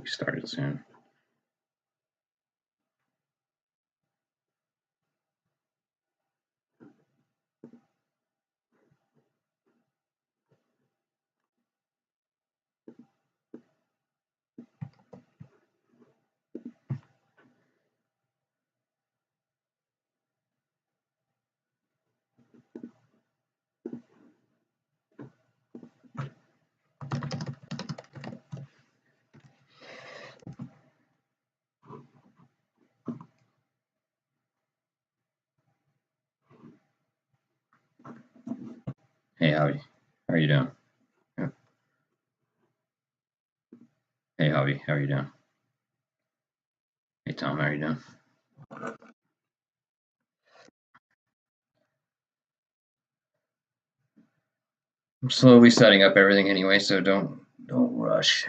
be started soon. Hey, Javi, how are you doing? Hey, Javi, how are you doing? Hey, Tom, how are you doing? I'm slowly setting up everything anyway, so don't rush.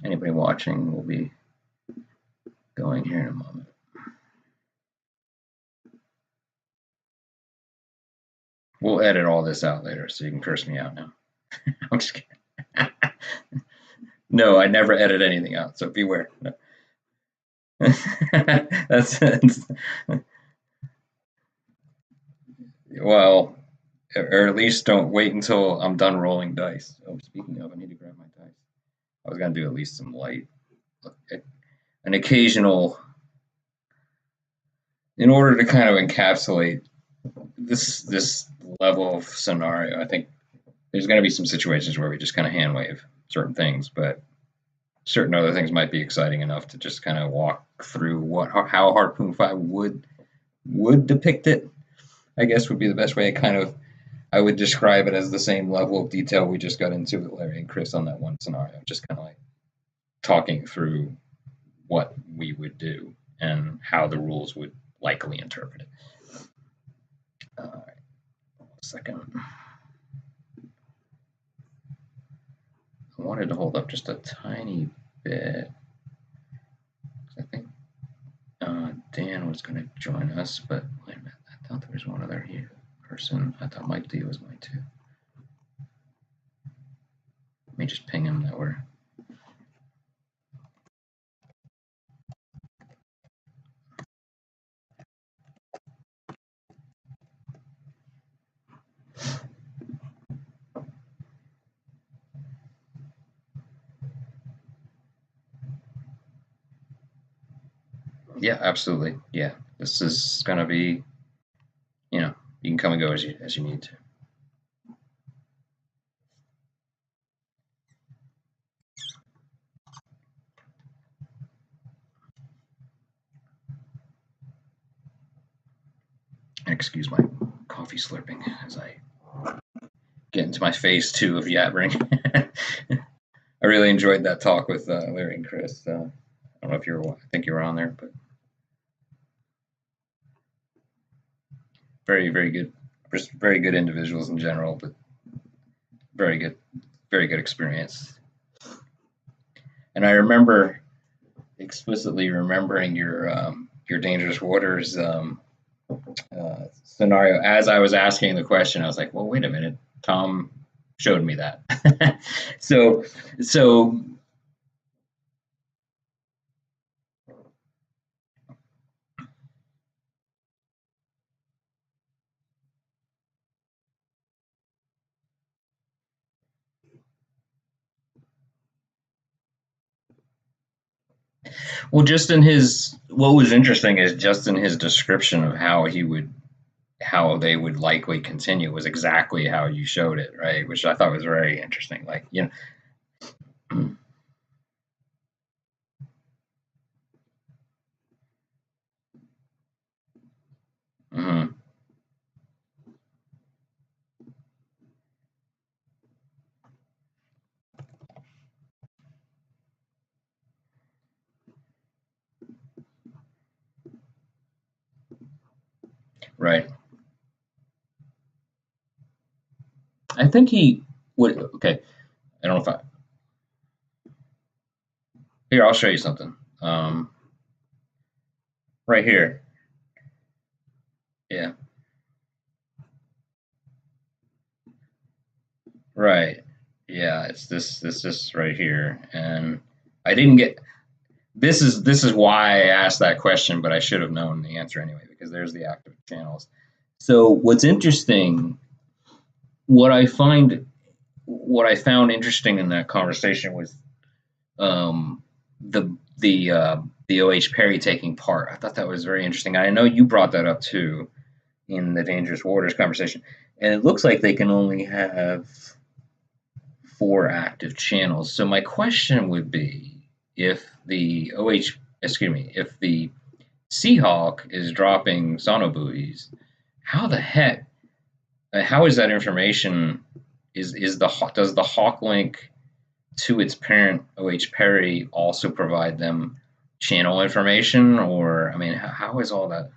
Anybody watching will be going here in a moment. We'll edit all this out later, so you can curse me out now. I'm just kidding. No, I never edit anything out, so beware. No. that's well, or at least don't wait until I'm done rolling dice. Oh, speaking of, I need to grab my dice. I was gonna do at least some light, an occasional, in order to kind of encapsulate this level of scenario. I think there's going to be some situations where we just kind of hand wave certain things, but certain other things might be exciting enough to just kind of walk through how Harpoon 5 would depict it. I guess would be the best way. I would describe it as the same level of detail we just got into with Larry and Chris on that one scenario, just kind of like talking through what we would do and how the rules would likely interpret it. All right, 1 second. I wanted to hold up just a tiny bit. I think Dan was going to join us, but wait a minute, I thought there was one other person. I thought Mike D was going to. Let me just ping him that we're. Yeah, absolutely. Yeah, this is going to be, you can come and go as you need to. Excuse my coffee slurping as I get into my phase 2 of yabbering. I really enjoyed that talk with Larry and Chris. I don't know if I think you were on there, but very, very good, just very good individuals in general, but very good experience. And I remember explicitly remembering your Dangerous Waters scenario. As I was asking the question, I was like, well, wait a minute, Tom showed me that. so well, just in what was interesting is just in his description of how they would likely continue was exactly how you showed it, right? Which I thought was very interesting. Like, mm-hmm. Right. I think he would. Okay. I don't know if here, I'll show you something. Right here. Yeah. Right. Yeah, it's this right here, and I didn't get. This is why I asked that question, but I should have known the answer anyway because there's the active channels. So what's interesting, what I find, what I found interesting in that conversation was um, the O.H. Perry taking part. I thought that was very interesting. I know you brought that up too in the dangerous waters conversation, and it looks like they can only have 4 active channels. So my question would be, if the OH, excuse me, if the Seahawk is dropping sonobuoys, how the heck, how is that information? Does the Hawk link to its parent OH Perry also provide them channel information, or I mean, how is all that?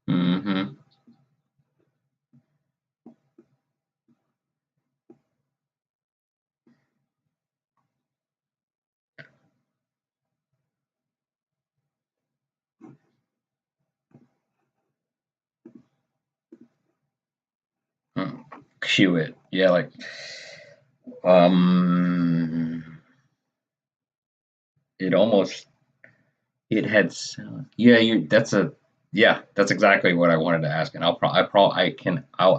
Mm-hmm. Cue it, yeah, like um, it almost it had yeah, you that's a yeah, that's exactly what I wanted to ask, and I'll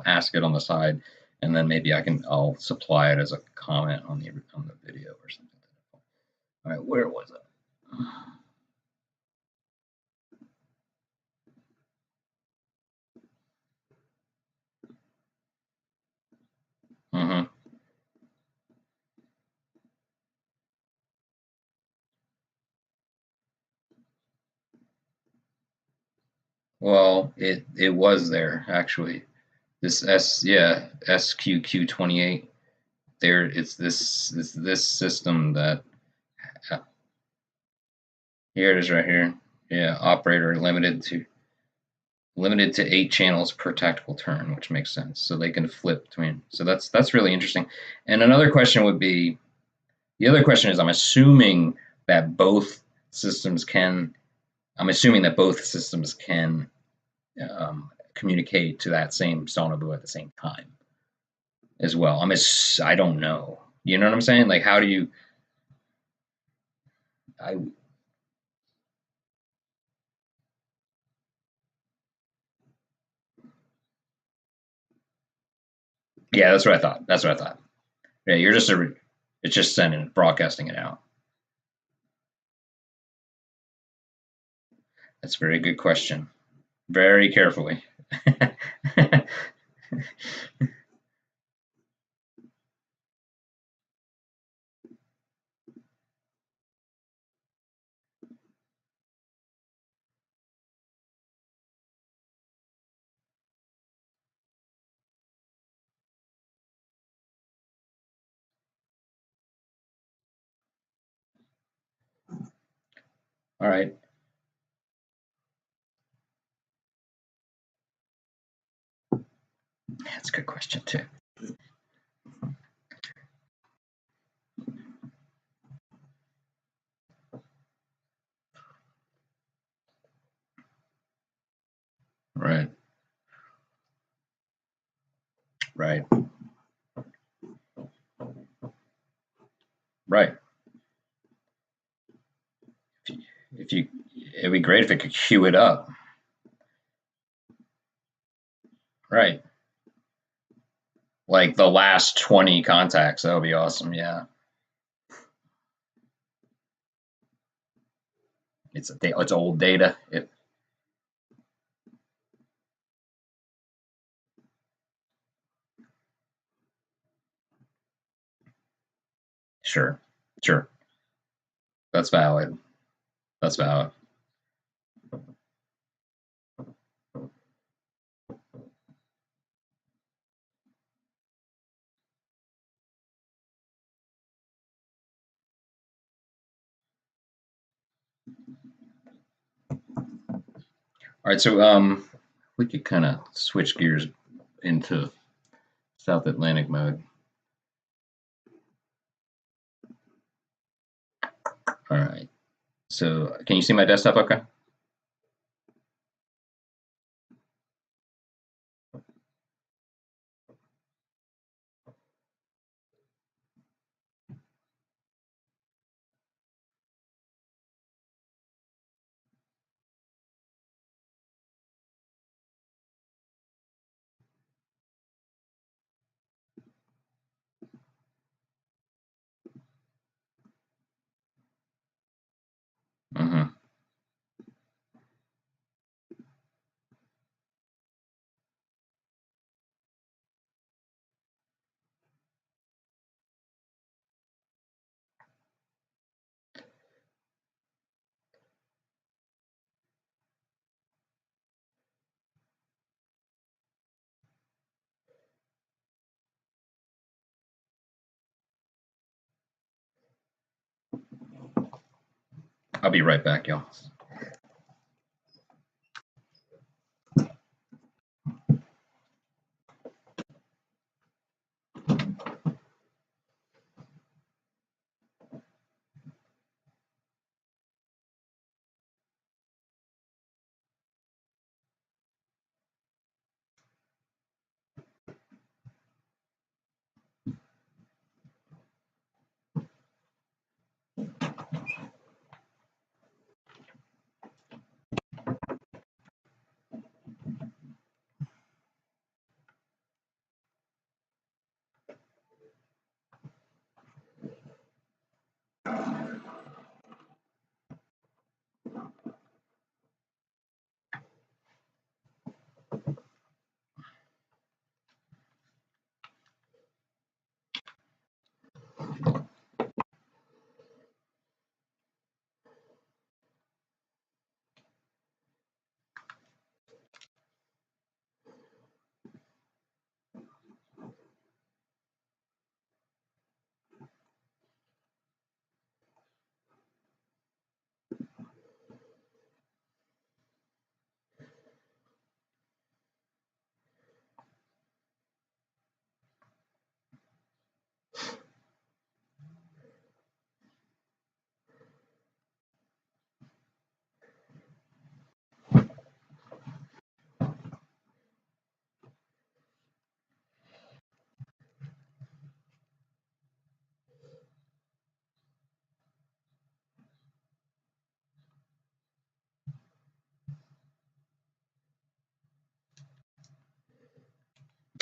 ask it on the side, and then maybe I'll supply it as a comment on the video or something. All right, where was it? Hmm. Well, it was there actually. This SQQ28. There, it's this system that uh, here it is right here. Yeah, operator limited to 8 channels per tactical turn, which makes sense. So they can flip between. So that's really interesting. And another question would be, the other question is, that both systems can. I'm assuming that both systems can communicate to that same sonobu at the same time as well. I don't know. You know what I'm saying? Like, how do you? I Yeah, that's what I thought. That's what I thought. Yeah, it's just sending broadcasting it out. That's a very good question. Very carefully. All right. That's a good question too. Right. Right. Right. If you, it'd be great if it could queue it up. Right. Like the last 20 contacts. That would be awesome. Yeah. It's old data. Sure. Sure. That's valid. That's valid. All right, so we could kind of switch gears into South Atlantic mode. All right. So can you see my desktop okay? Mm-hmm. I'll be right back, y'all.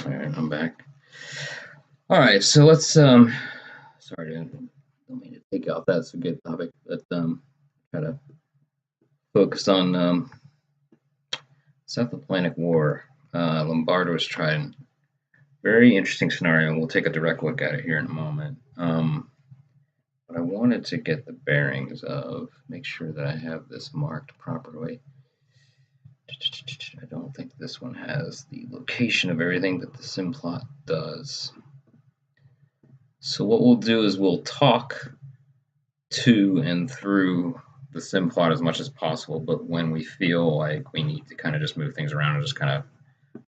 All right, I'm back. All right, so let's sorry, don't mean to take off. That's a good topic, but try to focus on South Atlantic War. Lombardo's tried. Very interesting scenario, and we'll take a direct look at it here in a moment. But I wanted to get the bearings of, make sure that I have this marked properly. I don't think this one has the location of everything that the simplot does. So what we'll do is we'll talk to and through the simplot as much as possible, but when we feel like we need to kind of just move things around and just kind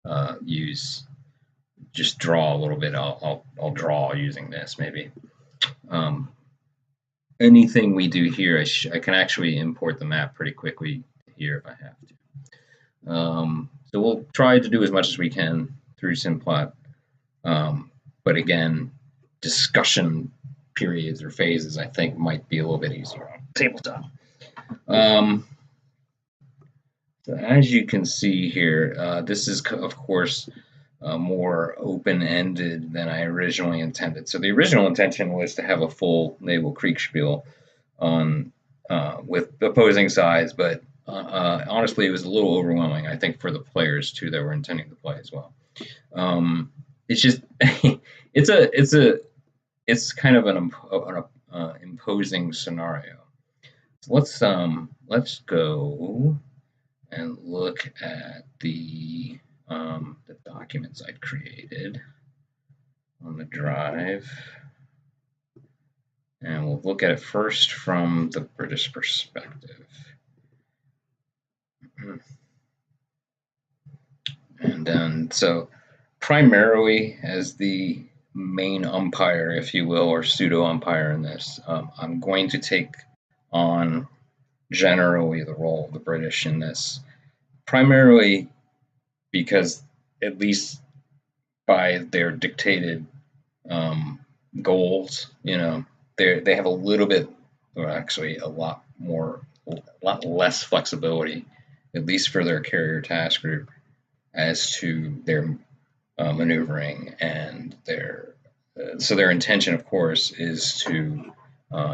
of just draw a little bit, I'll draw using this maybe. Anything we do here, I can actually import the map pretty quickly here if I have to. So we'll try to do as much as we can through simplot, but again, discussion periods or phases I think might be a little bit easier on tabletop. So as you can see here, this is of course more open-ended than I originally intended. So the original intention was to have a full naval Kriegspiel on with opposing sides, but honestly, it was a little overwhelming. I think for the players too that were intending to play as well. It's just it's kind of an imposing scenario. So let's go and look at the documents I'd created on the drive. And we'll look at it first from the British perspective. And then, so primarily as the main umpire, if you will, or pseudo umpire in this, I'm going to take on generally the role of the British in this, primarily because, at least by their dictated um, goals, they have a little bit, or actually a lot less flexibility, at least for their carrier task group, as to their maneuvering and their intention, of course, is to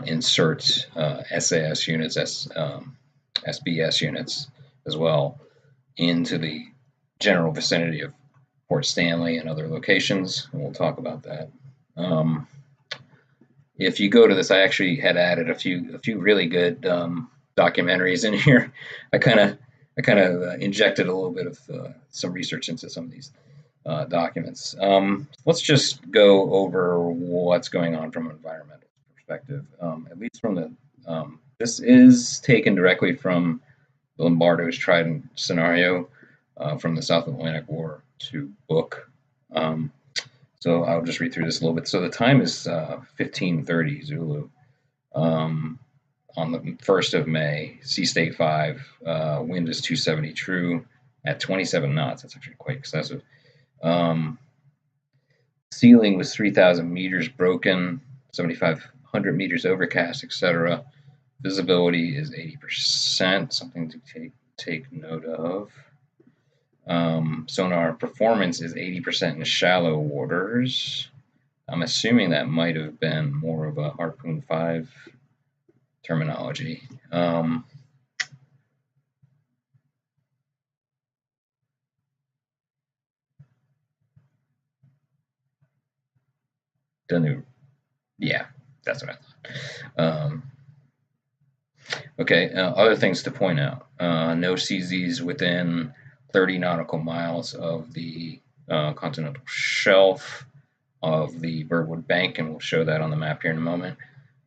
insert SAS units, SBS units as well into the general vicinity of Port Stanley and other locations, and we'll talk about that. Um, if you go to this, I actually had added a few really good documentaries in here. I kind of injected a little bit of some research into some of these documents. Let's just go over what's going on from an environmental perspective. At least from this is taken directly from Lombardo's Trident scenario from the South Atlantic War II book. So I'll just read through this a little bit. So the time is 15:30 Zulu on the 1st of May, sea state 5, wind is 270 true at 27 knots. That's actually quite excessive. Ceiling was 3,000 meters broken, 7,500 meters overcast, etc. Visibility is 80%, something to take note of. Sonar performance is 80% in shallow waters. I'm assuming that might have been more of a Harpoon 5 terminology. Yeah, that's what I thought. Okay, other things to point out. No CZs within 30 nautical miles of the continental shelf of the Birdwood Bank, and we'll show that on the map here in a moment.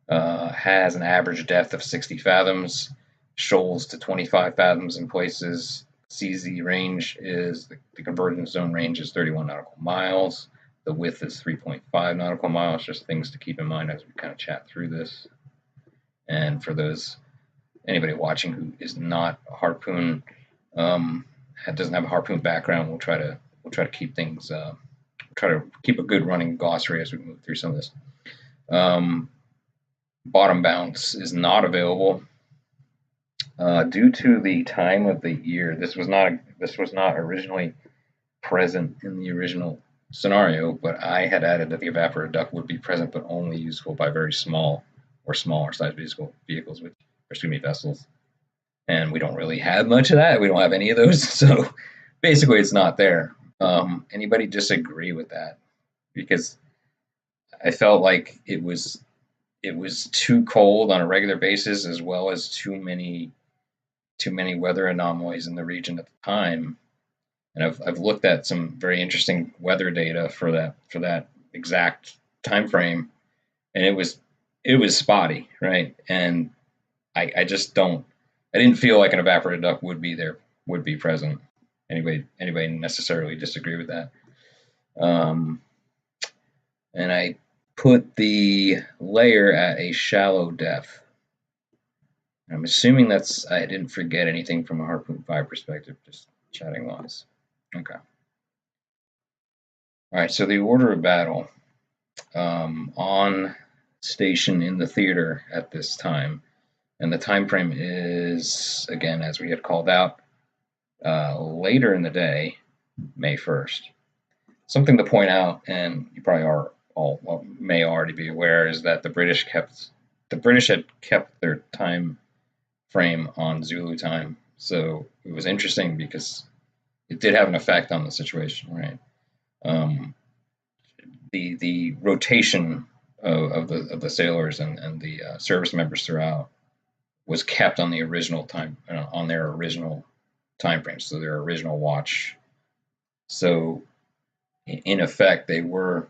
Has an average depth of 60 fathoms, shoals to 25 fathoms in places. CZ range is, the convergence zone range is 31 nautical miles. The width is 3.5 nautical miles, just things to keep in mind as we kind of chat through this. And for anybody watching who is not a Harpoon, doesn't have a Harpoon background, we'll try to keep things, try to keep a good running glossary as we move through some of this. Bottom bounce is not available due to the time of the year. This was not originally present in the original scenario, but I had added that the evaporator duct would be present, but only useful by very small or smaller size vehicles, vessels. And we don't really have much of that. We don't have any of those, so basically it's not there. Anybody disagree with that? Because I felt like it was too cold on a regular basis, as well as too many weather anomalies in the region at the time. And I've looked at some very interesting weather data for that exact time frame, and it was spotty, right? And I just I didn't feel like an evaporator duct would be present. Anybody necessarily disagree with that? And I put the layer at a shallow depth. I'm assuming I didn't forget anything from a Harpoon 5 perspective, just chatting wise. Okay. All right, so the order of battle on station in the theater at this time, and the time frame is, again, as we had called out, later in the day, May 1st. Something to point out, and you probably may already be aware, is that the British had kept their time frame on Zulu time. So it was interesting because it did have an effect on the situation, right? The rotation of the sailors and the service members throughout was kept on the original time, on their original time frame, so their original watch. So in effect, they were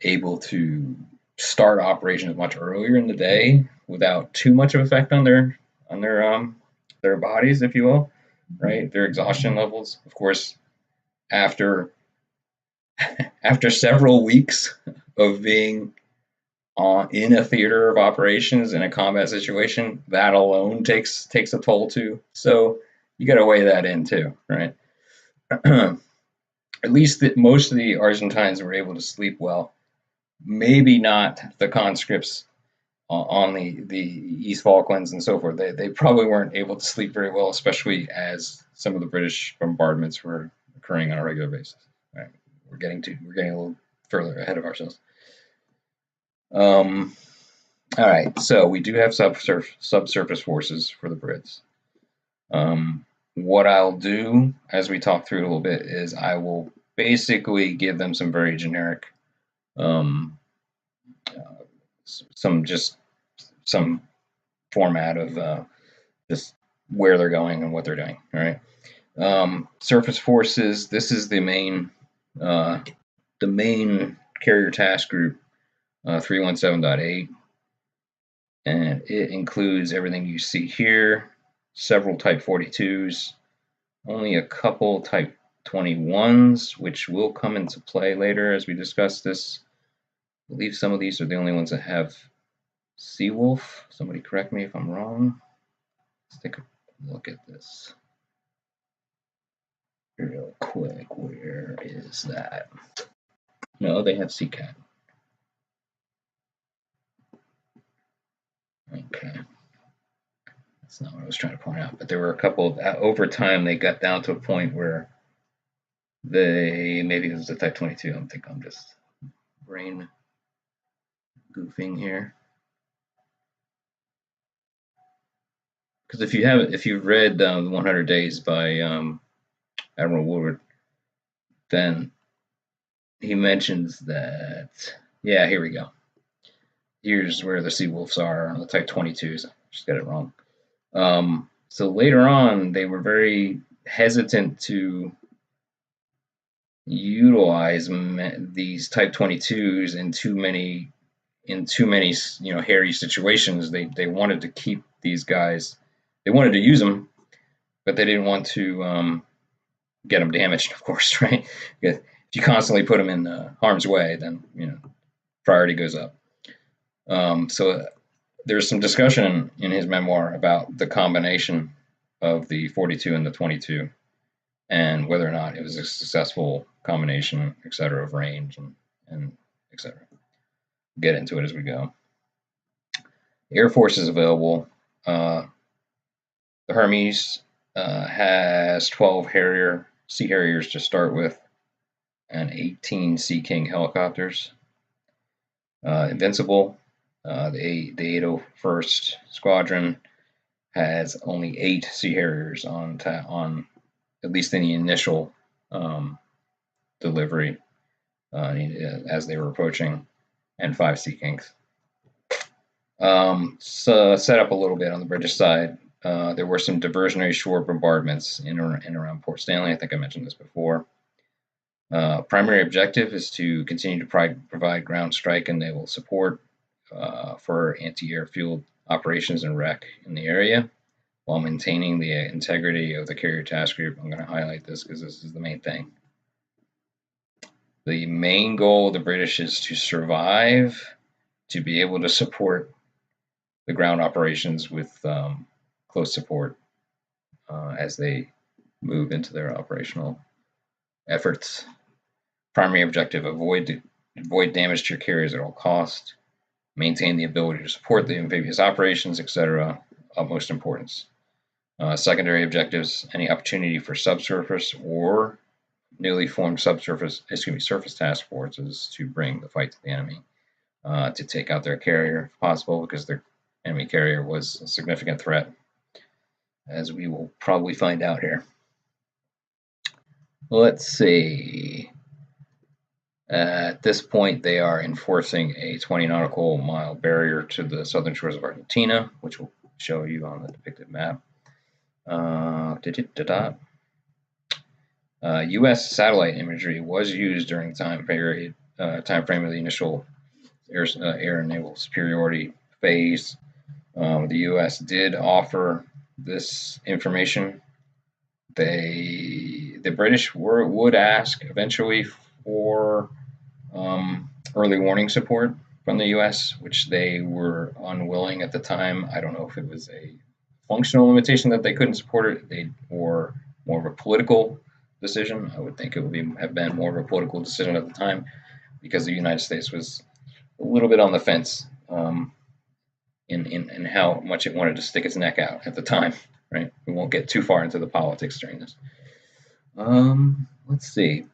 able to start operations much earlier in the day without too much of effect on their bodies, if you will, right? Their exhaustion levels. Of course, after after several weeks of being in a theater of operations in a combat situation, that alone takes a toll too. So you got to weigh that in too, right? At least most of the Argentines were able to sleep well. Maybe not the conscripts on the East Falklands and so forth. They probably weren't able to sleep very well, especially as some of the British bombardments were occurring on a regular basis. All right, we're getting a little further ahead of ourselves. All right, so we do have subsurface forces for the Brits. What I'll do as we talk through it a little bit is I will basically give them some very generic, some format of just where they're going and what they're doing. All right, surface forces. This is the main carrier task group 317.8. And it includes everything you see here, several Type 42s, only a couple Type 21s, which will come into play later as we discuss this. I believe some of these are the only ones that have Seawolf. Somebody correct me if I'm wrong. Let's take a look at this real quick. Where is that? No, they have Seacat. Okay. That's not what I was trying to point out, but there were a couple, over time, they got down to a point where maybe it was the Type 22. I think I'm just brain goofing here. Because if you've read the 100 Days by Admiral Woodward, then he mentions that, yeah, here we go. Here's where the Seawolves are on the Type 22s. I just got it wrong. So later on, they were very hesitant to utilize these Type 22s in too many hairy situations. They wanted to keep these guys. They wanted to use them, but they didn't want to get them damaged, of course, right? If you constantly put them in harm's way, then priority goes up. So there's some discussion in his memoir about the combination of the 42 and the 22, and whether or not it was a successful combination, et cetera, of range and et cetera. We'll get into it as we go. Air Force is available. The Hermes has 12 Sea Harriers to start with, and 18 Sea King helicopters. Invincible, the 801st Squadron has only 8 Sea Harriers on at least in the initial delivery as they were approaching, and 5 Sea Kings. So set up a little bit on the British side. There were some diversionary shore bombardments in and around Port Stanley. I think I mentioned this before. Primary objective is to continue to provide ground strike and naval support for anti-airfield operations and REC in the area, while maintaining the integrity of the carrier task group. I'm going to highlight this because this is the main thing. The main goal of the British is to survive, to be able to support the ground operations with close support as they move into their operational efforts. Primary objective: avoid damage to your carriers at all costs, maintain the ability to support the amphibious operations, etc. Utmost importance. Secondary objectives: any opportunity for subsurface or newly formed surface task forces to bring the fight to the enemy, to take out their carrier if possible, because their enemy carrier was a significant threat, as we will probably find out here. Let's see. At this point, they are enforcing a 20 nautical mile barrier to the southern shores of Argentina, which will show you on the depicted map. U.S. satellite imagery was used during the time frame of the initial air and naval superiority phase. The U.S. did offer this information. There the British would ask eventually for early warning support from the U.S., which they were unwilling at the time. I don't know if it was a functional limitation that they couldn't support it, or more of a political decision. I would think it would have been more of a political decision at the time, because the United States was a little bit on the fence in how much it wanted to stick its neck out at the time. Right? We won't get too far into the politics during this. Let's see.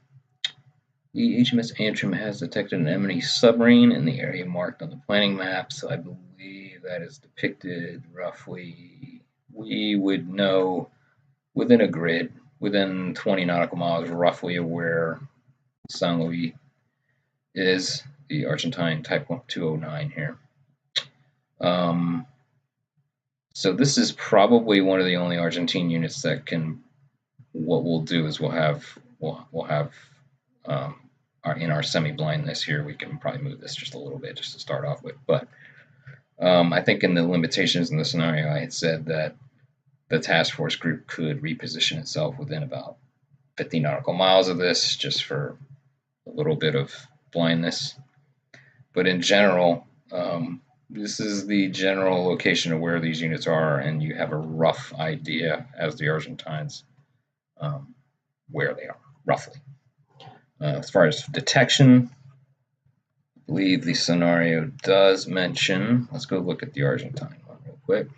The HMS Antrim has detected an enemy submarine in the area marked on the planning map, so I believe that is depicted roughly. We would know within a grid, within 20 nautical miles, roughly of where San Luis is, the Argentine Type 209 here. So this is probably one of the only Argentine units that can. What we'll do is we'll have in our semi-blindness here, we can probably move this just a little bit just to start off with. But I think in the limitations in the scenario, I had said that the task force group could reposition itself within about 50 nautical miles of this, just for a little bit of blindness. But in general, this is the general location of where these units are, and you have a rough idea as the Argentines where they are, roughly. As far as detection, I believe the scenario does mention, let's go look at the Argentine one real quick.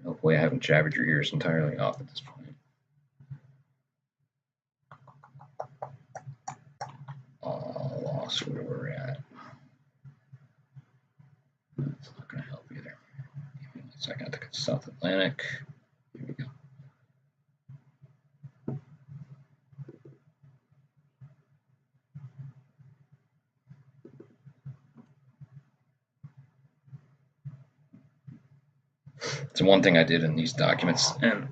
Hopefully I haven't jabbered your ears entirely off at this point. Lost where we're at. That's not going to help either. Give me a second. I think it's South Atlantic. Here we go. So one thing I did in these documents, and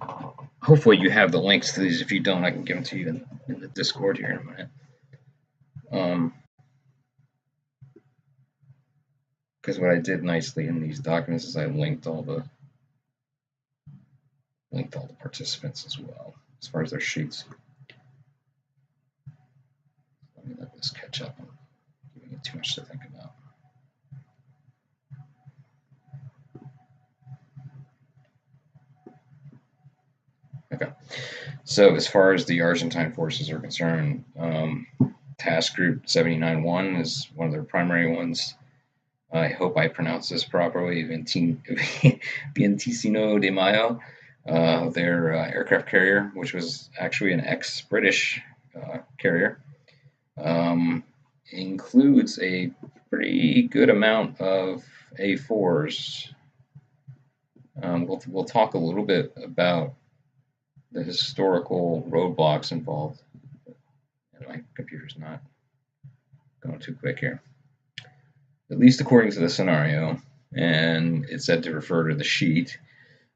hopefully you have the links to these. If you don't, I can give them to you in the Discord here in a minute. Because what I did nicely in these documents is I linked all the participants as well, as far as their sheets. Let me let this catch up. I'm giving it too much to think about. Okay, so as far as the Argentine forces are concerned, Task Group 79-1 is one of their primary ones. I hope I pronounce this properly. Vientissimo de Mayo, their aircraft carrier, which was actually an ex-British carrier, includes a pretty good amount of A4s. We'll talk a little bit about the historical roadblocks involved. And my computer's not going too quick here. At least according to the scenario, and it's said to refer to the sheet,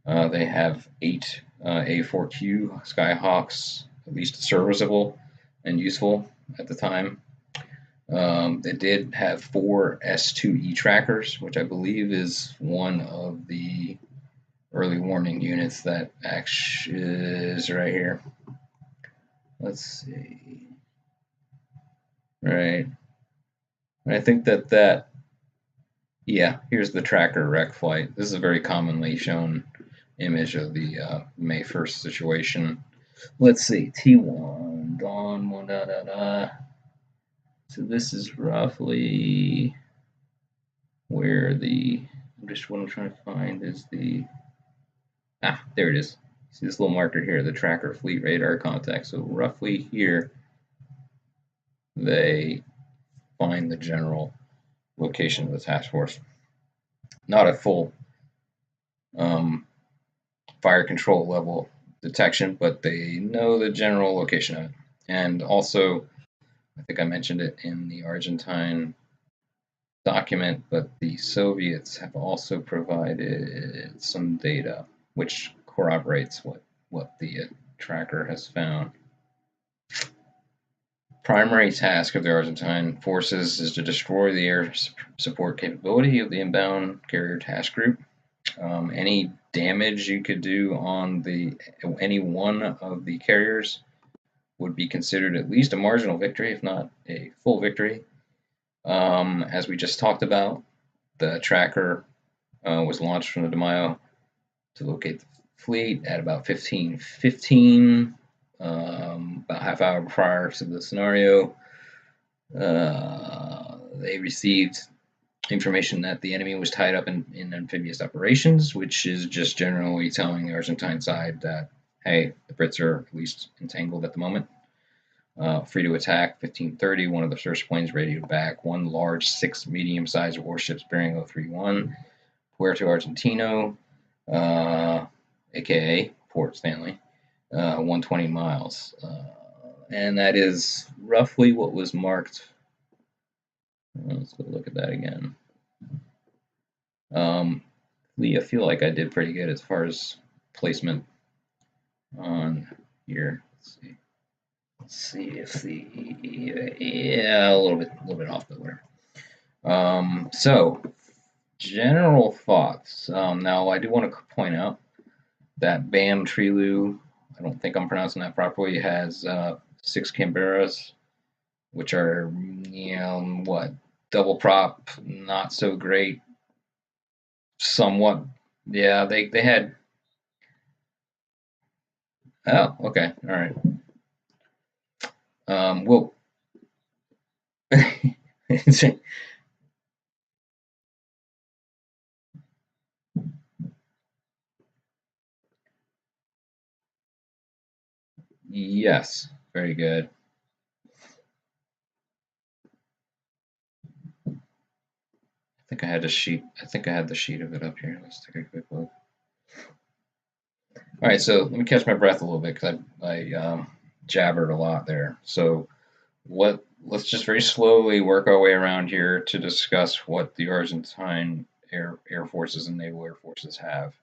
they have 8 A4Q Skyhawks, at least serviceable and useful at the time. They did have 4 S2E trackers, which I believe is one of the early warning units that actually is right here. Let's see. Right. I think that yeah, here's the tracker wreck flight. This is a very commonly shown image of the May 1st situation. Let's see, T1, Dawn, So this is roughly where what I'm trying to find is there it is. See this little marker here, the tracker fleet radar contact. So roughly here, they find the general location of the task force. Not a full fire control level detection, but they know the general location of it. And also, I think I mentioned it in the Argentine document, but the Soviets have also provided some data which corroborates what the tracker has found. Primary task of the Argentine forces is to destroy the air support capability of the inbound carrier task group. Any damage you could do on any one of the carriers would be considered at least a marginal victory, if not a full victory. As we just talked about, the tracker was launched from the De Mayo to locate the fleet at about 15:15, about half hour prior to the scenario. They received information that the enemy was tied up in amphibious operations, which is just generally telling the Argentine side that, hey, the Brits are at least entangled at the moment. Free to attack, 15:30, one of the first planes radioed back, one large, 6 medium-sized warships bearing 031, Puerto Argentino, aka Port Stanley, 120 miles. And that is roughly what was marked. Let's go look at that again. I feel like I did pretty good as far as placement on here. Let's see if a little bit off, but whatever. So general thoughts. Now I do want to point out that Bam Trilu, I don't think I'm pronouncing that properly, has 6 Canberras, which are, double prop, not so great. Somewhat, yeah, they had. Oh, okay, all right. Well, yes, very good. I think I had a sheet. I think I had the sheet of it up here. Let's take a quick look. All right, so let me catch my breath a little bit because I jabbered a lot there. So let's just very slowly work our way around here to discuss what the Argentine Air Forces and Naval Air Forces have.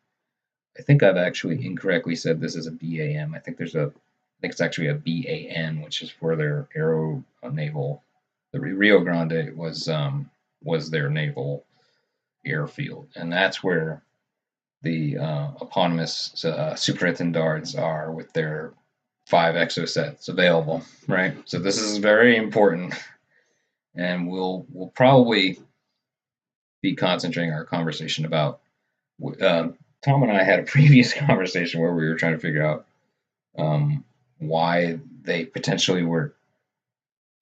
I think I've actually incorrectly said this is a BAM. I think it's actually a BAN, which is for their aero naval. The Rio Grande was their naval airfield, and that's where the eponymous superétendards are with their 5 exosets available, right? So this is very important, and we'll probably be concentrating our conversation about. Tom and I had a previous conversation where we were trying to figure out why they potentially were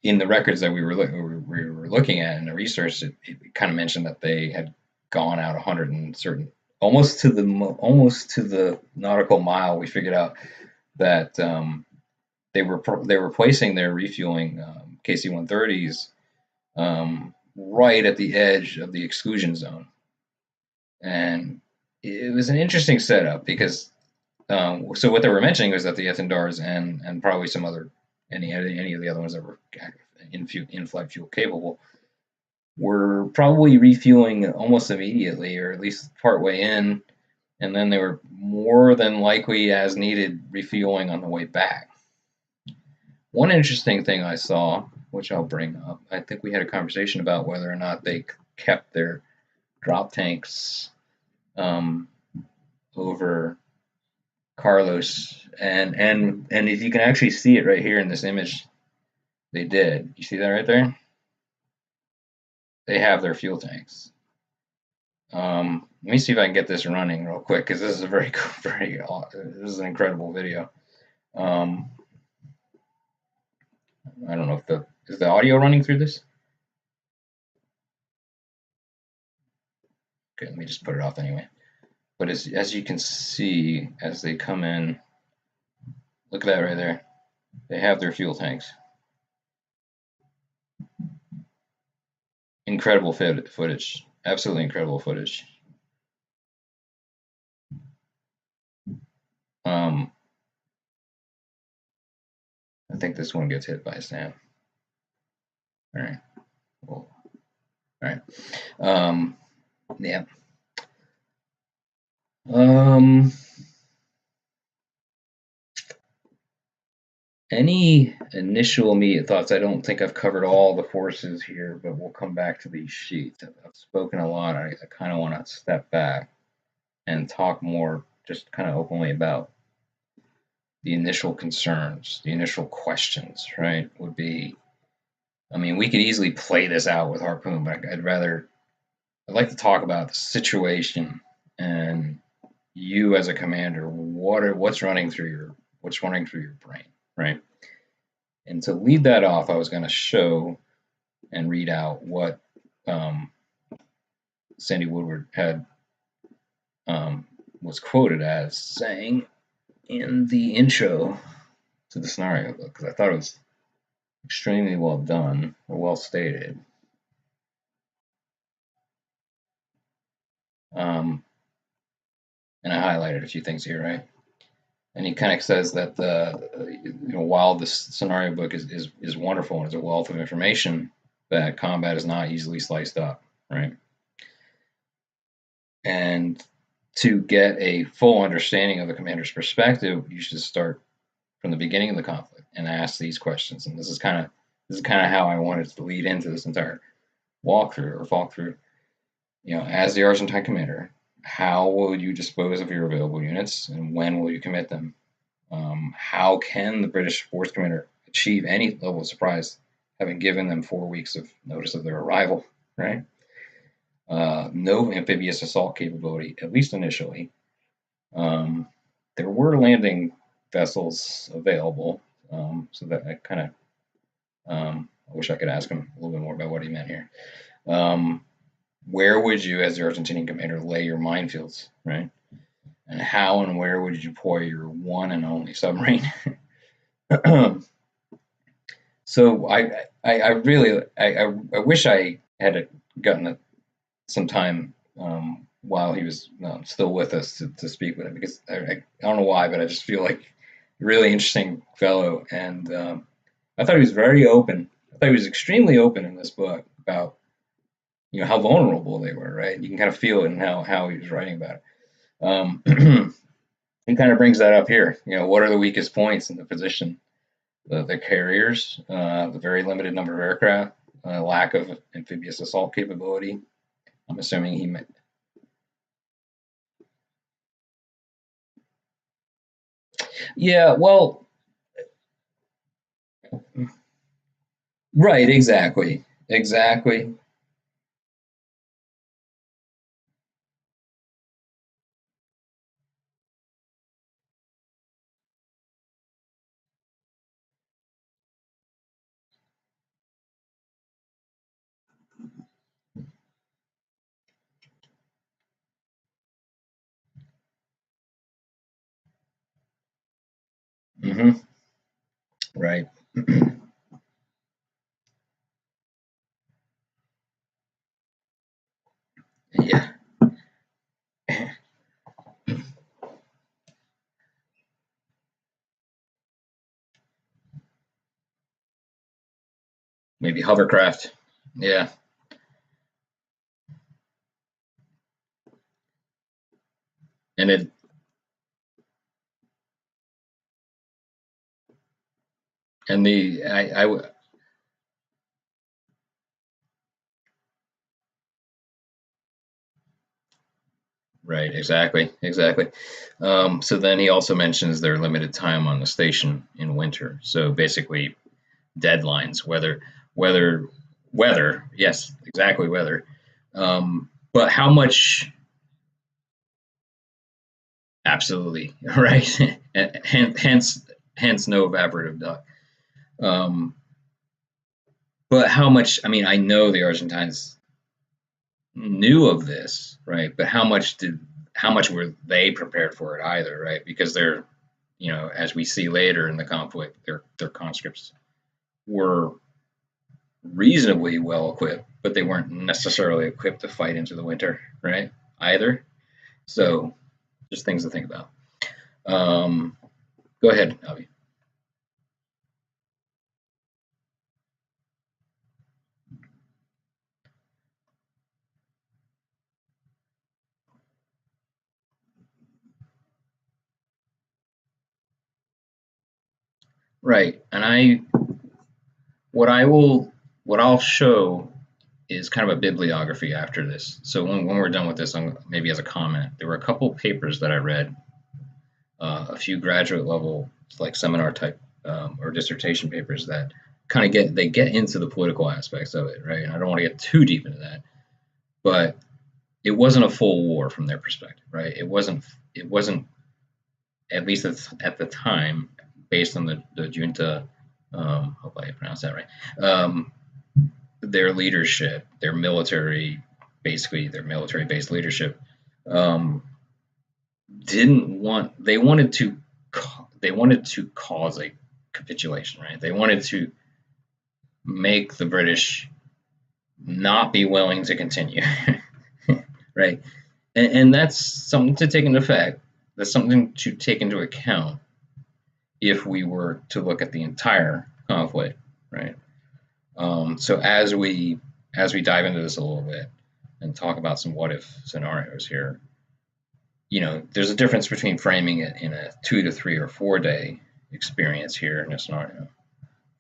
in the records that we were looking at in the research. It kind of mentioned that they had gone out 100 and certain almost to the nautical mile. We figured out that they were replacing their refueling KC-130s right at the edge of the exclusion zone, and it was an interesting setup because so what they were mentioning was that the Etendars and probably some other any of the other ones that were in-flight fuel capable were probably refueling almost immediately, or at least partway in, and then they were more than likely, as needed, refueling on the way back. One interesting thing I saw, which I'll bring up, I think we had a conversation about whether or not they kept their drop tanks over Carlos, and if you can actually see it right here in this image, they did. You see that right there? They have their fuel tanks. Let me see if I can get this running real quick because this is a this is an incredible video. I don't know if is the audio running through this? Okay, let me just put it off anyway. But as you can see, as they come in, look at that right there. They have their fuel tanks. Incredible footage. Absolutely incredible footage. I think this one gets hit by a SAM. All right. Well, all right. Yeah. Any initial immediate thoughts? I don't think I've covered all the forces here, but we'll come back to these sheets. I've spoken a lot. I kind of want to step back and talk more just kind of openly about the initial concerns, the initial questions, right? Would be, I mean, we could easily play this out with Harpoon, but I'd like to talk about the situation and you as a commander, what's running through your brain, right? And to lead that off, I was going to show and read out what Sandy Woodward had was quoted as saying in the intro to the scenario book, because I thought it was extremely well done or well stated. And I highlighted a few things here, right? And he kind of says that while this scenario book is wonderful and is a wealth of information, that combat is not easily sliced up, right? And to get a full understanding of the commander's perspective, you should start from the beginning of the conflict and ask these questions. And this is kind of how I wanted to lead into this entire walkthrough or Falkthru. As the Argentine commander, how will you dispose of your available units, and when will you commit them? How can the British force commander achieve any level of surprise, having given them 4 weeks of notice of their arrival, right? No amphibious assault capability, at least initially. There were landing vessels available, so that I kind of, I wish I could ask him a little bit more about what he meant here. Where would you, as the Argentinian commander, lay your minefields, right? And how and where would you deploy your one and only submarine? So I really wish I had gotten some time while he was still with us to speak with him, because I don't know why, but I just feel like a really interesting fellow, and I thought he was very open. I thought he was extremely open in this book about how vulnerable they were, right? You can kind of feel it in how he was writing about it. He kind of brings that up here. What are the weakest points in the position? The carriers, the very limited number of aircraft, lack of amphibious assault capability. I'm assuming he meant. Yeah, well, right, exactly. Exactly. Hmm. Right. Yeah. Maybe hovercraft. Yeah. And it and the right, exactly, exactly. So then he also mentions their limited time on the station in winter. So basically, deadlines, weather, weather. Yes, exactly, weather. But how much? Absolutely, right. Hence, no evaporative duct. Um, but how much? I mean, I know the Argentines knew of this, right? But how much were they prepared for it either, right? Because they're, as we see later in the conflict, their conscripts were reasonably well equipped, but they weren't necessarily equipped to fight into the winter, right? Either. So just things to think about. Um, Go ahead, Avi. Right, and what I'll show is kind of a bibliography after this. So when we're done with this, maybe as a comment, there were a couple papers that I read, a few graduate level, like seminar type or dissertation papers that kind of get into the political aspects of it, right? And I don't want to get too deep into that, but it wasn't a full war from their perspective, right? It wasn't at least at the time, based on the junta. Hopefully I pronounced that right. Their leadership, their military, basically their military-based leadership, didn't want. They wanted to cause a capitulation, right? They wanted to make the British not be willing to continue, right? And that's something to take into effect. That's something to take into account if we were to look at the entire conflict, right? So as we dive into this a little bit and talk about some what if scenarios here, there's a difference between framing it in a 2 to 3 or 4 day experience here in a scenario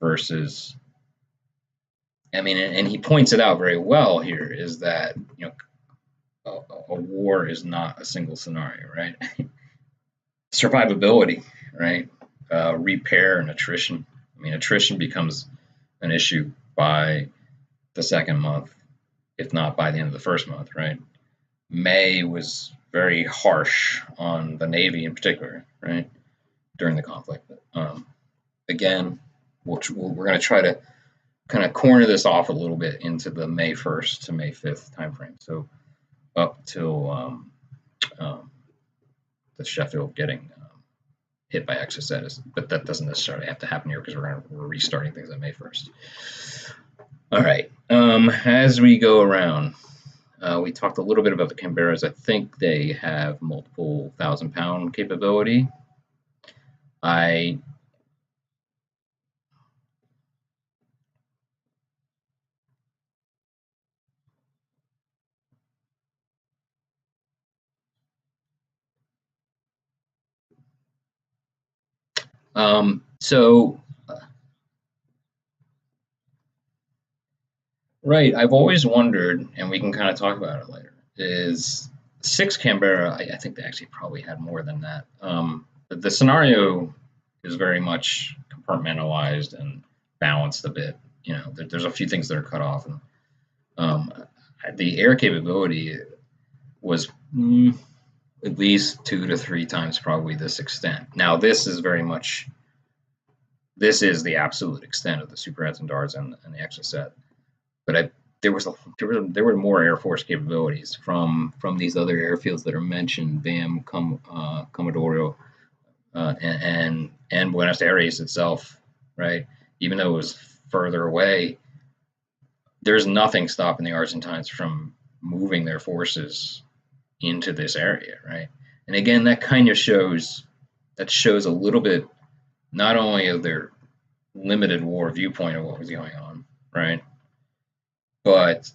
versus, I mean, and he points it out very well here, is that a war is not a single scenario, right? Survivability, right? Repair and attrition. I mean, attrition becomes an issue by the second month, if not by the end of the first month, right? May was very harsh on the Navy in particular, right, during the conflict. Again, we're going to try to kind of corner this off a little bit into the May 1st to May 5th timeframe. So up till the Sheffield getting hit by Exocet, but that doesn't necessarily have to happen here because we're restarting things on May 1st. All right. As we go around, we talked a little bit about the Canberras. I think they have multiple 1,000-pound capability. So right, I've always wondered, and we can kind of talk about it later, is 6 Canberra, I think they actually probably had more than that. But the scenario is very much compartmentalized and balanced a bit. There's a few things that are cut off. And the air capability was at least 2 to 3 times probably this extent. Now, this is the absolute extent of the Super Eds and Dards and the Exocet. But there were more Air Force capabilities from these other airfields that are mentioned, BAM, Comodoro, and Buenos Aires itself, right? Even though it was further away, there's nothing stopping the Argentines from moving their forces into this area, right? And again, that kind of shows a little bit not only of their limited war viewpoint of what was going on, right? But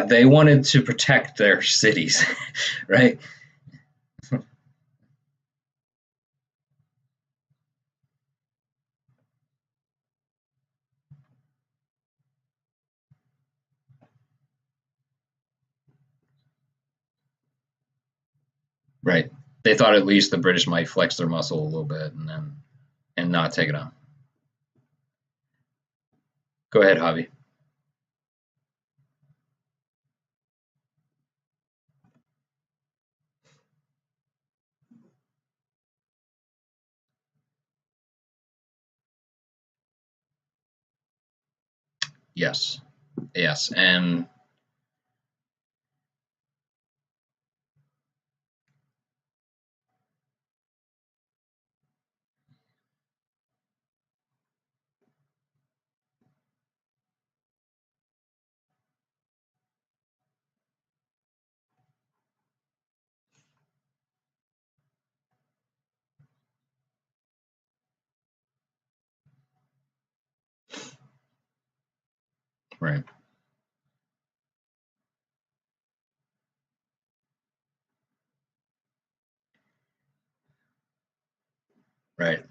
they wanted to protect their cities, right? Right. They thought at least the British might flex their muscle a little bit and not take it on. Go ahead, Javi. Yes. Yes. And right. Right.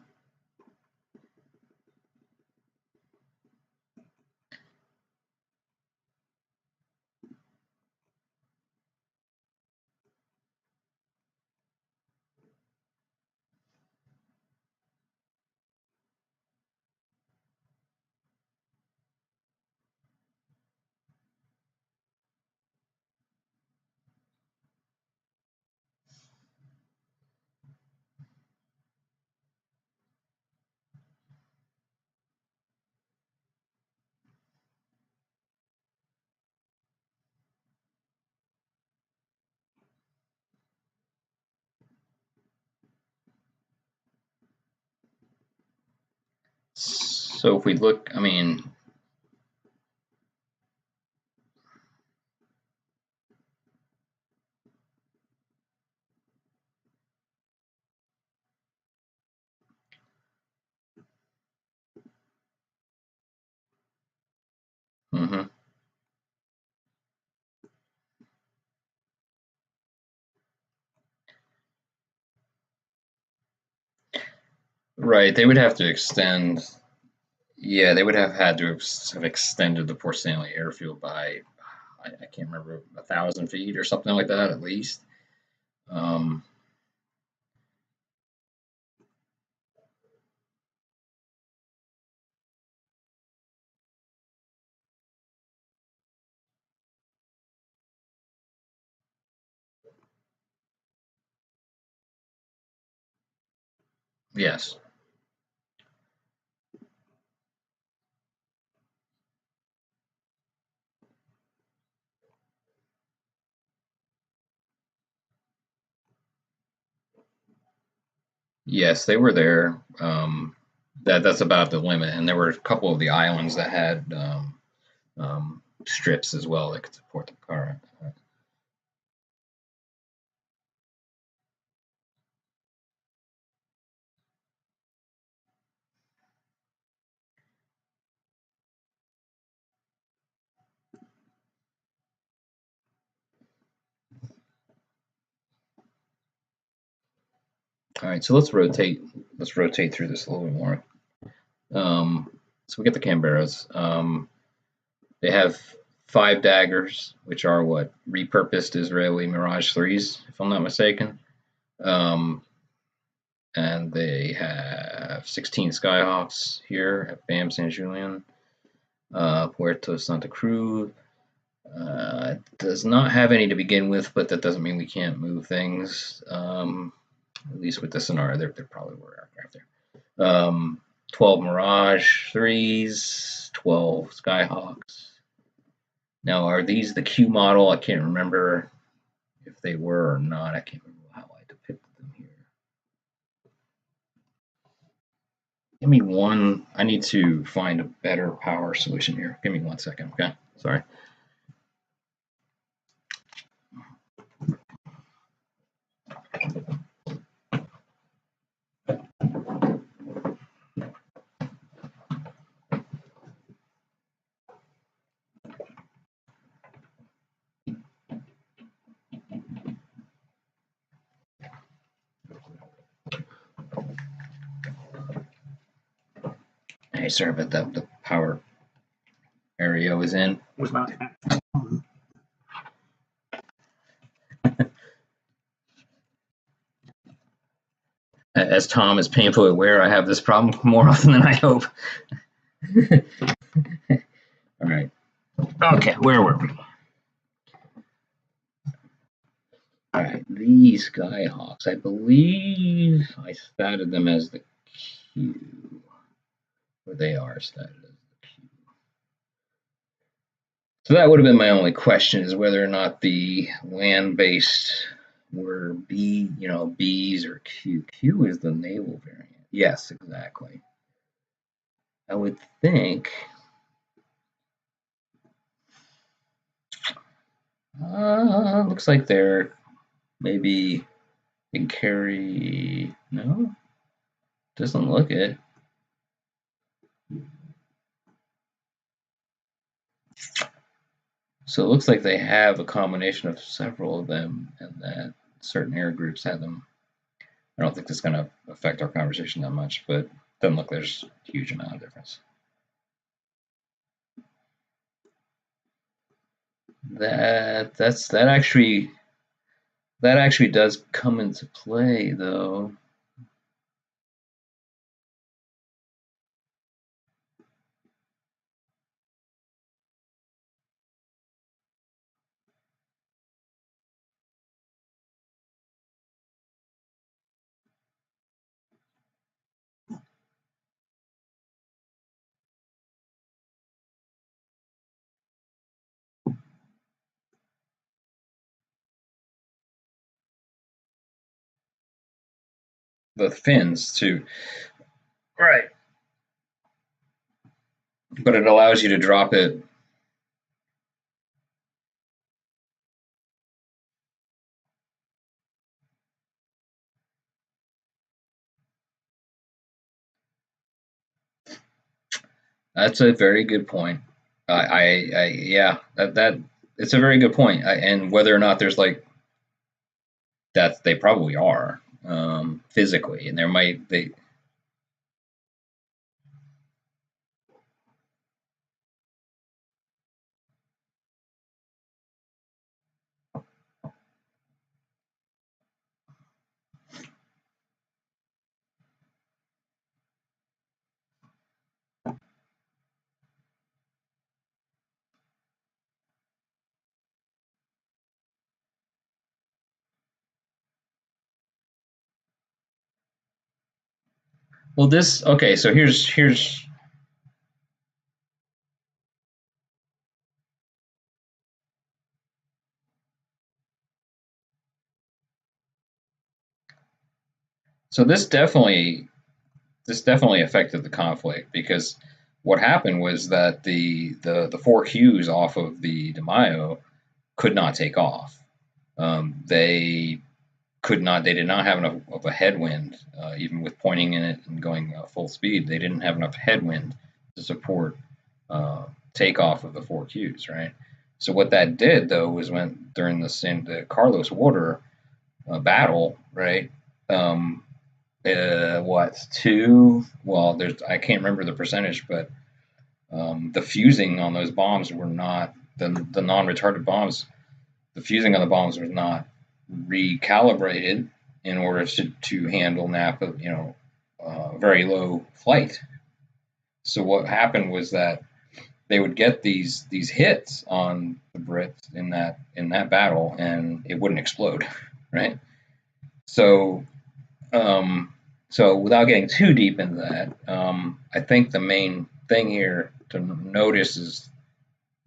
So if we look, I mean, mhm. Right, they would have to extend. Yeah, they would have had to have extended the Port Stanley airfield by, I can't remember, 1,000 feet or something like that at least. Um, yes, yes, they were there. That's about the limit, and there were a couple of the islands that had strips as well that could support the current. All right, so let's rotate. Let's rotate through this a little bit more. So we get the Canberras. They have 5 daggers, which are what, repurposed Israeli Mirage 3s, if I'm not mistaken. Um, and they have 16 Skyhawks here at BAM San Julian. Puerto Santa Cruz does not have any to begin with, but that doesn't mean we can't move things. At least with the scenario, there probably were aircraft there. 12 Mirage 3s, 12 Skyhawks. Now, are these the Q model? I can't remember if they were or not. I can't remember how I depicted them here. Give me one. I need to find a better power solution here. Give me 1 second, okay? Sorry. Hey, sorry about that. The power area was in. Was about As Tom is painfully aware, I have this problem more often than I hope. All right. Okay, where were we? All right, these Skyhawks, I believe I statted them as the Q, or they are statted as the Q. So that would have been my only question, is whether or not the land-based were Bs or Q. Q is the naval variant. Yes, exactly. I would think. Looks like they're maybe can carry. No, doesn't look it. So it looks like they have a combination of several of them, and that certain air groups have them. I don't think that's going to affect our conversation that much, but it doesn't look there's a huge amount of difference. That actually does come into play, though. The fins too. Right. but it allows you to drop it. That's a very good point. Yeah, that it's a very good point. And whether or not there's like that, they probably are physically, and there might they. Well, this okay. So here's so this definitely affected the conflict because what happened was that the four Qs off of the De Mayo could not take off. They could not. They did not have enough of a headwind, even with pointing in it and going full speed. They didn't have enough headwind to support takeoff of the four Qs, right? So what that did though was when during the Carlos Water battle, right? Um, what two? Well, there's I can't remember the percentage, but the fusing on those bombs were not the non-retarded bombs. The fusing on the bombs was not recalibrated in order to handle Napa, very low flight. So what happened was that they would get these hits on the Brits in that battle, and it wouldn't explode, right? So so without getting too deep into that, I think the main thing here to notice is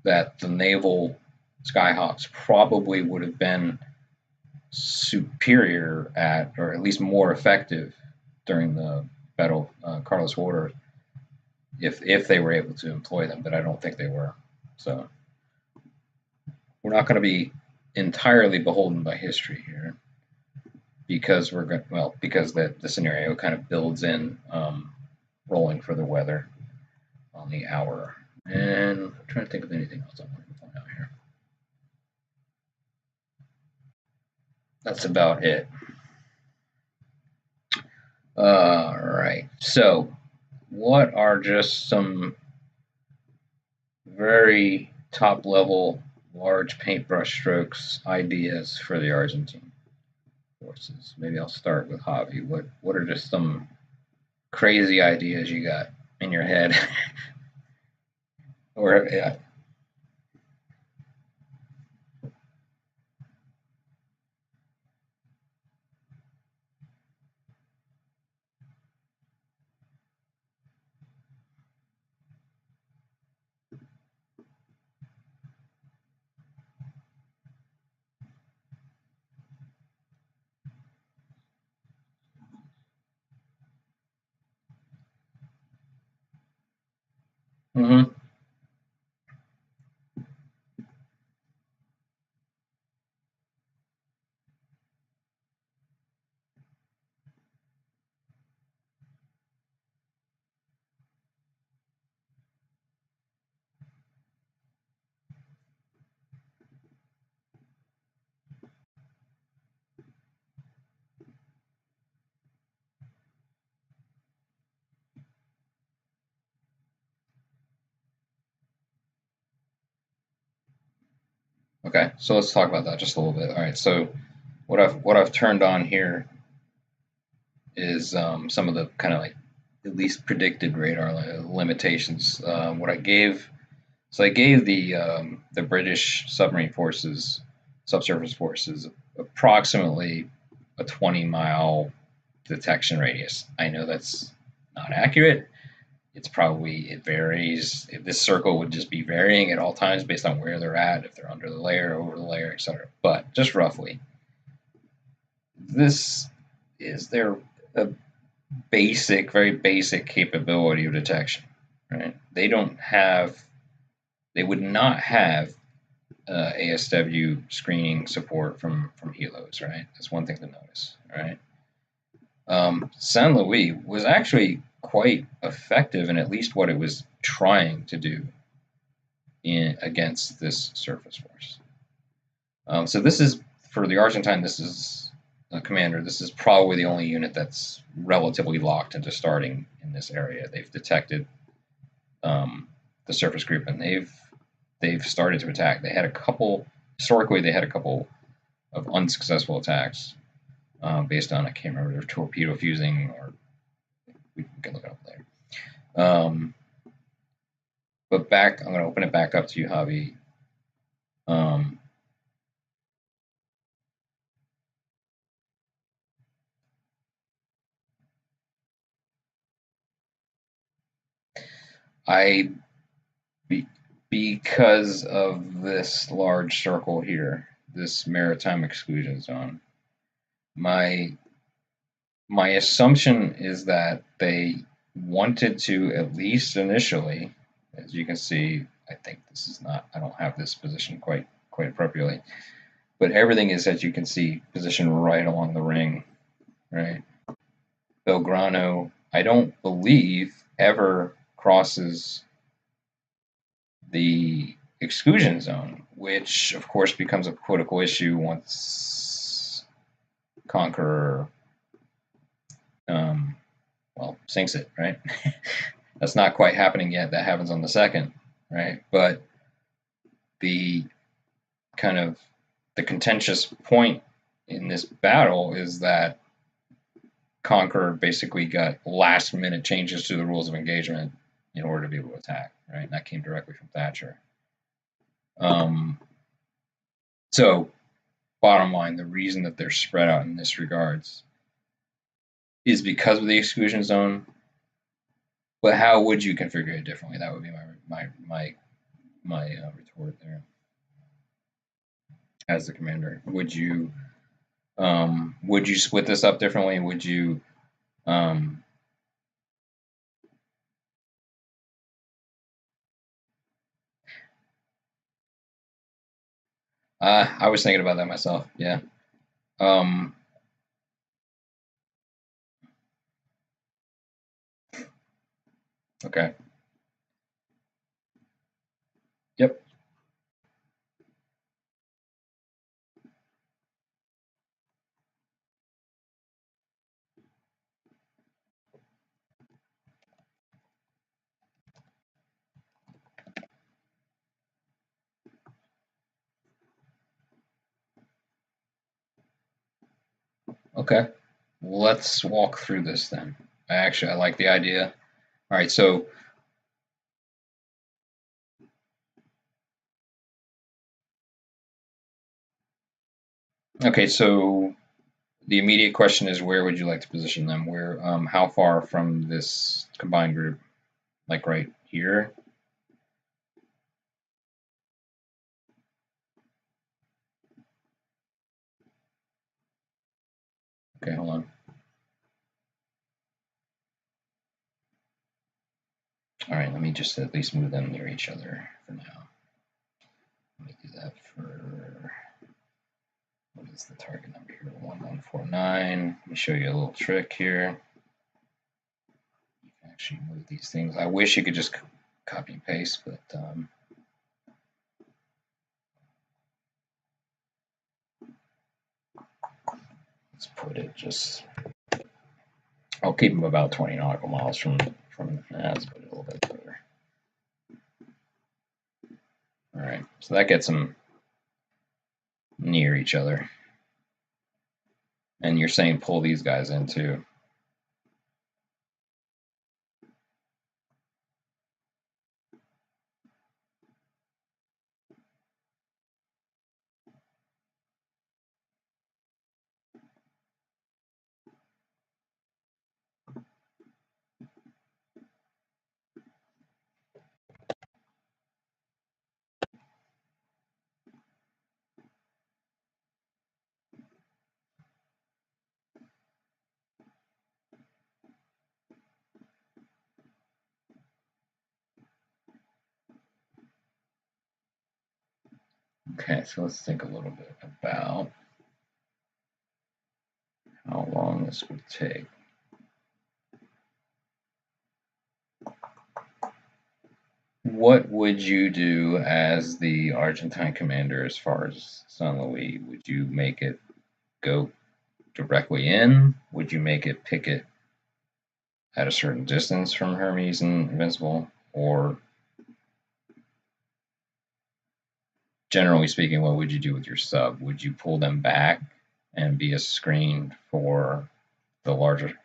that the naval Skyhawks probably would have been superior at, or at least more effective during the Battle Carlos Water if they were able to employ them, but I don't think they were. So we're not going to be entirely beholden by history here because we're going well because the scenario kind of builds in rolling for the weather on the hour. And I'm trying to think of anything else I want to point out here. That's about it. All right. So, what are just some very top level, large paintbrush strokes ideas for the Argentine forces? Maybe I'll start with Javi. What are just some crazy ideas you got in your head? Or yeah. Mm-hmm. Okay, so let's talk about that just a little bit. All right, so what I've turned on here is some of the kind of like at least predicted radar limitations. What I gave, so I gave the British submarine forces, subsurface forces, approximately a 20-mile detection radius. I know that's not accurate. It varies. This circle would just be varying at all times based on where they're at, if they're under the layer, over the layer, etc. But just roughly, this is their a basic, very basic capability of detection, right? They would not have ASW screening support from helos, right? That's one thing to notice, right? Saint Louis was actually quite effective in at least what it was trying to do against this surface force. So this is, for the Argentine, this is a commander. This is probably the only unit that's relatively locked into starting in this area. They've detected the surface group, and they've started to attack. They had a couple, historically, they had a couple of unsuccessful attacks based on, I can't remember, their torpedo fusing, or we can look it up later. But back, I'm going to open it back up to you, Javi. Because of this large circle here, this maritime exclusion zone, my assumption is that they wanted to, at least initially, as you can see, I think this is not, I don't have this position quite appropriately, but everything is, as you can see, positioned right along the ring, right? Belgrano, I don't believe, ever crosses the exclusion zone, which of course becomes a political issue once Conqueror well, sinks it, right? That's not quite happening yet. That happens on the 2nd, right? But the kind of the contentious point in this battle is that Conqueror basically got last minute changes to the rules of engagement in order to be able to attack, right? And that came directly from Thatcher. So bottom line, the reason that they're spread out in this regards is because of the exclusion zone. But how would you configure it differently? That would be my retort there. As the commander, would you split this up differently? Would you I was thinking about that myself. Yeah. Okay. Yep. Okay. Let's walk through this then. I like the idea. All right. So okay. So the immediate question is, where would you like to position them? Where, how far from this combined group? Like right here? Okay, hold on. All right, let me just at least move them near each other for now. Let me do that for, what is the target number here? 1149. Let me show you a little trick here. You can actually move these things. I wish you could just copy and paste, but let's put it just, I'll keep them about 20 nautical miles from let's put it a little bit further. All right, so that gets them near each other. And you're saying pull these guys in too. Okay, so let's think a little bit about how long this would take. What would you do as the Argentine commander as far as San Luis? Would you make it go directly in? Would you make it picket at a certain distance from Hermes and Invincible? Or generally speaking, what would you do with your sub? Would you pull them back and be a screen for the larger?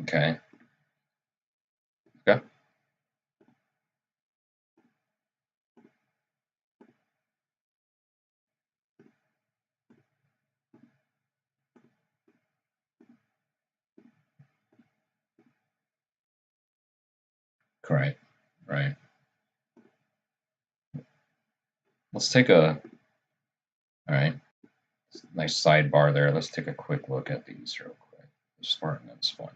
Okay. Okay. Right. Right. Let's take a, all right, nice sidebar there. Let's take a quick look at these real quick. Spartan and Splendid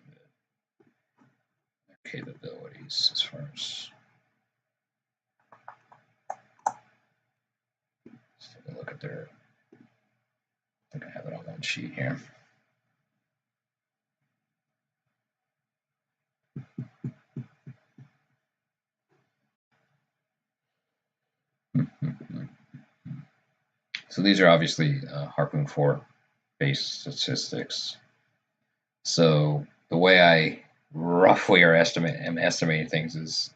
capabilities as far as, let's take a look at their, I think I have it on one sheet here. So these are obviously Harpoon 4 based statistics. So the way I roughly am estimating things is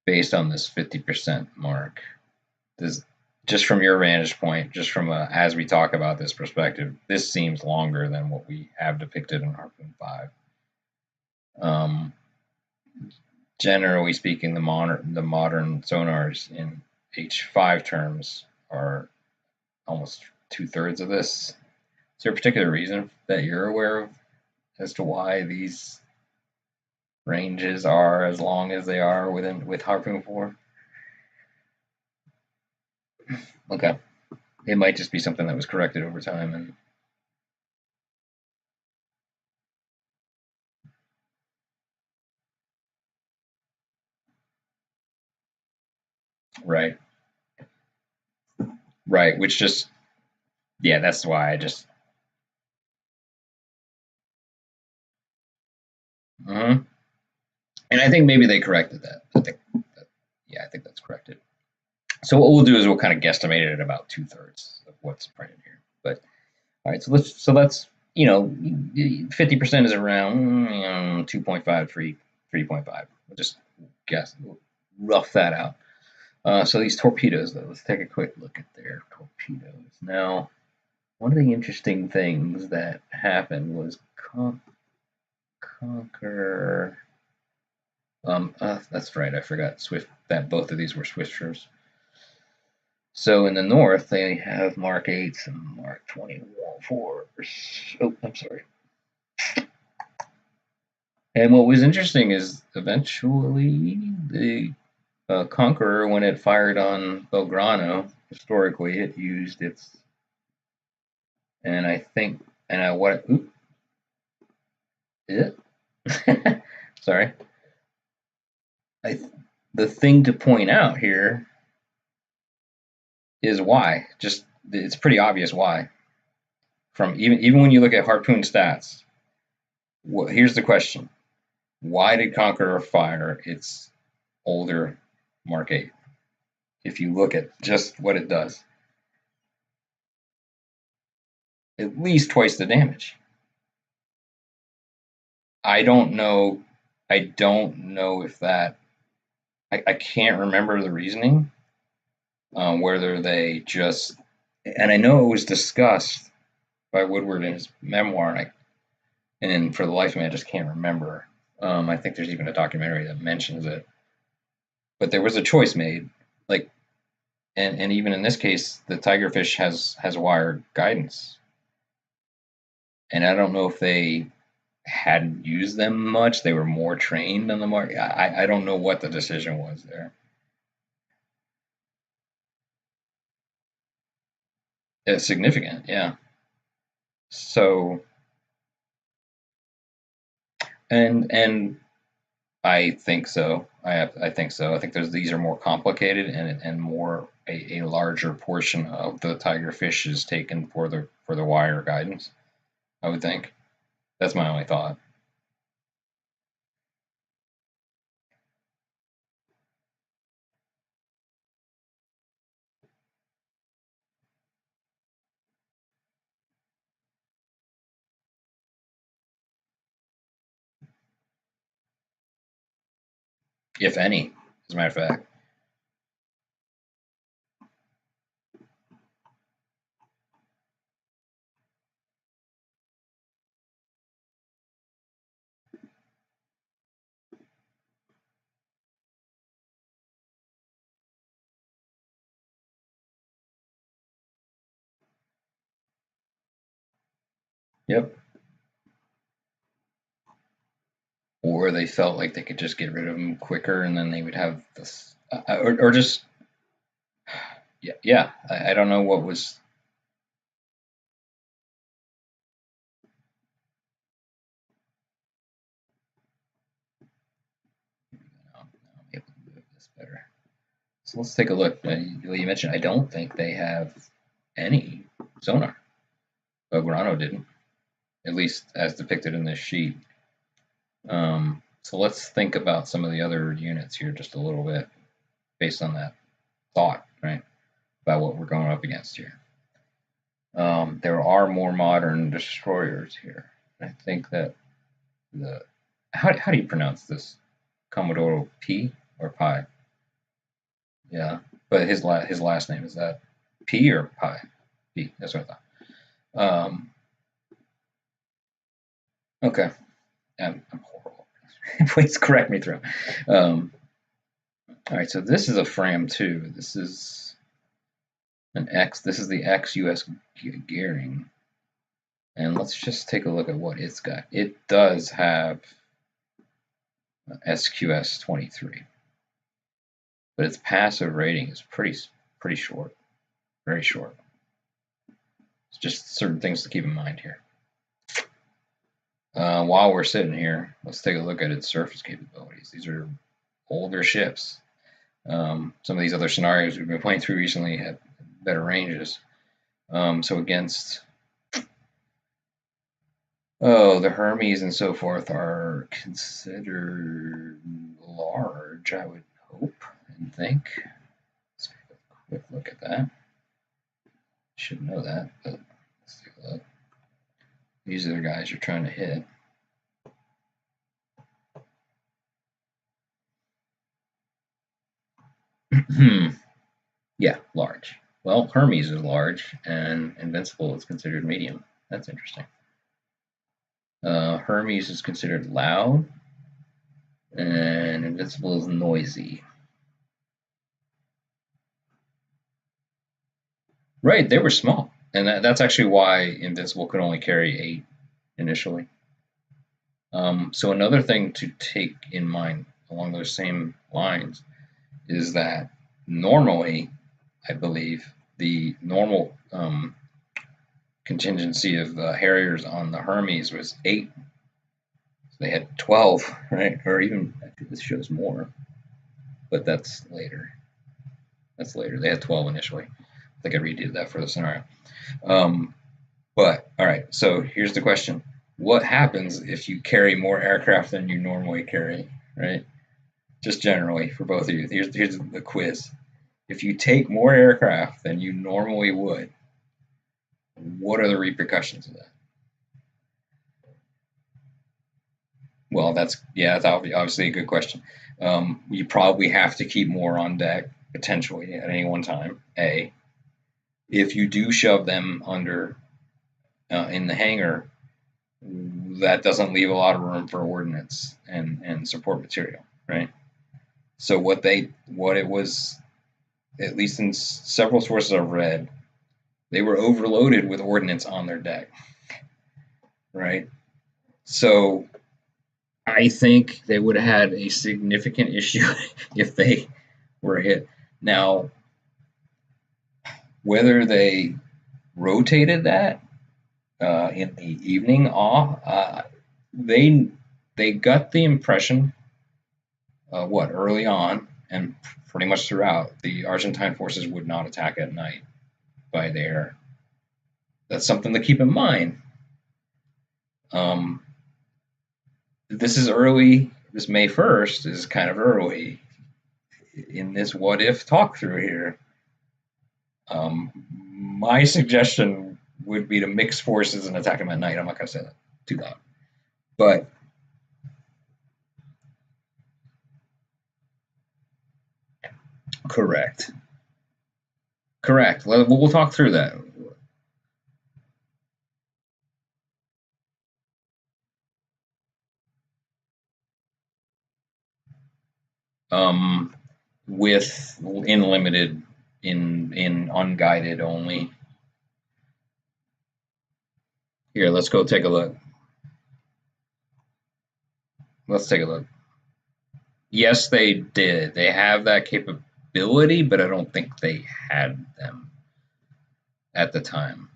based on this 50% mark. This, just from your vantage point, just from as we talk about this perspective, this seems longer than what we have depicted in Harpoon 5. Generally speaking, the modern sonars in H5 terms are almost 2/3 of this. Is there a particular reason that you're aware of as to why these ranges are as long as they are with Harpoon 4? Okay, it might just be something that was corrected over time, and right, right, which just, yeah, that's why I just. Mhm. And I think maybe they corrected that. Yeah, I think that's corrected. So what we'll do is we'll kind of guesstimate it at about 2/3 of what's printed here. But all right, so let's 50% is around 2.5, 3.5. We'll just guess, we'll rough that out. So these torpedoes, though, let's take a quick look at their torpedoes. Now, one of the interesting things that happened was Conquer. That's right, I forgot Swift, that both of these were Swifters. So in the north, they have Mark 8s and Mark 24s. Oh, I'm sorry. And what was interesting is eventually the Conqueror, when it fired on Belgrano, historically, it used its, and I think, and I what, oop, it, sorry. The thing to point out here is why. Just it's pretty obvious why. From even when you look at Harpoon stats, here's the question: why did Conqueror fire its older Mark 8? If you look at just what it does, at least twice the damage. I don't know. I don't know if that. I can't remember the reasoning. Whether they just, and I know it was discussed by Woodward in his memoir, and for the life of me, I just can't remember. I think there's even a documentary that mentions it, but there was a choice made, like, and even in this case, the Tigerfish has wire guidance, and I don't know if they hadn't used them much. They were more trained on the market. I don't know what the decision was there. It's significant, yeah. So and I think so. I think so. I think these are more complicated and more a larger portion of the tiger fish is taken for the wire guidance. I would think. That's my only thought. If any, as a matter of fact. Yep. Or they felt like they could just get rid of them quicker, and then they would have this, or just yeah. I don't know what was. Now I'm able to move this better. So let's take a look. You mentioned I don't think they have any sonar. Belgrano didn't, at least as depicted in this sheet. So let's think about some of the other units here just a little bit based on that thought, right? About what we're going up against here. There are more modern destroyers here. I think that how do you pronounce this? Commodore P or Pi? Yeah, but his last name is that P or Pi? P. That's what I thought. Okay, I'm horrible. Please correct me through. All right, so this is a Fram 2. This is an X. This is the ex-US gearing. And let's just take a look at what it's got. It does have SQS 23, but its passive rating is pretty short, very short. It's just certain things to keep in mind here. While we're sitting here, let's take a look at its surface capabilities. These are older ships. Some of these other scenarios we've been playing through recently have better ranges. So against the Hermes and so forth are considered large, I would hope and think. Let's take a quick look at that. Should know that, but let's take a look. These are the guys you're trying to hit. Yeah, large. Well, Hermes is large, and Invincible is considered medium. That's interesting. Hermes is considered loud, and Invincible is noisy. Right, they were small, and that's actually why Invincible could only carry 8 initially. So another thing to take in mind along those same lines is that normally, I believe, the normal contingency of Harriers on the Hermes was 8. So they had 12, right? Or even, I think this shows more, but that's later. That's later. They had 12 initially. I think I redid that for the scenario. But, all right, so here's the question. What happens if you carry more aircraft than you normally carry, right? Just generally for both of you. Here's the quiz. If you take more aircraft than you normally would, what are the repercussions of that? Well, that's obviously a good question. You probably have to keep more on deck potentially at any one time. A, if you do shove them under in the hangar, that doesn't leave a lot of room for ordnance and support material, right? So what it was, at least in several sources I've read, they were overloaded with ordnance on their deck, right? So I think they would have had a significant issue if they were hit. Now, whether they rotated that in the evening off, they got the impression early on and pretty much throughout, the Argentine forces would not attack at night by the air. That's something to keep in mind. This is early. This May 1st is kind of early in this what if talk through here. My suggestion would be to mix forces and attack them at night. I'm not going to say that too loud, but correct. We'll talk through that. With in limited, in unguided only. Here, let's go take a look. Let's take a look. Yes, they did. They have that capability, but I don't think they had them at the time.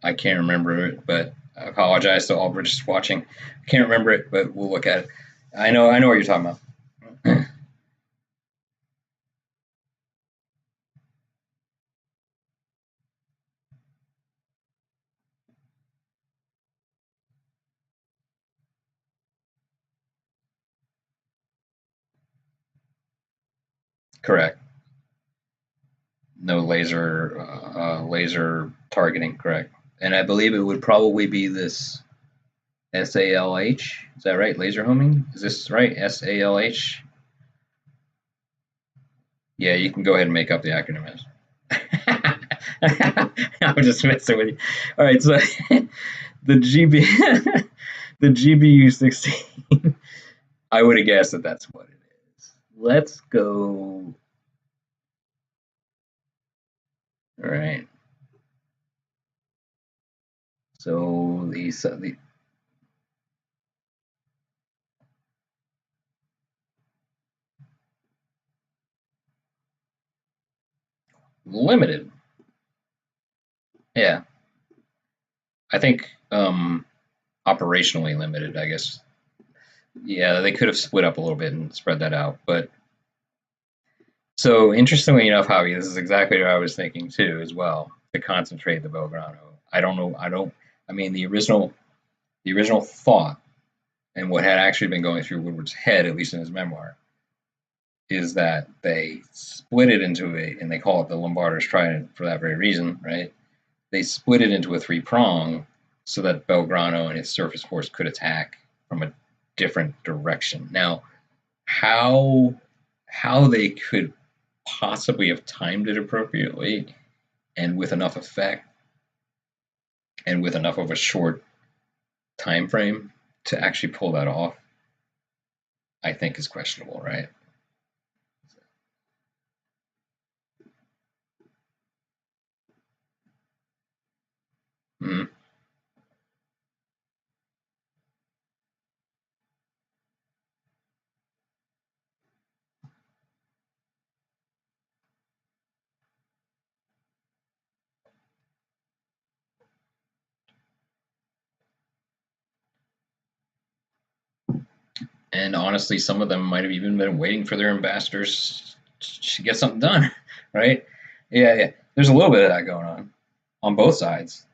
I can't remember it, but I apologize to all British watching. I can't remember it, but we'll look at it. I know what you're talking about. Correct. No laser targeting. Correct. And I believe it would probably be this SALH. Is that right? Laser homing? Is this right? SALH? Yeah, you can go ahead and make up the acronym. I'm just messing with you. All right, so the GB, the GBU 16. I would have guessed that that's what it is. Let's go. All right. So the limited. Yeah, I think operationally limited. I guess. Yeah, they could have split up a little bit and spread that out. But so interestingly enough, Javi, this is exactly what I was thinking too, as well. To concentrate the Belgrano. I don't know. I mean, the original thought and what had actually been going through Woodward's head, at least in his memoir, is that they split it into and they call it the Lombarder's Trident for that very reason, right? They split it into a three-prong so that Belgrano and its surface force could attack from a different direction. Now, how they could possibly have timed it appropriately and with enough effect and with enough of a short time frame to actually pull that off, I think is questionable, right? Mm-hmm. And honestly, some of them might have even been waiting for their ambassadors to get something done, right? Yeah. There's a little bit of that going on both sides.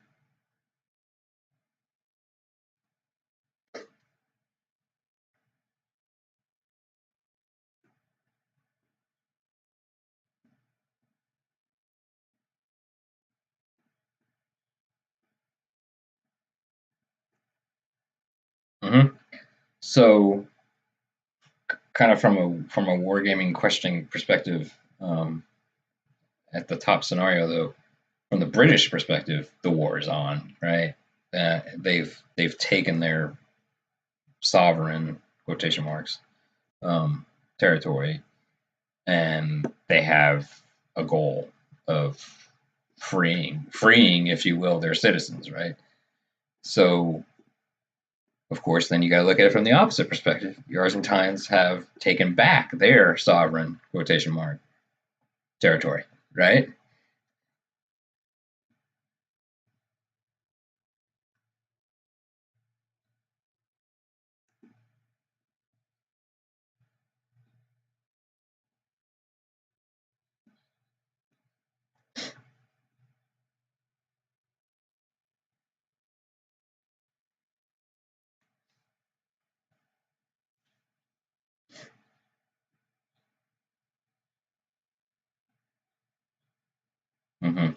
Mm-hmm. So, kind of from a wargaming questioning perspective, at the top scenario though, from the British perspective, the war is on, right? They've taken their sovereign quotation marks territory, and they have a goal of freeing, if you will, their citizens, right? So, of course, then you got to look at it from the opposite perspective. The Argentines have taken back their sovereign quotation mark territory, right? Mm-hmm.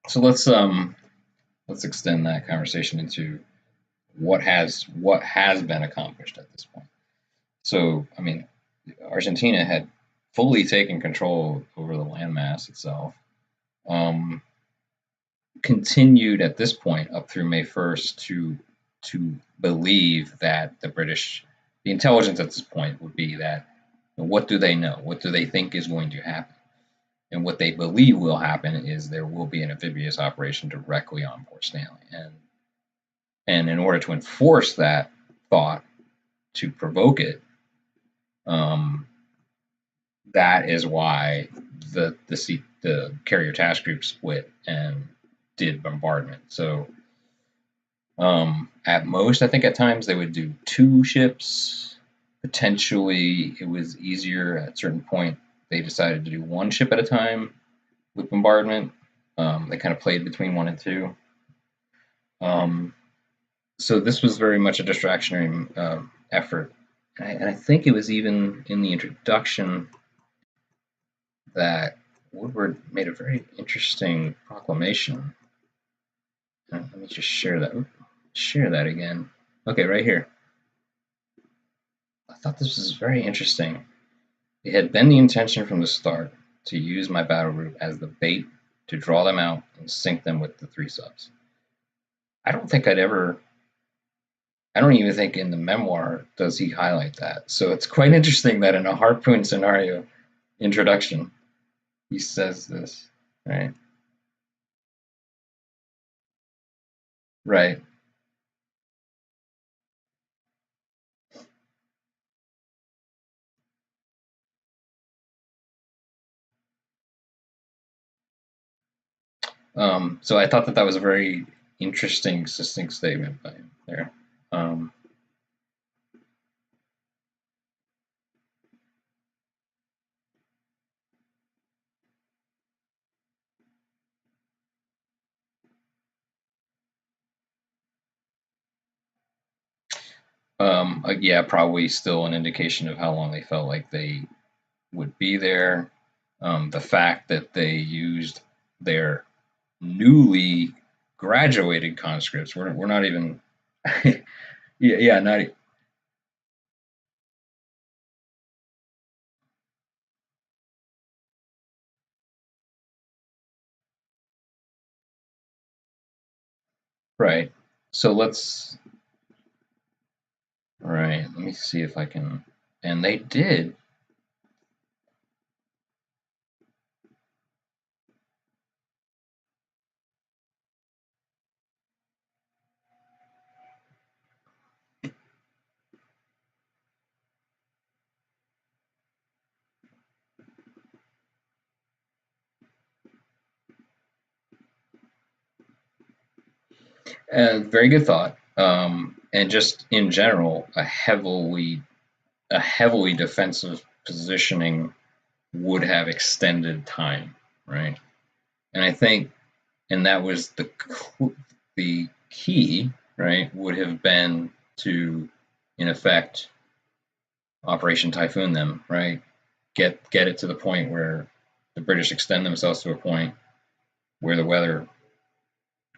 So let's extend that conversation into what has been accomplished at this point. So, I mean, Argentina had fully taken control over the landmass itself. Um, Continued at this point up through May 1st to believe that the intelligence at this point would be that, what do they know? What do they think is going to happen? And what they believe will happen is there will be an amphibious operation directly on Port Stanley. And in order to enforce that thought, to provoke it, um, that is why the carrier task group split and did bombardment. So at most, I think at times they would do two ships. Potentially, it was easier at a certain point. They decided to do one ship at a time with bombardment. They kind of played between one and two. Um, so this was very much a distractionary effort. And I think it was even in the introduction that Woodward made a very interesting proclamation. Let me just share that again. Okay, right here. I thought this was very interesting. It had been the intention from the start to use my battle group as the bait to draw them out and sink them with the three subs. I don't think I don't even think in the memoir does he highlight that. So it's quite interesting that in a Harpoon scenario introduction, he says this, right? Right. So I thought that was a very interesting, succinct statement by him there. Um, yeah, probably still an indication of how long they felt like they would be there. The fact that they used their newly graduated conscripts. We're not even. Yeah, not right. So let's. Right. Let me see if I can. And they did. Very good thought. And just in general, a heavily defensive positioning would have extended time, right? And I think, and that was the key, right? Would have been to, in effect, Operation Typhoon them, right? Get it to the point where the British extend themselves to a point, where the weather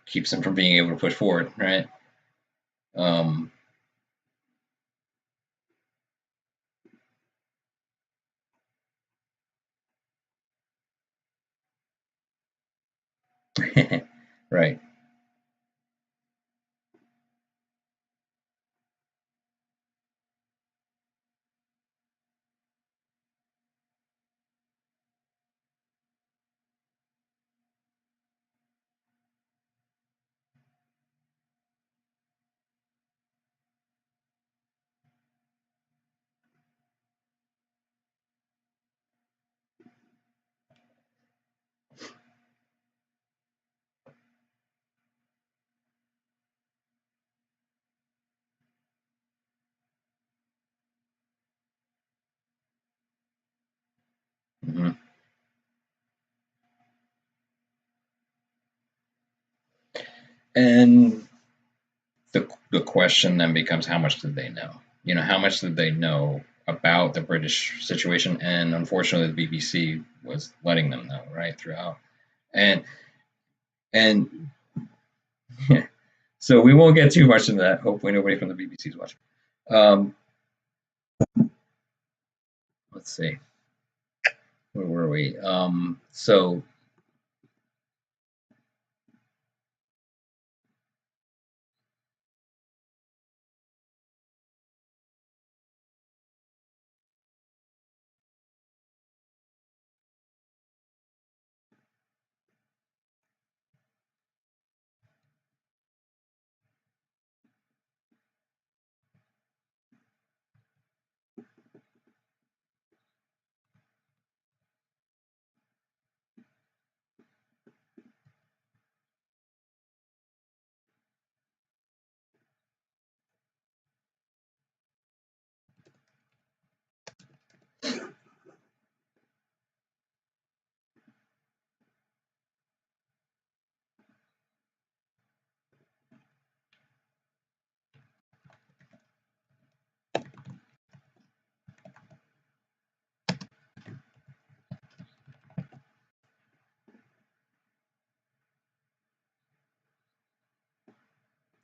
keeps them from being able to push forward, right? Um, right. Hmm. And the question then becomes, how much did they know? You know, how much did they know about the British situation? And unfortunately, the BBC was letting them know right throughout. And and so we won't get too much into that. Hopefully, nobody from the BBC is watching. Um, let's see, where were we? So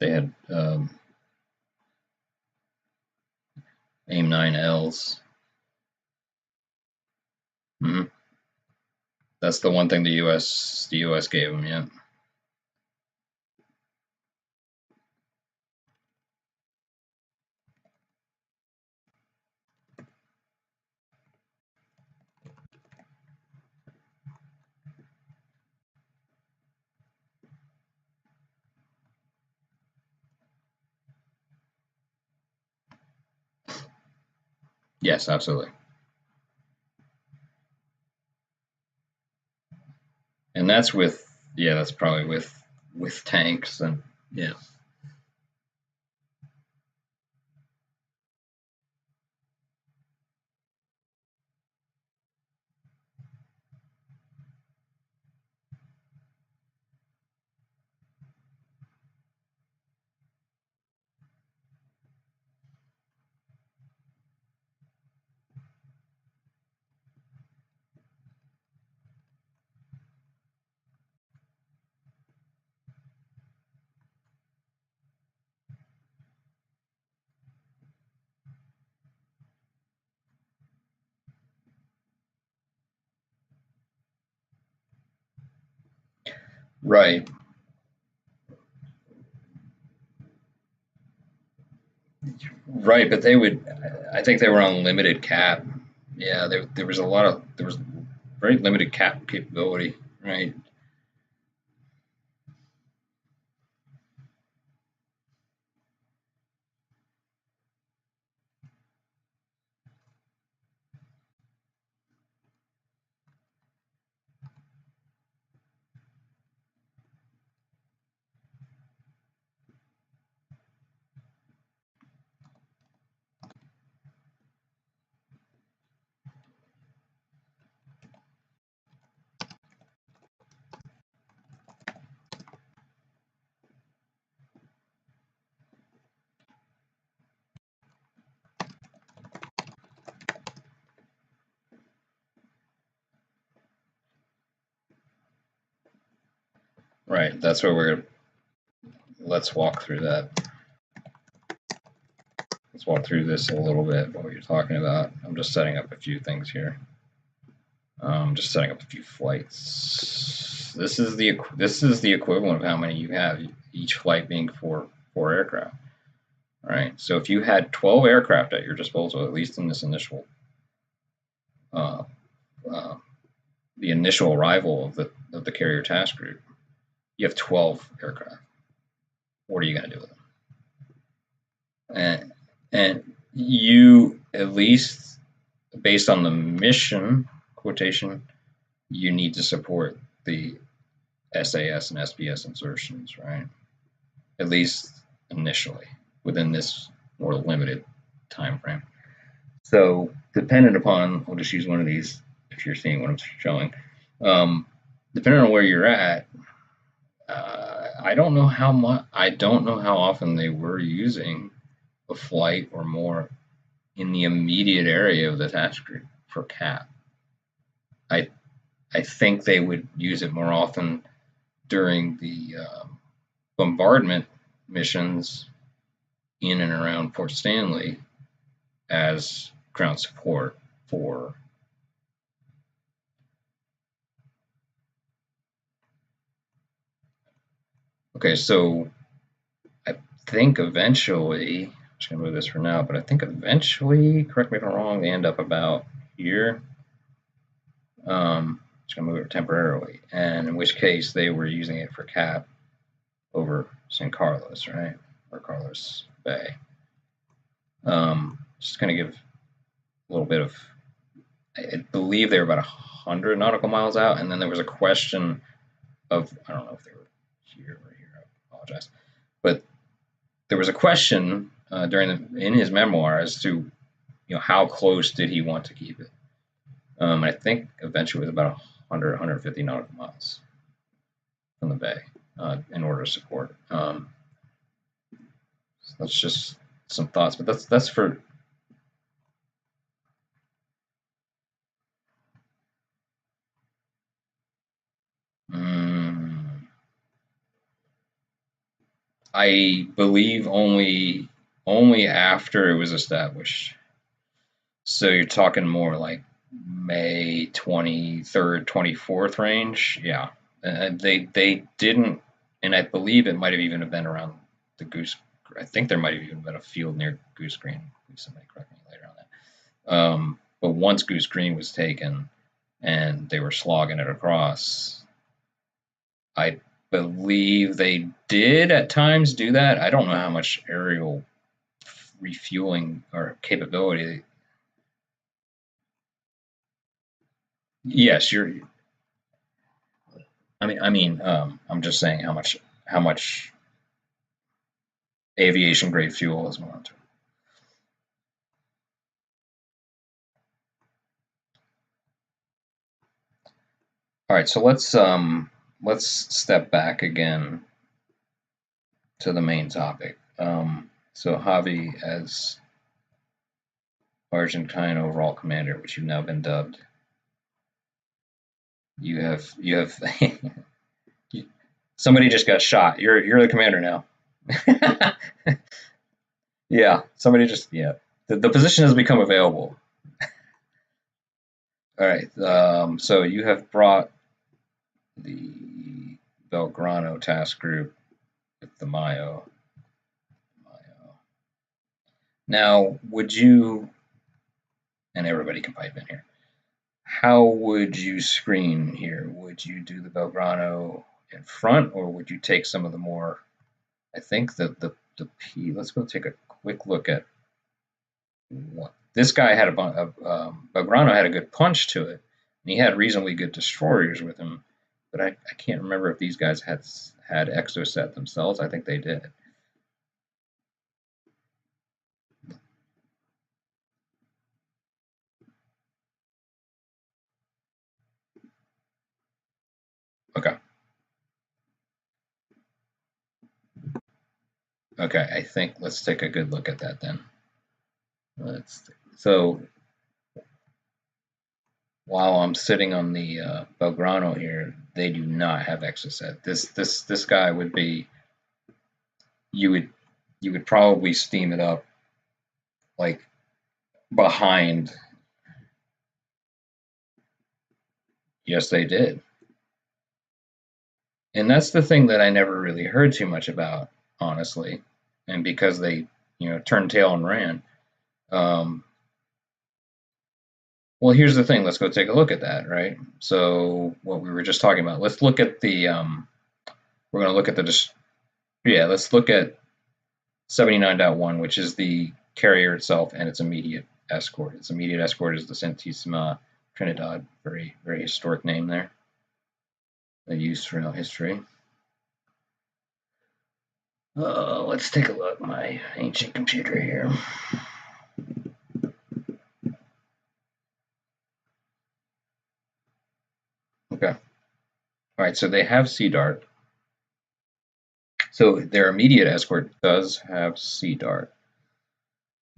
they had AIM 9Ls. Hmm. That's the one thing the US gave them. Yeah. Yes, absolutely. And that's with, yeah, that's probably with tanks and yeah. Right. Right, but they would. I think they were on limited cap. Yeah, there was a lot of there was very limited cap capability. Right. Right, that's where we're. Let's walk through that. Let's walk through this a little bit. What you're talking about. I'm just setting up a few things here. Just setting up a few flights. This is the equivalent of how many you have. Each flight being four aircraft. All right. So if you had 12 aircraft at your disposal, at least in this initial, the initial arrival of the carrier task group, you have 12 aircraft. What are you going to do with them? And you, at least based on the mission quotation, you need to support the SAS and SBS insertions, right? At least initially, within this more limited time frame. So dependent upon, I'll just use one of these if you're seeing what I'm showing. Depending on where you're at, I don't know how much. I don't know how often they were using a flight or more in the immediate area of the task group for CAP. I think they would use it more often during the bombardment missions in and around Port Stanley as ground support for okay, so I think eventually, I'm just gonna move this for now, but I think eventually, correct me if I'm wrong, they end up about here. Just gonna move it temporarily, and in which case they were using it for CAP over San Carlos, right, or Carlos Bay. Just gonna give a little bit of, I believe they were about 100 nautical miles out, and then there was a question of, I don't know if they were here or here, I apologize, but there was a question in his memoir as to, how close did he want to keep it. I think eventually it was about 100, 150 nautical miles from the bay in order to support. So that's just some thoughts, but that's for. I believe only after it was established. So you're talking more like May 23rd, 24th range. Yeah. They didn't, and I believe it might have even been around the Goose. I think there might have even been a field near Goose Green. Somebody correct me later on that. But once Goose Green was taken and they were slogging it across, I believe they did at times do that. I don't know how much aerial refueling or capability. Yes, you're. I'm just saying how much aviation grade fuel is monitored. All right, so let's step back again to the main topic. So Javi, as Argentine overall commander, which you've now been dubbed, you have somebody just got shot. You're the commander now. Yeah, somebody just the position has become available. All right, so you have brought the Belgrano task group with the Mayo. Now, would you, and everybody can pipe in here, how would you screen here? Would you do the Belgrano in front, or would you take some of the more, I think the P, let's go take a quick look at what, this guy had Belgrano had a good punch to it, and he had reasonably good destroyers with him, but I can't remember if these guys had Exocet themselves. I think they did. Okay. Okay, I think let's take a good look at that then. So while I'm sitting on the Belgrano here, they do not have Exocet. This guy would be, you would probably steam it up like behind. Yes, they did. And that's the thing that I never really heard too much about, honestly. And because they, turned tail and ran. Well, here's the thing. Let's go take a look at that, right? So what we were just talking about. Let's look at the. We're going to look at the. Yeah, let's look at 79.1, which is the carrier itself and its immediate escort. Its immediate escort is the Santísima Trinidad. Very, very historic name there. A use throughout history. Let's take a look. My ancient computer here. Okay. All right. So they have Sea Dart. So their immediate escort does have Sea Dart.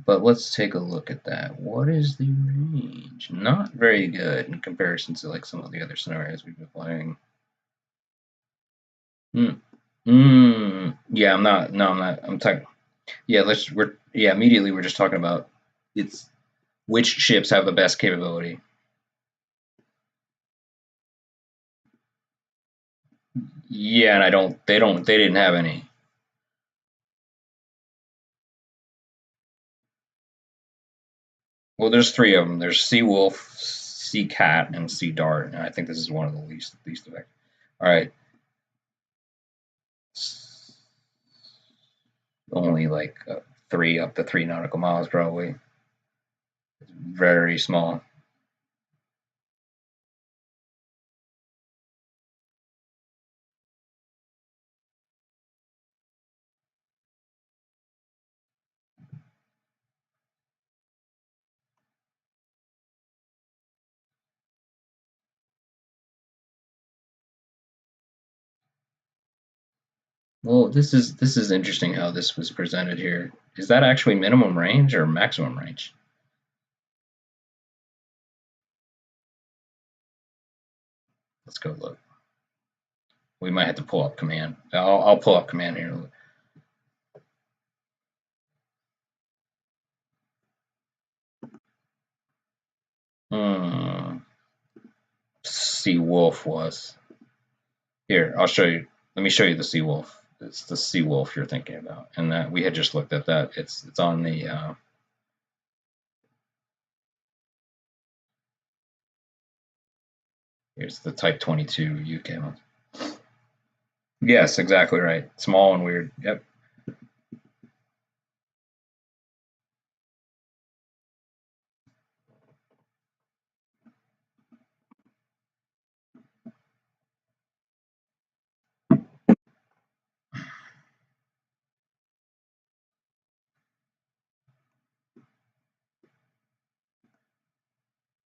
But let's take a look at that. What is the range? Not very good in comparison to like some of the other scenarios we've been playing. Yeah, I'm not. No, I'm not. I'm talking. Yeah, immediately we're just talking about it's which ships have the best capability. Yeah, and they didn't have any. Well, there's three of them. There's Sea Wolf, Sea Cat, and Sea Dart, and I think this is one of the least effective. All right. Only like 3 nautical miles, probably. It's very small. Well, this is interesting how this was presented here. Is that actually minimum range or maximum range? Let's go look. We might have to pull up command. I'll pull up command here. Sea Wolf was. Here, I'll show you. Let me show you the Sea Wolf. It's the Sea Wolf you're thinking about, and that we had just looked at that. It's on the. Here's the Type 22 UK one. Yes, exactly right. Small and weird. Yep.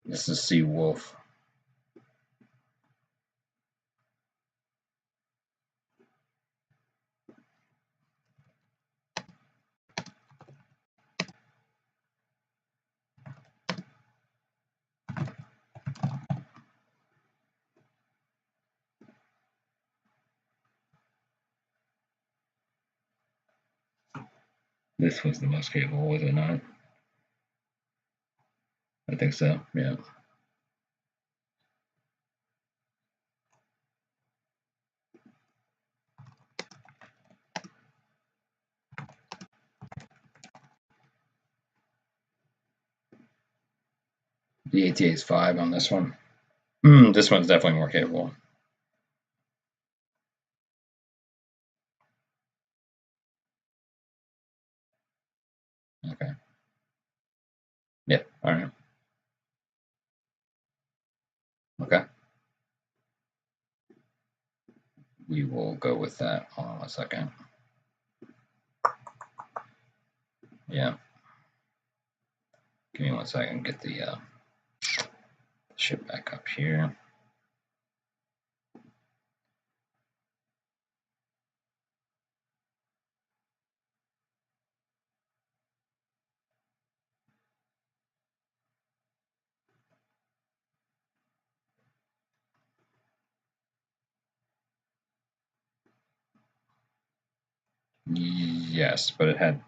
This is Sea Wolf. This was the most capable, was it not? I think so. Yeah. The ATA is 5 on this one. This one's definitely more capable. Okay. Yeah. All right. Okay. We will go with that. Hold on 1 second. Yeah. Give me 1 second. Get the ship back up here. Yes, but it had.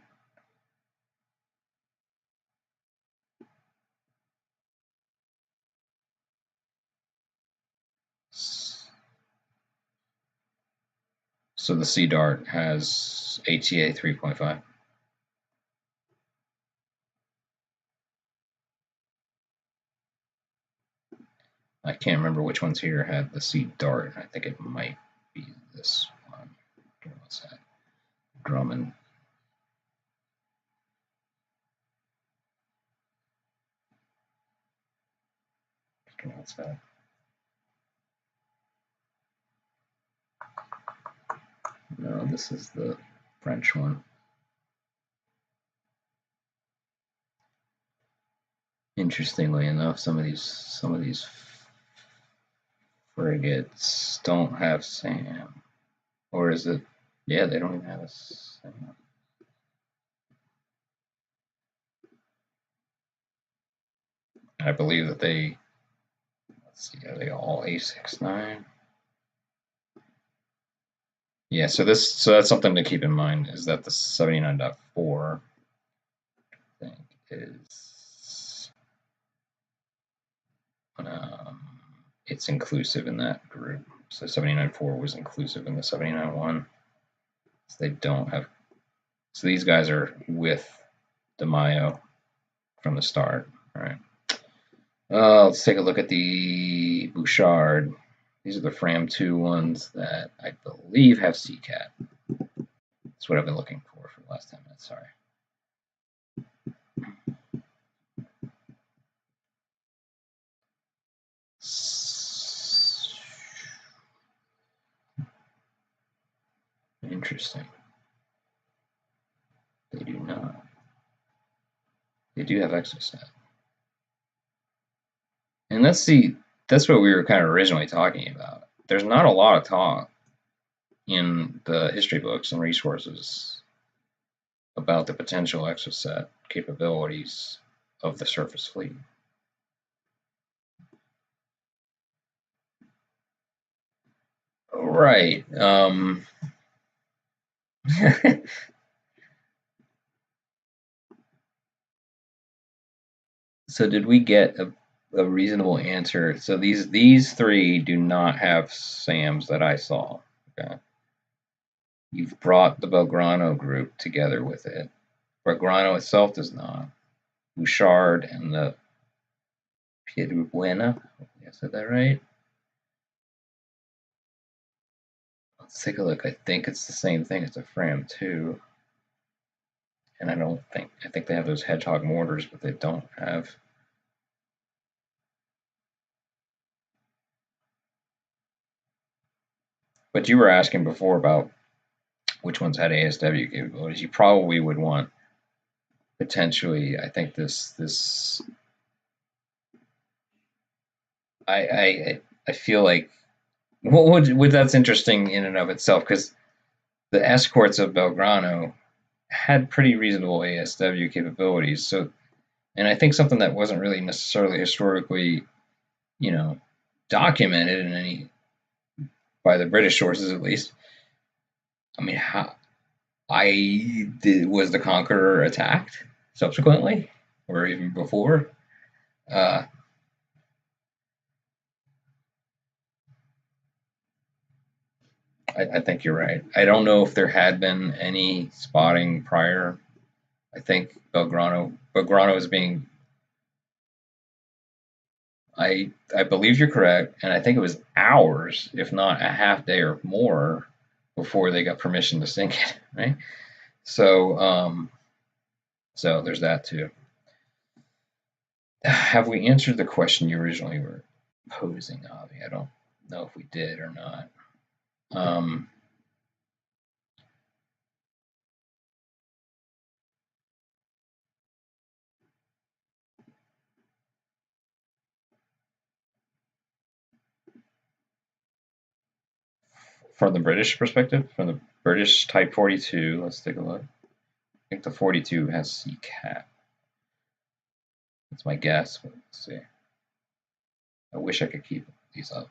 So the Sea Dart has ATA 3.5. I can't remember which ones here had the Sea Dart. I think it might be this one. What's that? Drummond. What's that? No, this is the French one. Interestingly enough, some of these frigates don't have SAM. Or is it? Yeah, they don't even have a SAM. I believe that they, let's see, are they all A69? Yeah, so that's something to keep in mind, is that the 79.4, I think, is it's inclusive in that group. So 79.4 was inclusive in the 79.1. So they don't have. So these guys are with De Mayo from the start. All right. Let's take a look at the Bouchard. These are the Fram 2 ones that I believe have CCAT. That's what I've been looking for the last 10 minutes. Sorry. Interesting. They do not. They do have exosat. And that's what we were kind of originally talking about. There's not a lot of talk in the history books and resources about the potential exocet capabilities of the surface fleet. Right. So did we get a reasonable answer? So these three do not have SAMs that I saw. Okay. You've brought the Belgrano group together with it. Belgrano itself does not. Bouchard and the Piedrabuena. I said that right? Let's take a look. I think it's the same thing. It's a Fram 2. And I think they have those Hedgehog mortars, but they don't have. But you were asking before about which ones had ASW capabilities. You probably would want potentially. I think this. I feel like that's interesting in and of itself, because the escorts of Belgrano had pretty reasonable ASW capabilities. So, and I think something that wasn't really necessarily historically, documented in any, by the British sources at least. I mean, was the Conqueror attacked subsequently, or even before? I think you're right. I don't know if there had been any spotting prior. I think Belgrano is being. I believe you're correct, and I think it was hours, if not a half day or more, before they got permission to sink it. Right. So there's that too. Have we answered the question you originally were posing, Avi? I don't know if we did or not. From the British perspective, from the British Type 42, let's take a look. I think the 42 has CCAT. That's my guess. But let's see. I wish I could keep these up,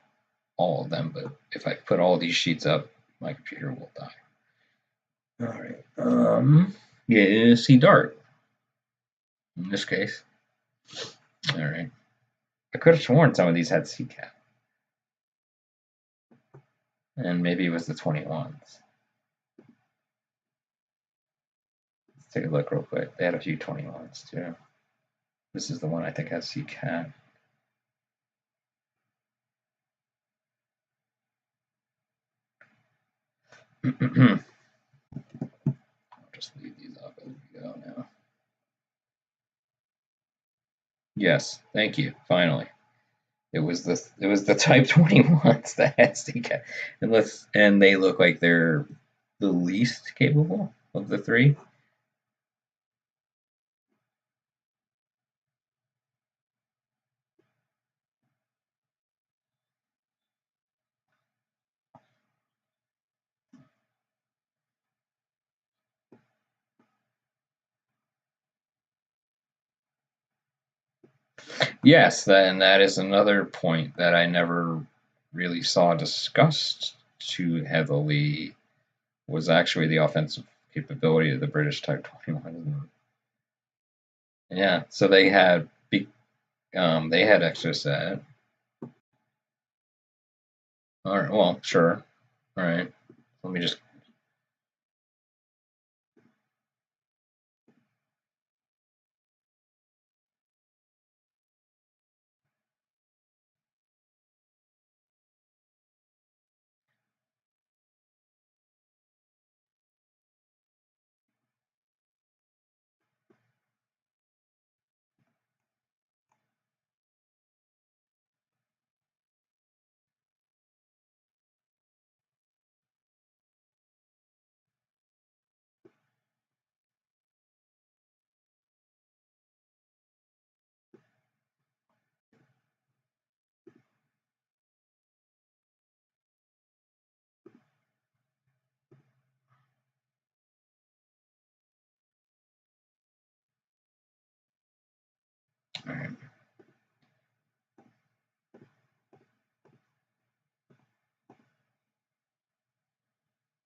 all of them, but if I put all these sheets up, my computer will die. All right. Yeah, Sea Dart in this case. All right. I could have sworn some of these had Sea Cat, and maybe it was the 21s. Let's take a look real quick. They had a few 21s too. This is the one I think has Sea Cat. I'll just leave these up as we go now. Yes, thank you. Finally, it was the Type 21s that had Sea Cat, and they look like they're the least capable of the three. Yes, and that is another point that I never really saw discussed too heavily, was actually the offensive capability of the British Type 21. Yeah, so they had Exocet. All right, well, sure. All right, let me just. All right.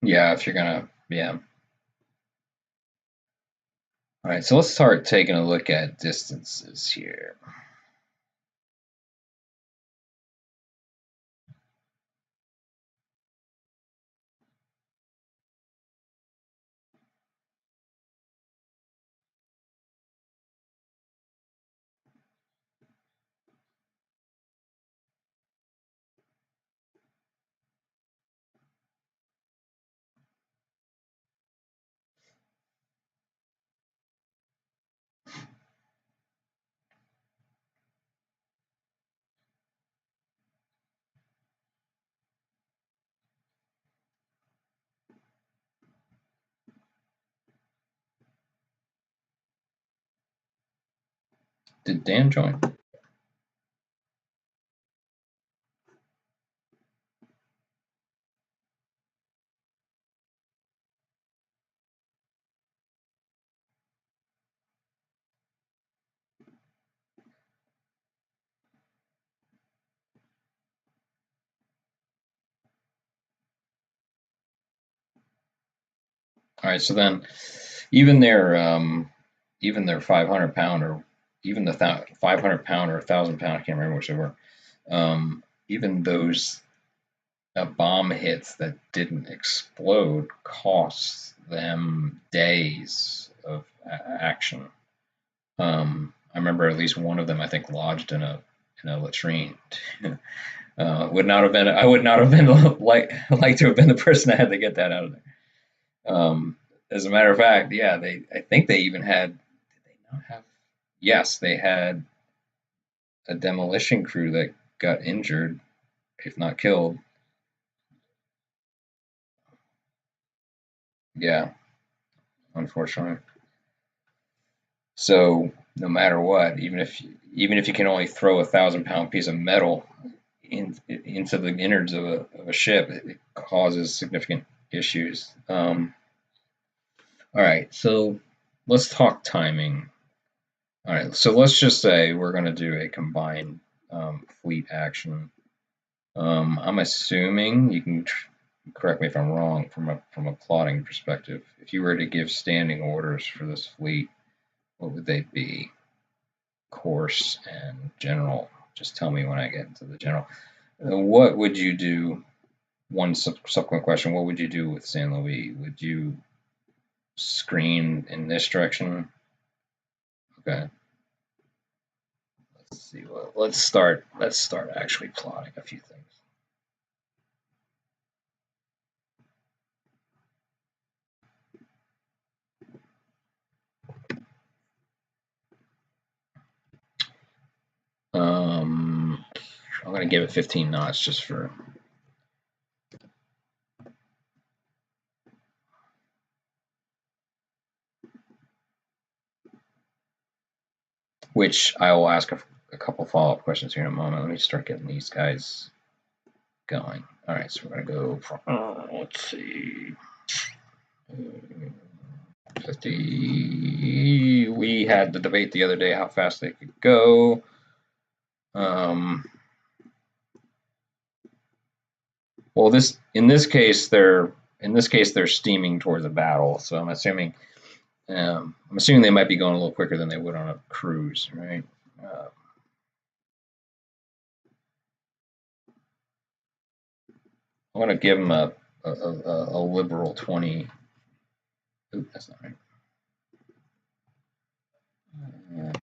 Yeah, if you're gonna, yeah. All right, so let's start taking a look at distances here. Did Dan join? All right, so then even their 500 pound, or even the 500 pound or 1,000 pound, I can't remember which they were. Even those bomb hits that didn't explode cost them days of action. I remember at least one of them, I think, lodged in a latrine. Would not have been. I would not have been like to have been the person that had to get that out of there. As a matter of fact, yeah, I think they even had. Did they not have? Yes, they had a demolition crew that got injured, if not killed. Yeah, unfortunately. So no matter what, even if you can only throw 1,000 pound piece of metal into the innards of a ship, it causes significant issues. All right, so let's talk timing. All right, so let's just say we're going to do a combined fleet action. I'm assuming you can correct me if I'm wrong, from a plotting perspective, if you were to give standing orders for this fleet, what would they be? Course and general. Just tell me when I get into the general. What would you do? One subsequent question: what would you do with San Luis? Would you screen in this direction? Okay. Let's see. Well, let's start. Let's start actually plotting a few things. I'm going to give it 15 knots just for. Which I will ask a couple follow-up questions here in a moment. Let me start getting these guys going. All right, so we're going to go from, let's see, 50. We had the debate the other day how fast they could go. Well, in this case they're steaming towards a battle, so I'm assuming they might be going a little quicker than they would on a cruise, right? I'm going to give them a liberal 20. Oop, that's not right.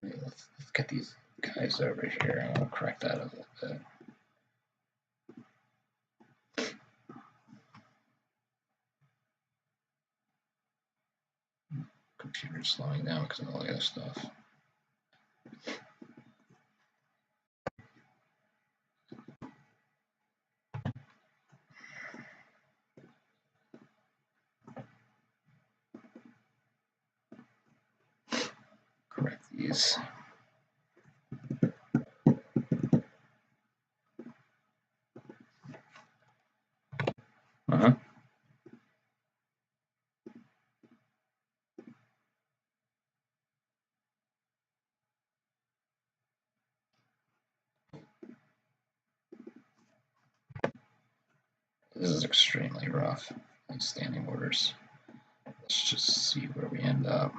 Let's get these guys over here. I'll correct that a little bit. Computer's slowing down because of all the other stuff. Correct these. This is extremely rough. These standing orders. Let's just see where we end up.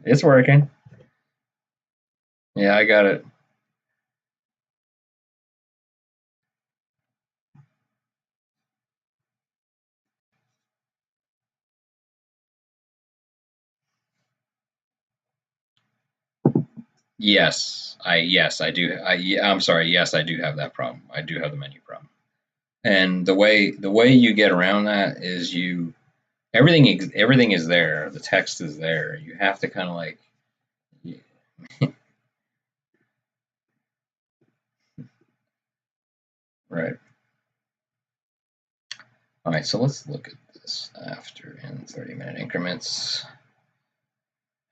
It's working. Yeah, I got it. Yes, I do. I'm sorry. Yes, I do have that problem. I do have the menu problem. And the way you get around that is everything is there. The text is there. You have to kind of like right. All right, so let's look at this after in 30-minute increments.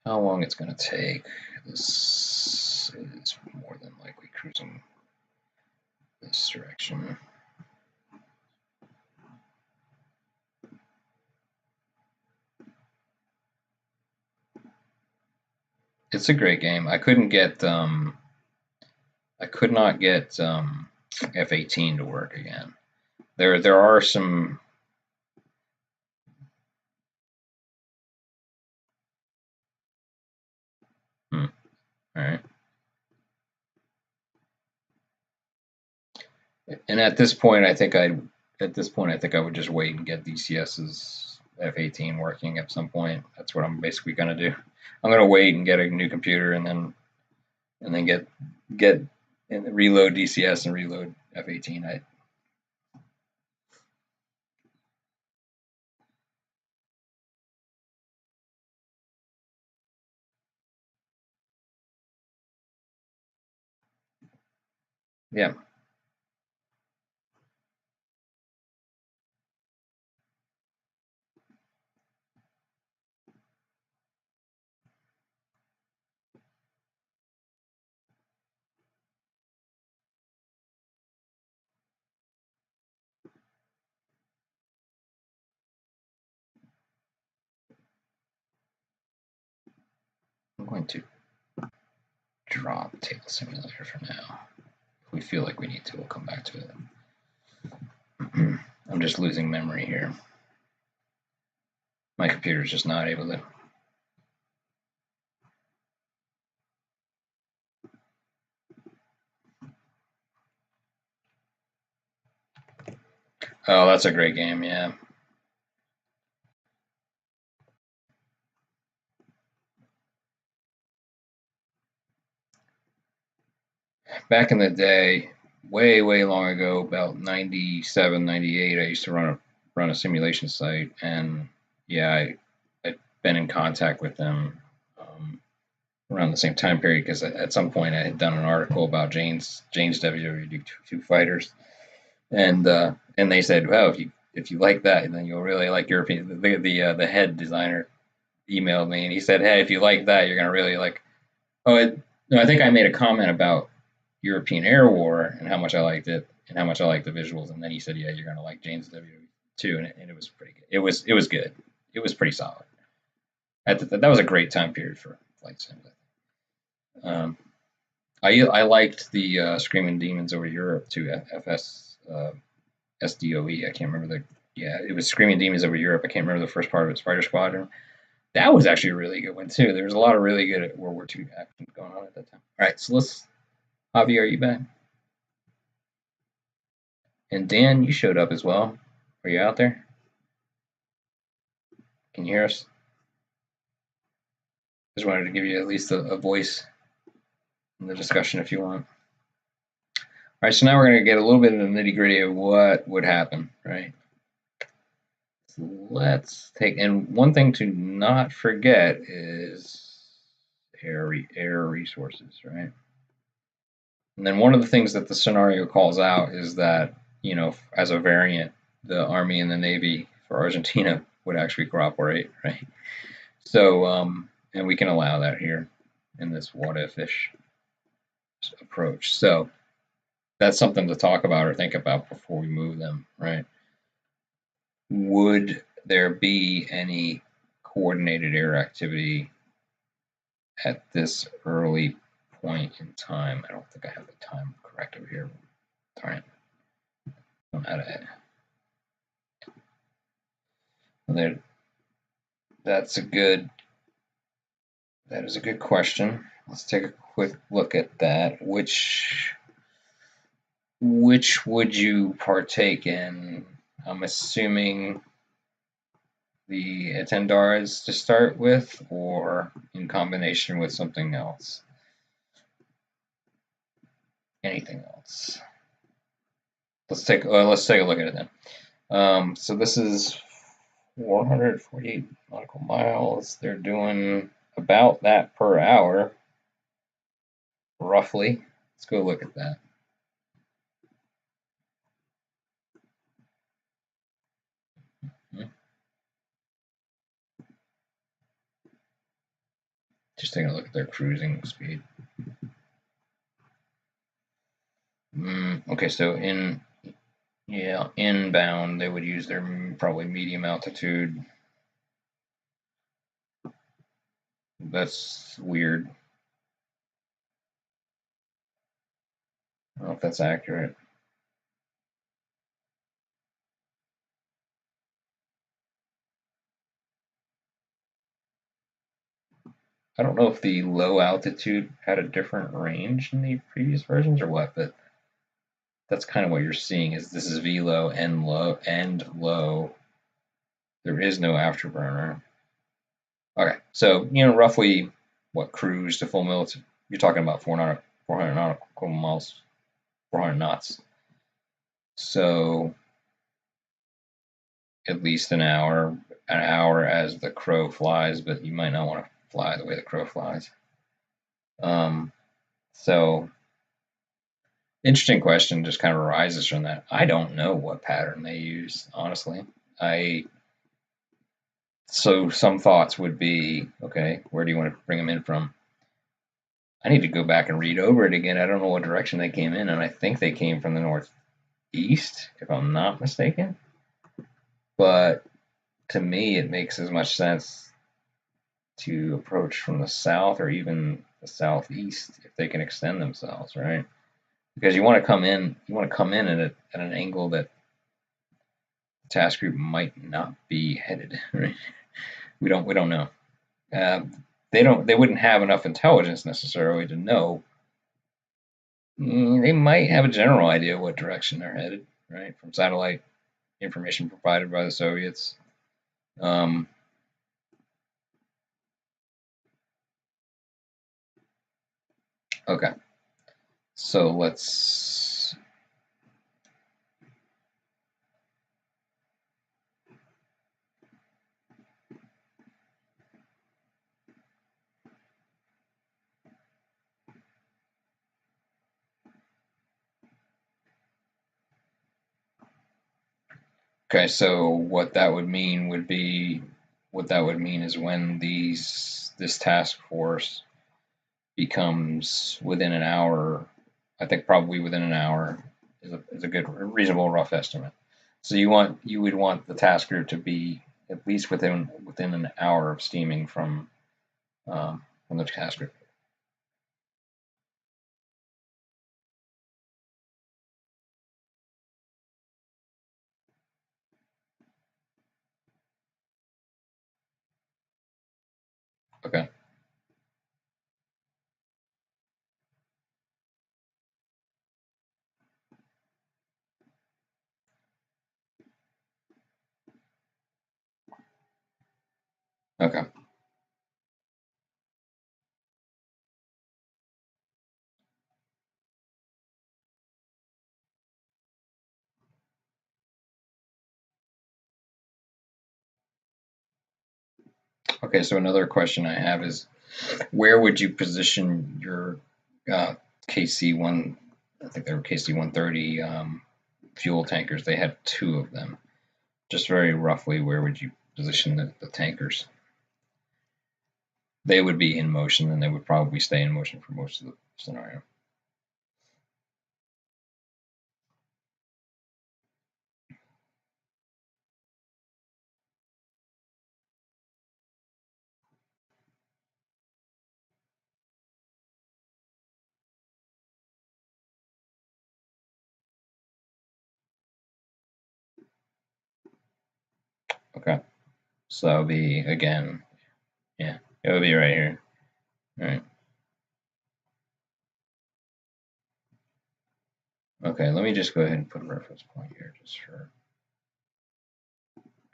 How long it's going to take. This is more than likely cruising this direction. It's a great game. I could not get F-18 to work again. There are some. All right. And at this point, I think I would just wait and get DCS's F-18 working at some point. That's what I'm basically going to do. I'm going to wait and get a new computer and then get and reload DCS and reload F-18. Yeah. going to drop tail simulator for now. If we feel like we need to, we'll come back to it. I'm just losing memory here. My computer's just not able to. Oh, that's a great game, yeah. Back in the day, way long ago, about 97, 98, I used to run a simulation site, and yeah, I'd been in contact with them around the same time period, because at some point I had done an article about Jane's WW2 fighters, and they said, well, if you like that, then you'll really like European. The head designer emailed me, and he said, hey, if you like that, you're gonna really like. No, I think I made a comment about European Air War and how much I liked it and how much I liked the visuals, and then he said, yeah, you're gonna like Jane's W2, and it was pretty good. It was good. It was pretty solid. That was a great time period for flight sims. I liked the Screaming Demons Over Europe too. FS SDOE. I can't remember the. Yeah, it was Screaming Demons Over Europe. I can't remember the first part of it. Spider Squadron. That was actually a really good one too. There was a lot of really good World War II action going on at that time. All right, so let's. Javi, are you back? And Dan, you showed up as well. Are you out there? Can you hear us? Just wanted to give you at least a voice in the discussion if you want. All right, so now we're going to get a little bit of the nitty gritty of what would happen, right? So let's take, and one thing to not forget is air resources, right? And then one of the things that the scenario calls out is that, you know, as a variant, the Army and the Navy for Argentina would actually cooperate, right? So, and we can allow that here in this what-if-ish approach. So that's something to talk about or think about before we move them, right? Would there be any coordinated air activity at this early point in time? I don't think I have the time correct over here. Darn it. I don't know how to. There, that is a good question. Let's take a quick look at that. Which would you partake in? I'm assuming the Attendares to start with, or in combination with something else. Anything else? Let's take a look at it then. So this is 448 nautical miles. They're doing about that per hour, roughly. Let's go look at that. Just taking a look at their cruising speed. Okay, so inbound, they would use their probably medium altitude. That's weird. I don't know if that's accurate. I don't know if the low altitude had a different range in the previous versions or what, but that's kind of what you're seeing is this is VLOW and low. There is no afterburner. Okay, so roughly what cruise to full military? You're talking about 400 nautical miles, 400 knots. So at least an hour as the crow flies, but you might not want to fly the way the crow flies. So interesting question just kind of arises from that. I don't know what pattern they use, honestly. So some thoughts would be, okay, where do you want to bring them in from? I need to go back and read over it again. I don't know what direction they came in, and I think they came from the northeast, if I'm not mistaken. But to me, it makes as much sense to approach from the south or even the southeast if they can extend themselves, right? Because you want to come in, at an angle that the task group might not be headed, right? We don't know. They wouldn't have enough intelligence necessarily to know. They might have a general idea what direction they're headed, right? From satellite information provided by the Soviets. Okay, so let's. Okay, so what that would mean is when this task force becomes within an hour, I think probably within an hour is a good reasonable rough estimate. So you would want the task group to be at least within an hour of steaming from the task group. Okay. Okay. Okay, so another question I have is, where would you position your KC-1? I think they were KC-130 fuel tankers. They had two of them. Just very roughly, where would you position the tankers? They would be in motion, and they would probably stay in motion for most of the scenario. Okay, so that would be, again, yeah, it would be right here. All right. Okay, let me just go ahead and put a reference point here just for.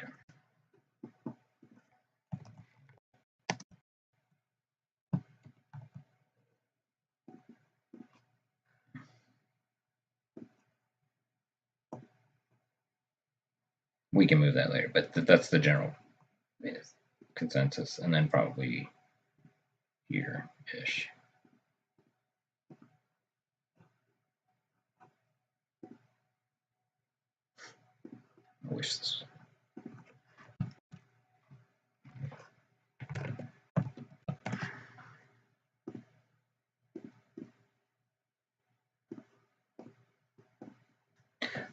Okay. We can move that later, but that's the general consensus, and then probably here-ish. I wish this.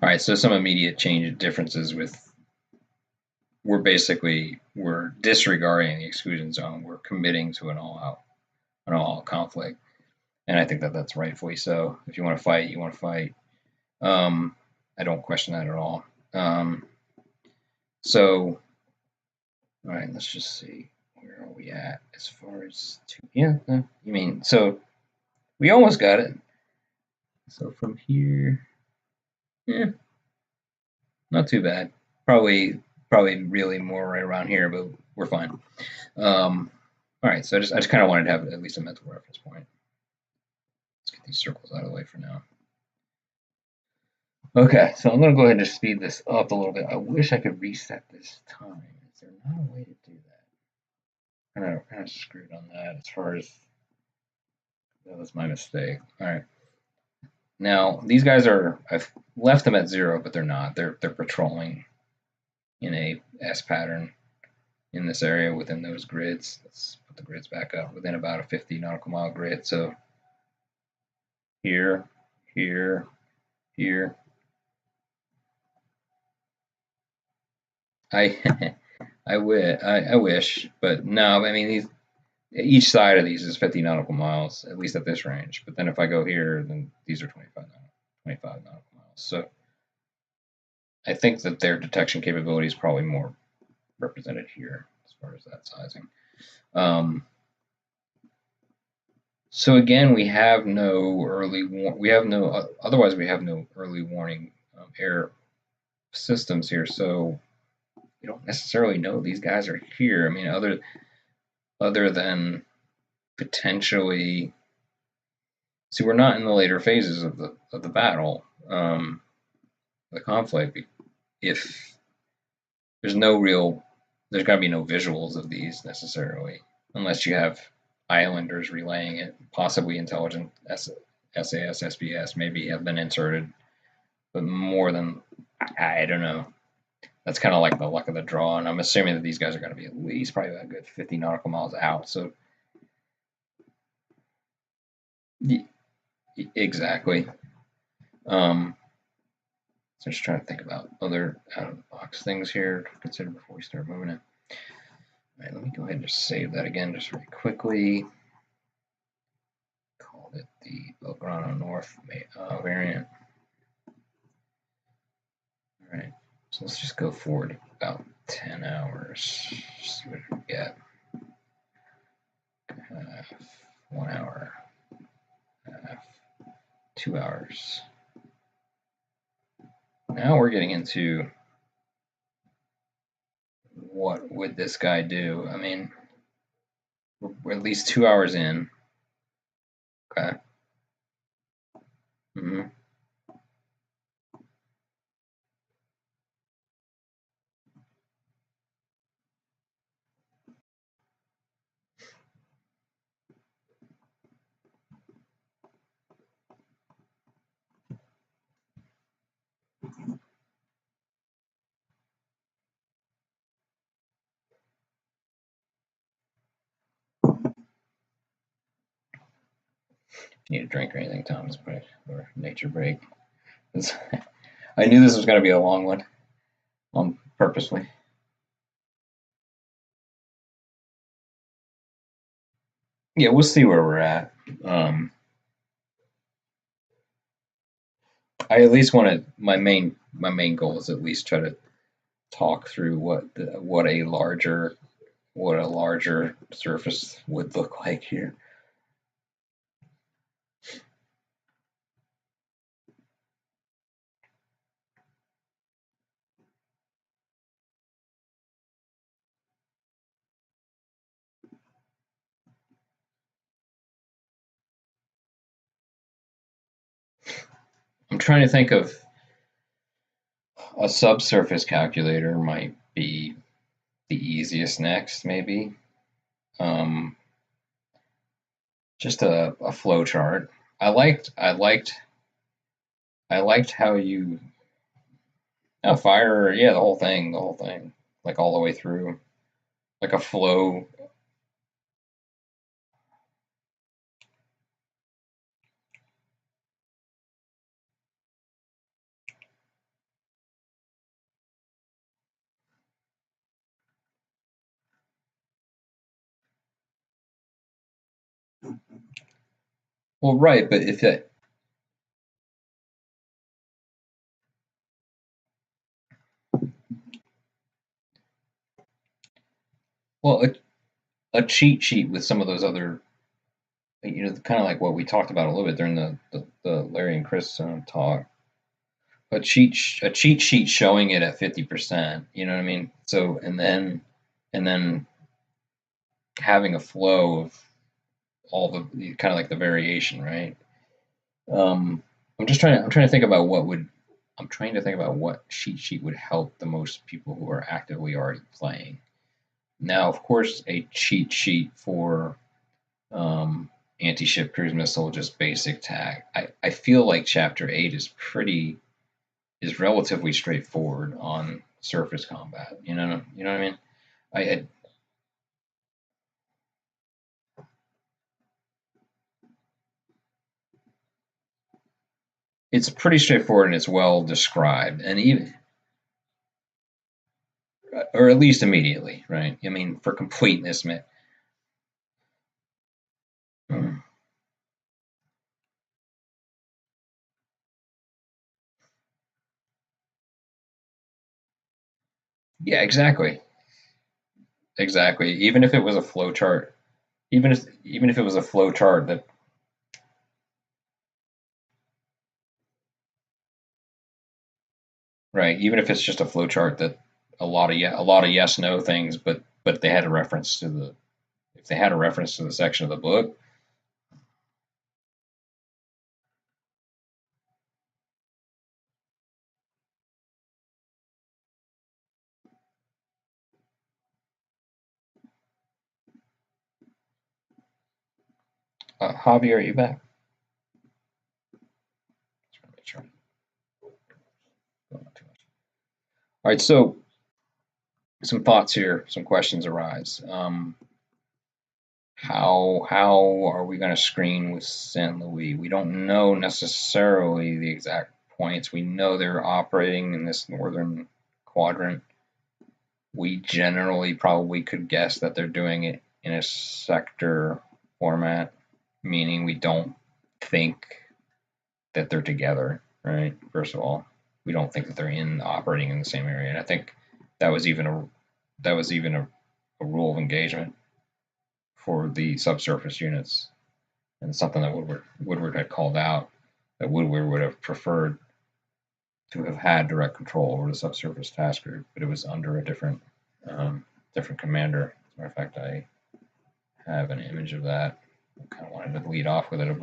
All right, so some immediate change differences with. We're disregarding the exclusion zone. We're committing to an all-out conflict, and I think that's rightfully so. If you want to fight, you want to fight. I don't question that at all. So, all right, let's just see, where are we at as far as you mean, so we almost got it. So from here, yeah, not too bad. Probably really more right around here, but we're fine. All right, so I just kind of wanted to have at least a mental reference point. Let's get these circles out of the way for now. Okay, so I'm going to go ahead and just speed this up a little bit. I wish I could reset this time. Is there not a way to do that? Kind of screwed on that as far as that was my mistake. All right. Now these guys I've left them at 0, but they're not. They're patrolling in a S pattern in this area within those grids. Let's put the grids back up within about a 50 nautical mile grid. So here, here, here. I wish, but no. I mean, each side of these is 50 nautical miles, at least at this range. But then if I go here, then these are 25 nautical miles. So I think that their detection capability is probably more represented here as far as that sizing. So again, we have no early otherwise we have no early warning air systems here. So we don't necessarily know these guys are here. I mean, other than potentially, see, we're not in the later phases of the battle, the conflict. If there's got to be no visuals of these necessarily, unless you have islanders relaying it, possibly intelligent SAS, SBS maybe have been inserted, but more than, I don't know. That's kind of like the luck of the draw, and I'm assuming that these guys are going to be at least probably a good 50 nautical miles out. So exactly. So just trying to think about other out-of-the-box things here to consider before we start moving in. All right, let me go ahead and just save that again just very quickly. Called it the Belgrano North variant. All right, so let's just go forward about 10 hours. See what we get. 1 hour. 2 hours. Now we're getting into what would this guy do? I mean, we're at least 2 hours in. Okay. Need a drink or anything, Thomas, or nature break. I knew this was going to be a long one, purposely. Yeah, we'll see where we're at. I at least want to. My main goal is at least try to talk through what a larger surface would look like here. I'm trying to think of a subsurface calculator might be the easiest next, maybe. Just a flow chart. I liked how you fire, yeah, the whole thing, like all the way through, like a flow. Well, right, but if it, well, a cheat sheet with some of those other, kind of like what we talked about a little bit during the Larry and Chris talk. A cheat sheet showing it at 50%. You know what I mean? So and then having a flow of all the kind of like the variation, right? I'm trying to think about what cheat sheet would help the most people who are actively already playing. Now, of course, a cheat sheet for anti-ship cruise missile, just basic tag. I feel like Chapter 8 is relatively straightforward on surface combat. You know what I mean? It's pretty straightforward and it's well described, and even, or at least immediately, right? I mean, for completeness, man. Yeah, exactly. Exactly. Even if it was a flow chart, even if it was a flow chart that, right, even if it's just a flow chart that a lot of yes no things, but they had a reference to the if they had a reference to the section of the book. Javier, are you back? Make sure. All right, so some thoughts here, some questions arise. How are we going to screen with San Luis? We don't know necessarily the exact points. We know they're operating in this northern quadrant. We generally probably could guess that they're doing it in a sector format, meaning we don't think that they're together, right? First of all, we don't think that they're in operating in the same area, and I think that was even a that was even a rule of engagement for the subsurface units, and something that Woodward had called out that Woodward would have preferred to have had direct control over the subsurface task group, but it was under a different commander. As a matter of fact, I have an image of that. I kind of wanted to lead off with it.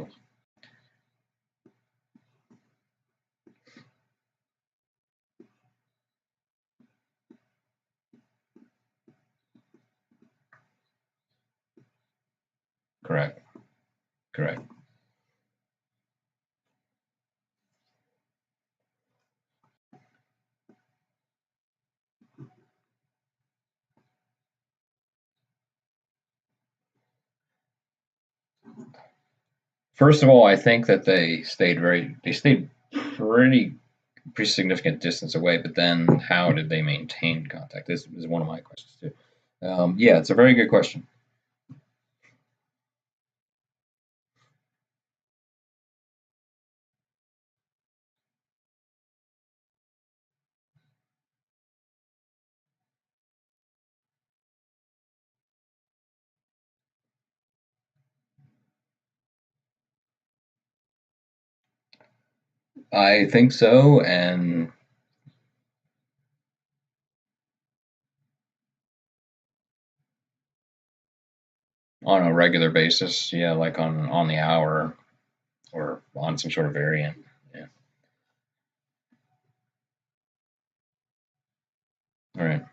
Correct. Correct. First of all, I think that they stayed pretty significant distance away. But then, how did they maintain contact? This is one of my questions too. Yeah, it's a very good question. I think so, and on a regular basis, yeah, like on the hour or on some sort of variant. Yeah. All right.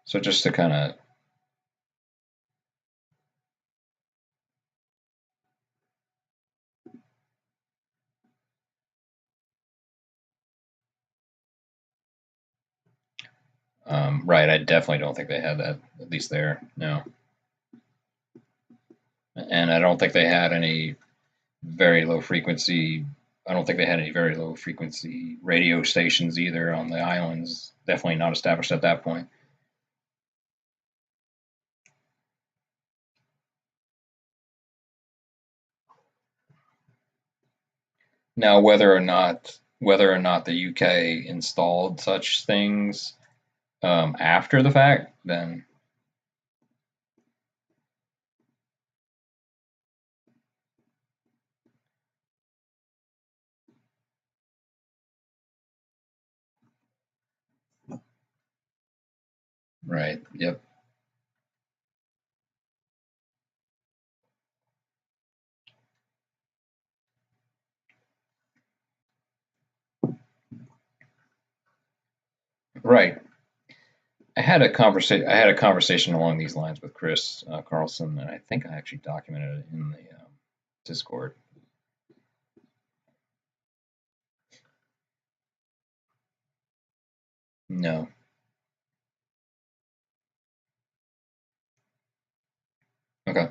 So just to kind of right, I definitely don't think they had that, at least there. No, and I don't think they had any very low frequency. I don't think they had any very low frequency radio stations either on the islands. Definitely not established at that point. Now, whether or not the UK installed such things after the fact, then right. Yep. Right. I had a conversation along these lines with Chris Carlson, and I think I actually documented it in the Discord. No. Okay.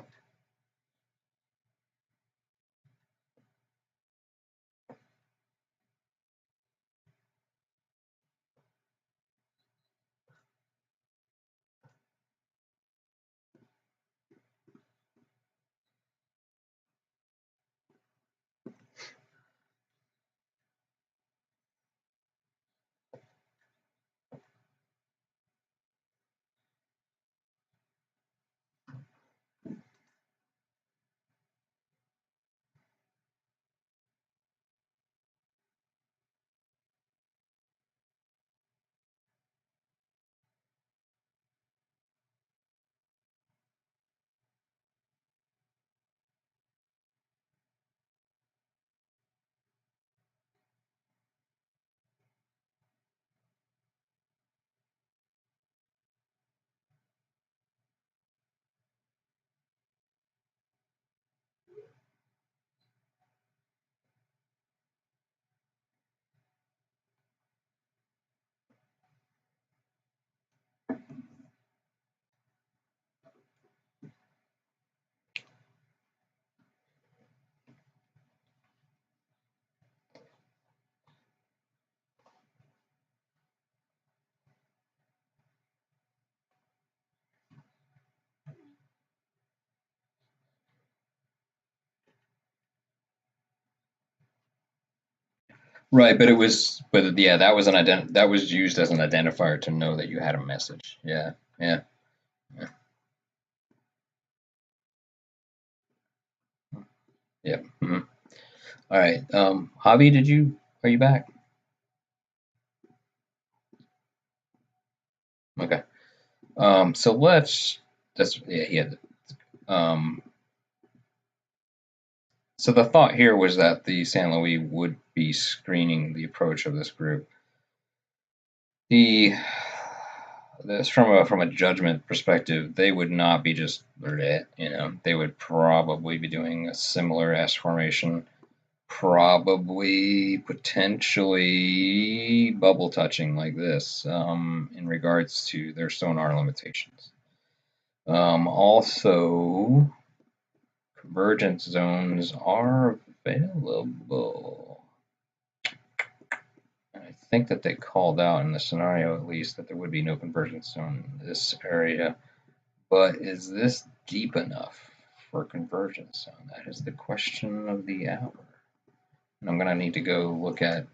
Right, but yeah, that was that was used as an identifier to know that you had a message. Yeah, yeah, yeah. Yep. All right. Javi, are you back? Okay. So yeah, he had, um, so the thought here was that the San Luis would be screening the approach of this group. The this from a judgment perspective, they would not be just they would probably be doing a similar S formation, probably potentially bubble touching like this, in regards to their sonar limitations. Also, convergence zones are available. I think that they called out in the scenario, at least, that there would be no convergence zone in this area. But is this deep enough for convergence zone? That is the question of the hour. And I'm going to need to go look at.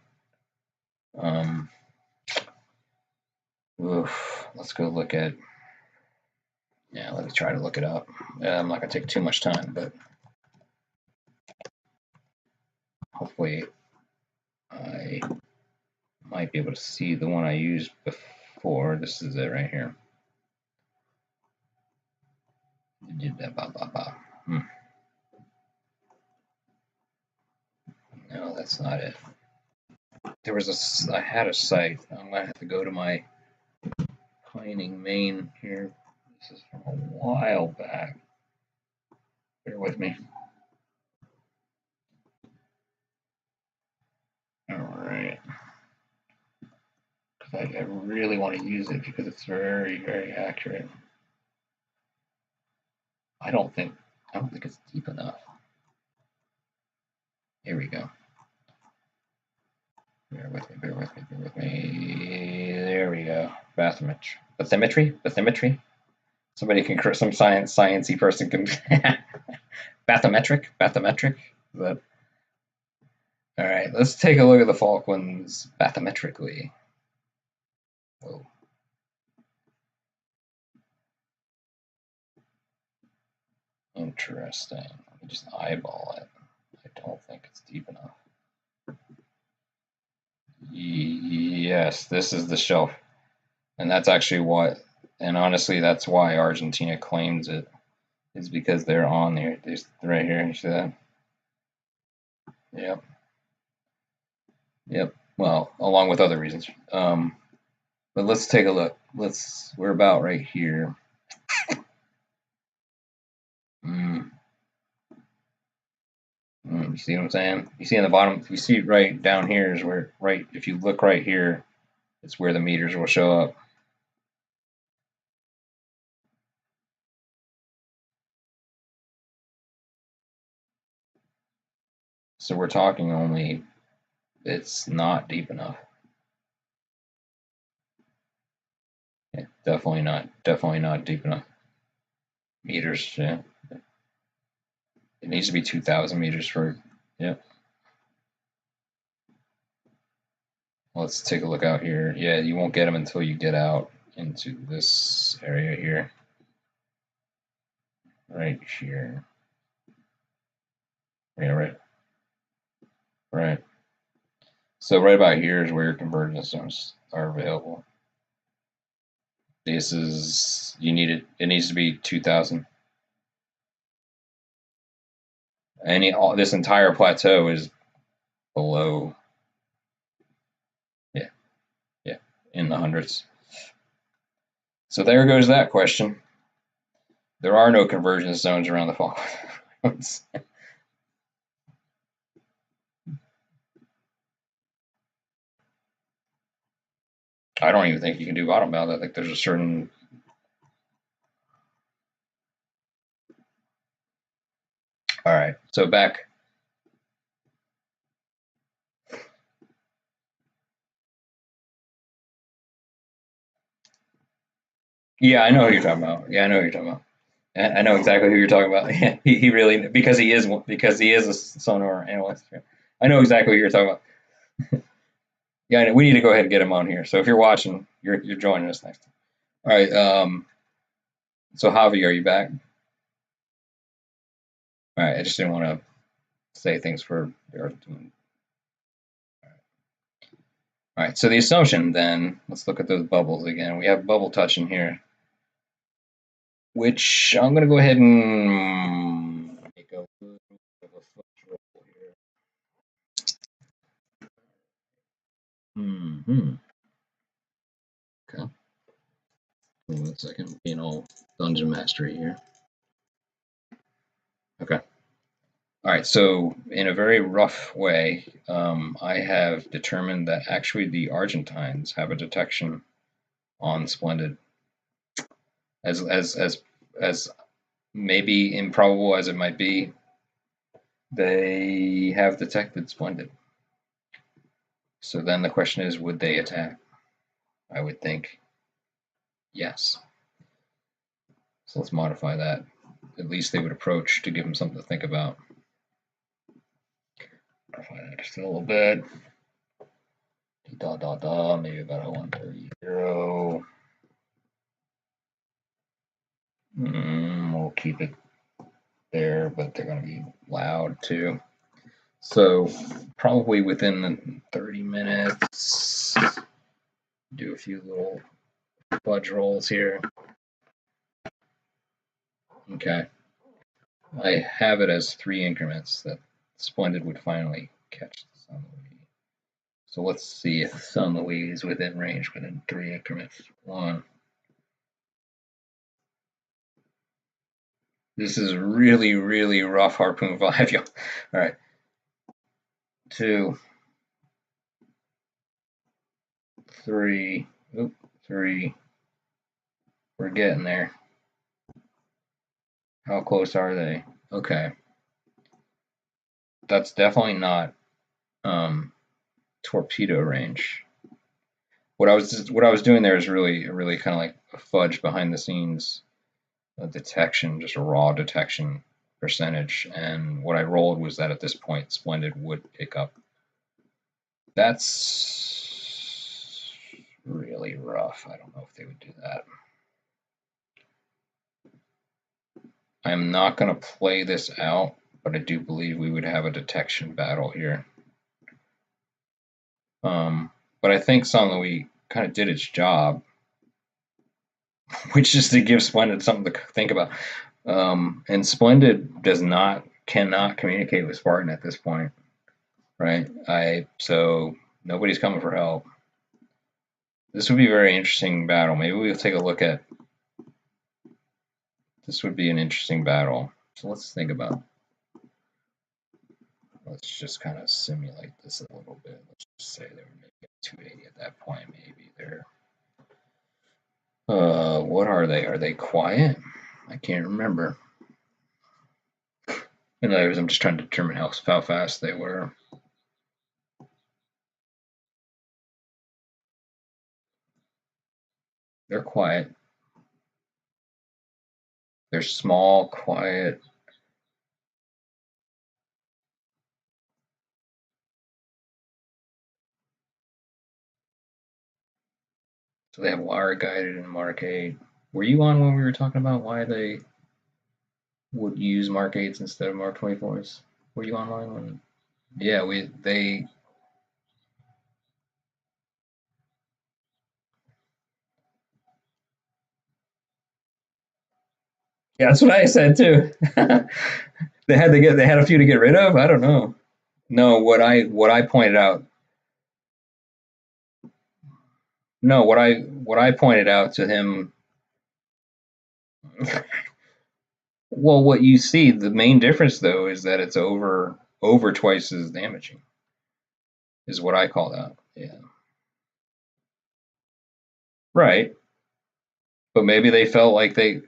Let's go look at. Yeah, let me try to look it up. I'm not going to take too much time, but hopefully I might be able to see the one I used before. This is it right here. No, that's not it. I had a site. I'm gonna have to go to my pining main here. This is from a while back. Bear with me. All right. I really want to use it because it's very, very accurate. I don't think it's deep enough. Here we go. Bear with me, bear with me, bear with me. There we go. Bathymetry. Somebody can, some sciencey person can. Bathymetric. But all right, let's take a look at the Falklands bathymetrically. Whoa. Interesting. Let me just eyeball it. I don't think it's deep enough. Yes, this is the shelf. And that's actually what, and honestly, that's why Argentina claims it, is because they're on there. There's right here, you see that? Yep. Yep. Well, along with other reasons. But let's take a look. We're about right here. You see what I'm saying? You see in the bottom, you see right down here is where, if you look right here, it's where the meters will show up. So we're talking only, it's not deep enough. Yeah, definitely not deep enough. Meters, yeah. It needs to be 2,000 meters for, yep. Let's take a look out here. Yeah, you won't get them until you get out into this area here. Right here. Yeah, right. So right about here is where your convergence zones are available. This is, it needs to be 2,000. This entire plateau is below, yeah, in the hundreds. So there goes that question. There are no convergence zones around the Falklands. I don't even think you can do bottom bound. I think there's a certain. All right, so back. Yeah, I know who you're talking about. Yeah, I know who you're talking about. I know exactly who you're talking about. Yeah, he really, because he is a sonar analyst. I know exactly who you're talking about. Yeah, we need to go ahead and get him on here. So if you're watching, you're joining us next time. All right. So Javi, are you back? All right. I just didn't want to say things for the Argentine. All right. So the assumption then, let's look at those bubbles again. We have bubble touch in here, which I'm going to go ahead and make a little bit of a foot roll here. Okay. Hold on a second. Being all dungeon mastery here. Okay. All right, so in a very rough way, I have determined that actually the Argentines have a detection on Splendid. As maybe improbable as it might be, they have detected Splendid. So then the question is, would they attack? I would think yes. So let's modify that. At least they would approach to give them something to think about. Modify that just a little bit. Maybe about a 130. We'll keep it there, but they're going to be loud too. So probably within 30 minutes, do a few little fudge rolls here. Okay. I have it as 3 increments that Splendid would finally catch the Sun Louis. So let's see if Sun Louis is within range within 3 increments. 1. This is really, really rough Harpoon 5, y'all. All right. 2, 3. Oop, 3. We're getting there. How close are they? Okay. That's definitely not torpedo range. What I was doing there is really kind of like a fudge behind the scenes detection, just a raw detection percentage. And what I rolled was that at this point, Splendid would pick up. That's really rough. I don't know if they would do that. I'm not going to play this out, but I do believe we would have a detection battle here. But I think San Luis kind of did its job, which is to give Splendid something to think about. And Splendid cannot communicate with Spartan at this point, right? So nobody's coming for help. This would be a very interesting battle. Maybe we'll take a look at. This would be an interesting battle. So let's think about. Let's just kind of simulate this a little bit. Let's just say they were making 280 at that point. Maybe they're. What are they? Are they quiet? I can't remember. In other words, I'm just trying to determine how fast they were. They're quiet. They're small, quiet. So they have wire guided and Mark 8. Were you on when we were talking about why they would use Mark 8s instead of Mark 24s? Were you online when? Yeah, they. Yeah, that's what I said too. They had a few to get rid of. I don't know. No, what I pointed out. No, what I pointed out to him. Well, what you see, the main difference though is that it's over twice as damaging. Is what I call that. Yeah. Right. But maybe they felt like they.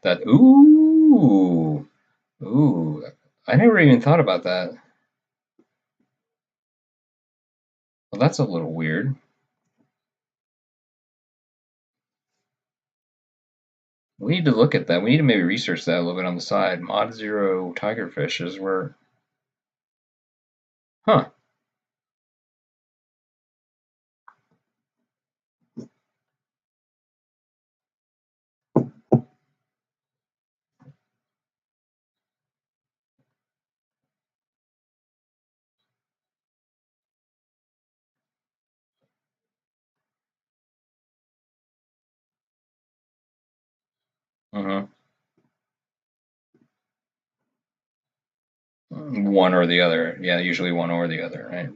That ooh. I never even thought about that. Well, that's a little weird. We need to look at that. We need to maybe research that a little bit on the side. Mod 0 tigerfishes were, huh? Uh-huh. One or the other. Yeah, usually one or the other, right?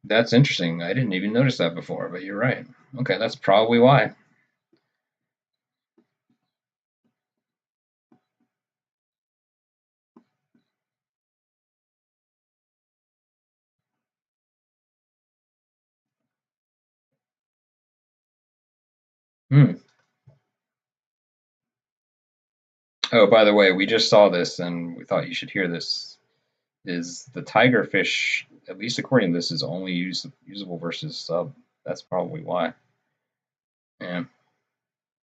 That's interesting. I didn't even notice that before, but you're right. Okay, that's probably why. Hmm. Oh, by the way, we just saw this and we thought you should hear this. Is the tigerfish, at least according to this, is only usable versus sub. That's probably why. Yeah.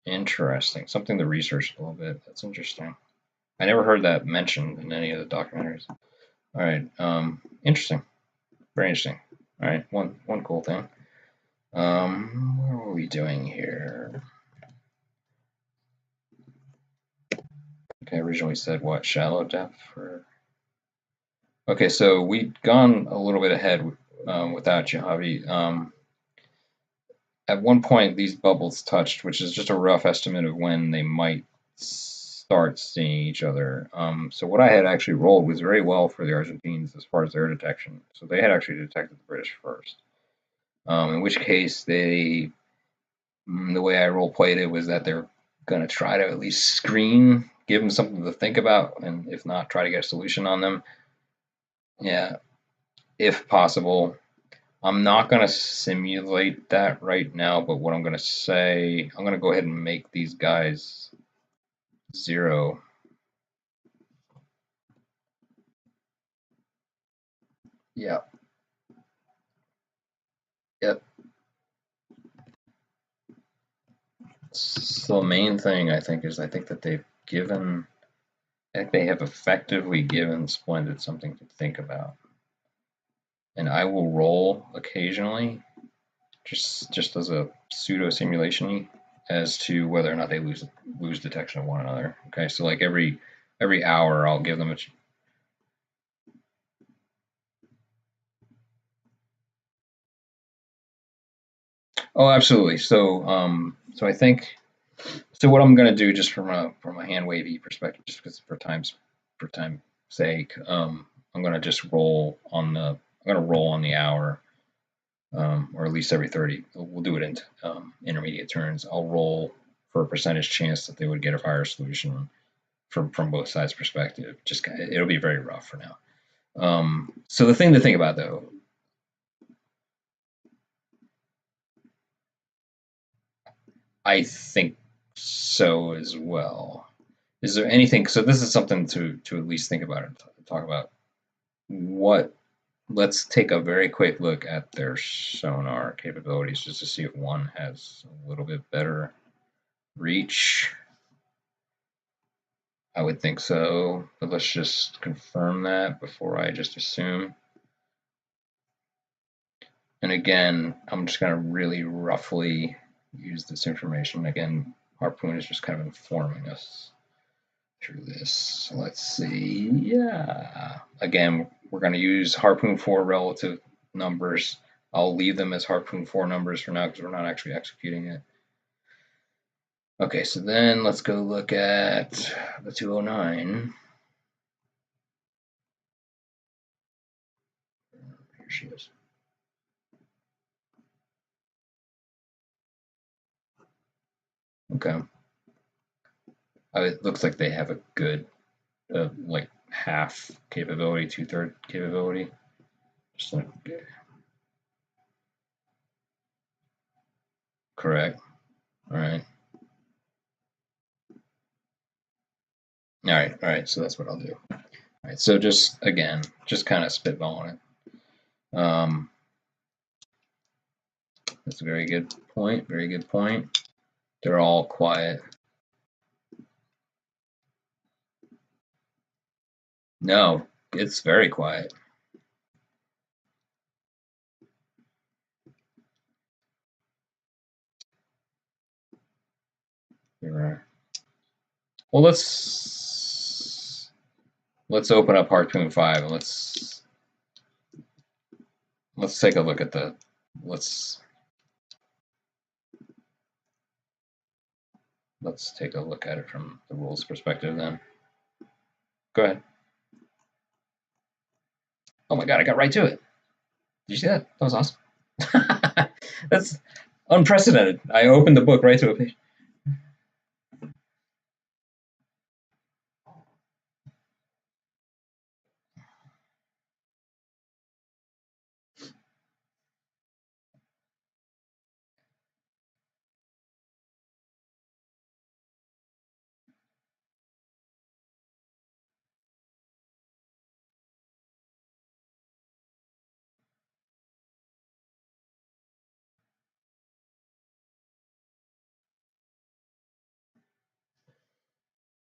Interesting. Something to research a little bit. That's interesting. I never heard that mentioned in any of the documentaries. All right. Interesting. Very interesting. All right. One cool thing. What were we doing here? Okay, I originally said what? Shallow depth for. Okay, so we'd gone a little bit ahead without you, Javi. At one point, these bubbles touched, which is just a rough estimate of when they might start seeing each other. So what I had actually rolled was very well for the Argentines as far as their detection. So they had actually detected the British first. In which case, the way I role played it was that they're going to try to at least screen, give them something to think about, and if not, try to get a solution on them. Yeah, if possible. I'm not going to simulate that right now, but what I'm going to say, I'm going to go ahead and make these guys 0. Yeah. Yep. So the main thing I think is I think that they've given, I think they have effectively given Splendid something to think about. And I will roll occasionally, just as a pseudo simulation as to whether or not they lose detection of one another. Okay, so like every hour I'll give them a. Oh, absolutely. So I think so. What I'm going to do, just from a hand wavy perspective, just because for time sake, I'm going to just roll on the I'm going to roll on the hour, or at least every 30. We'll do it in intermediate turns. I'll roll for a percentage chance that they would get a higher solution from both sides' perspective. Just it'll be very rough for now. So the thing to think about though, I think so as well. Is there anything? So this is something to at least think about and talk about. What? Let's take a very quick look at their sonar capabilities just to see if one has a little bit better reach. I would think so, but let's just confirm that before I just assume. And again, I'm just going to really roughly use this information. Again, Harpoon is just kind of informing us through this. So let's see. Yeah. Again, we're going to use Harpoon 4 relative numbers. I'll leave them as Harpoon 4 numbers for now because we're not actually executing it. Okay, so then let's go look at the 209. Here she is. Okay. It looks like they have a good, like half capability, 2/3 capability. Just like, correct. All right. All right. So that's what I'll do. All right. So just again, just kind of spitballing it. That's a very good point. Very good point. They're all quiet. No, it's very quiet. Well, let's open up Harpoon 5 and let's take a look at the let's take a look at it from the rules perspective then. Go ahead. Oh my god, I got right to it. Did you see that? That was awesome. That's unprecedented. I opened the book right to a page.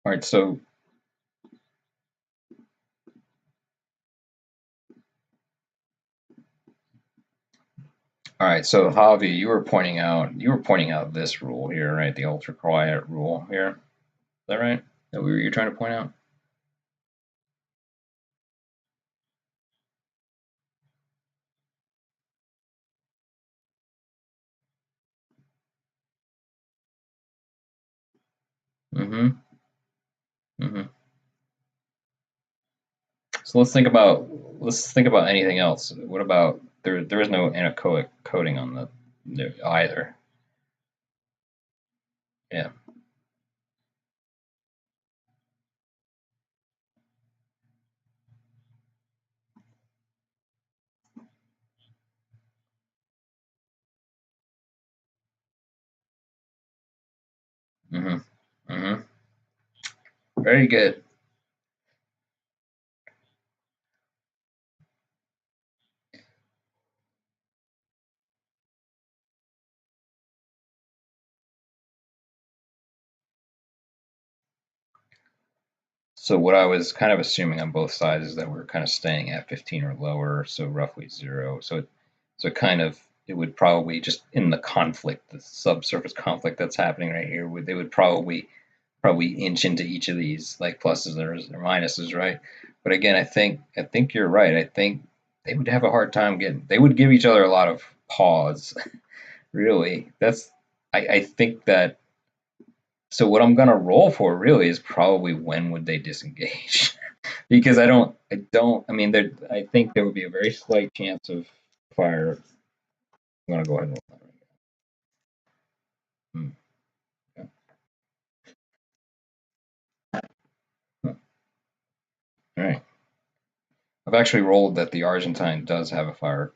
All right, so Javi, you were pointing out this rule here, right? The ultra quiet rule here. Is that right? That you're trying to point out? Mm-hmm. Mm-hmm. So let's think about anything else. What about there is no anechoic coating on the either. Yeah. Mm-hmm. Mm-hmm. Very good. So what I was kind of assuming on both sides is that we're kind of staying at 15 or lower, so roughly 0. So it would probably just in the conflict, the subsurface conflict that's happening right here, they would probably inch into each of these like pluses or minuses, right? But again, I think you're right. I think they would have a hard time they would give each other a lot of pause, really. I think that. So what I'm gonna roll for really is probably when would they disengage, because I mean, I think there would be a very slight chance of fire. I'm gonna go ahead and roll that right now. Yeah. All right. I've actually rolled that the Argentine does have a fire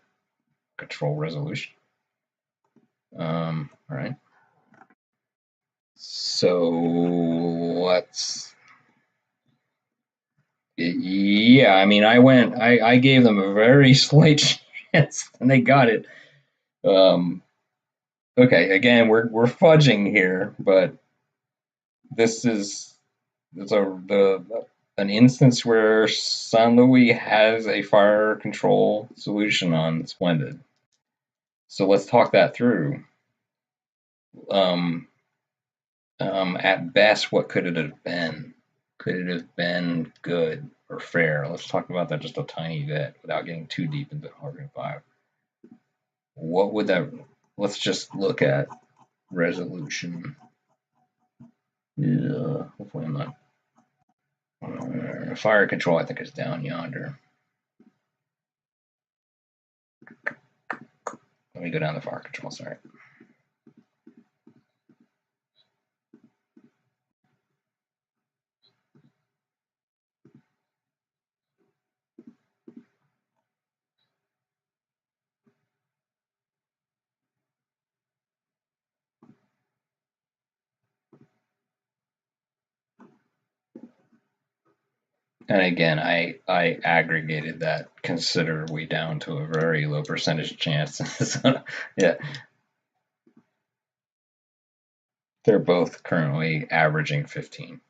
control resolution. All right. So let's. Yeah, I mean, I gave them a very slight chance, and they got it. Okay, again, we're fudging here, but this is an instance where San Luis has a fire control solution on Splendid. So let's talk that through. At best, what could it have been? Could it have been good or fair? Let's talk about that just a tiny bit without getting too deep into Harpoon 5. What would that? Let's just look at resolution. Yeah, hopefully I'm not. Fire control, I think, is down yonder. Let me go down to fire control. Sorry. And again, I aggregated that considerably down to a very low percentage chance. So, yeah. They're both currently averaging 15.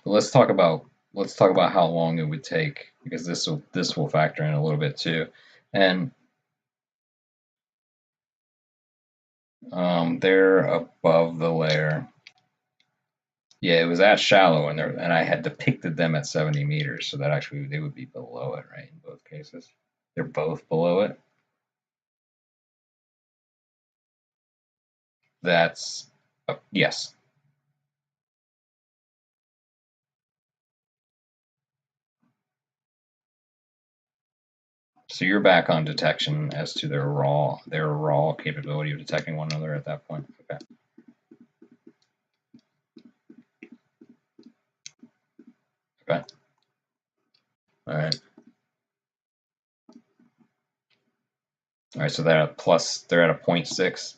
But let's talk about how long it would take, because this will factor in a little bit too. And they're above the layer. Yeah, it was that shallow, and I had depicted them at 70 meters, so that actually they would be below it, right? In both cases, they're both below it. That's yes. So you're back on detection as to their raw capability of detecting one another at that point. Okay. Okay. All right. All right. So they're at they're at a 0.6.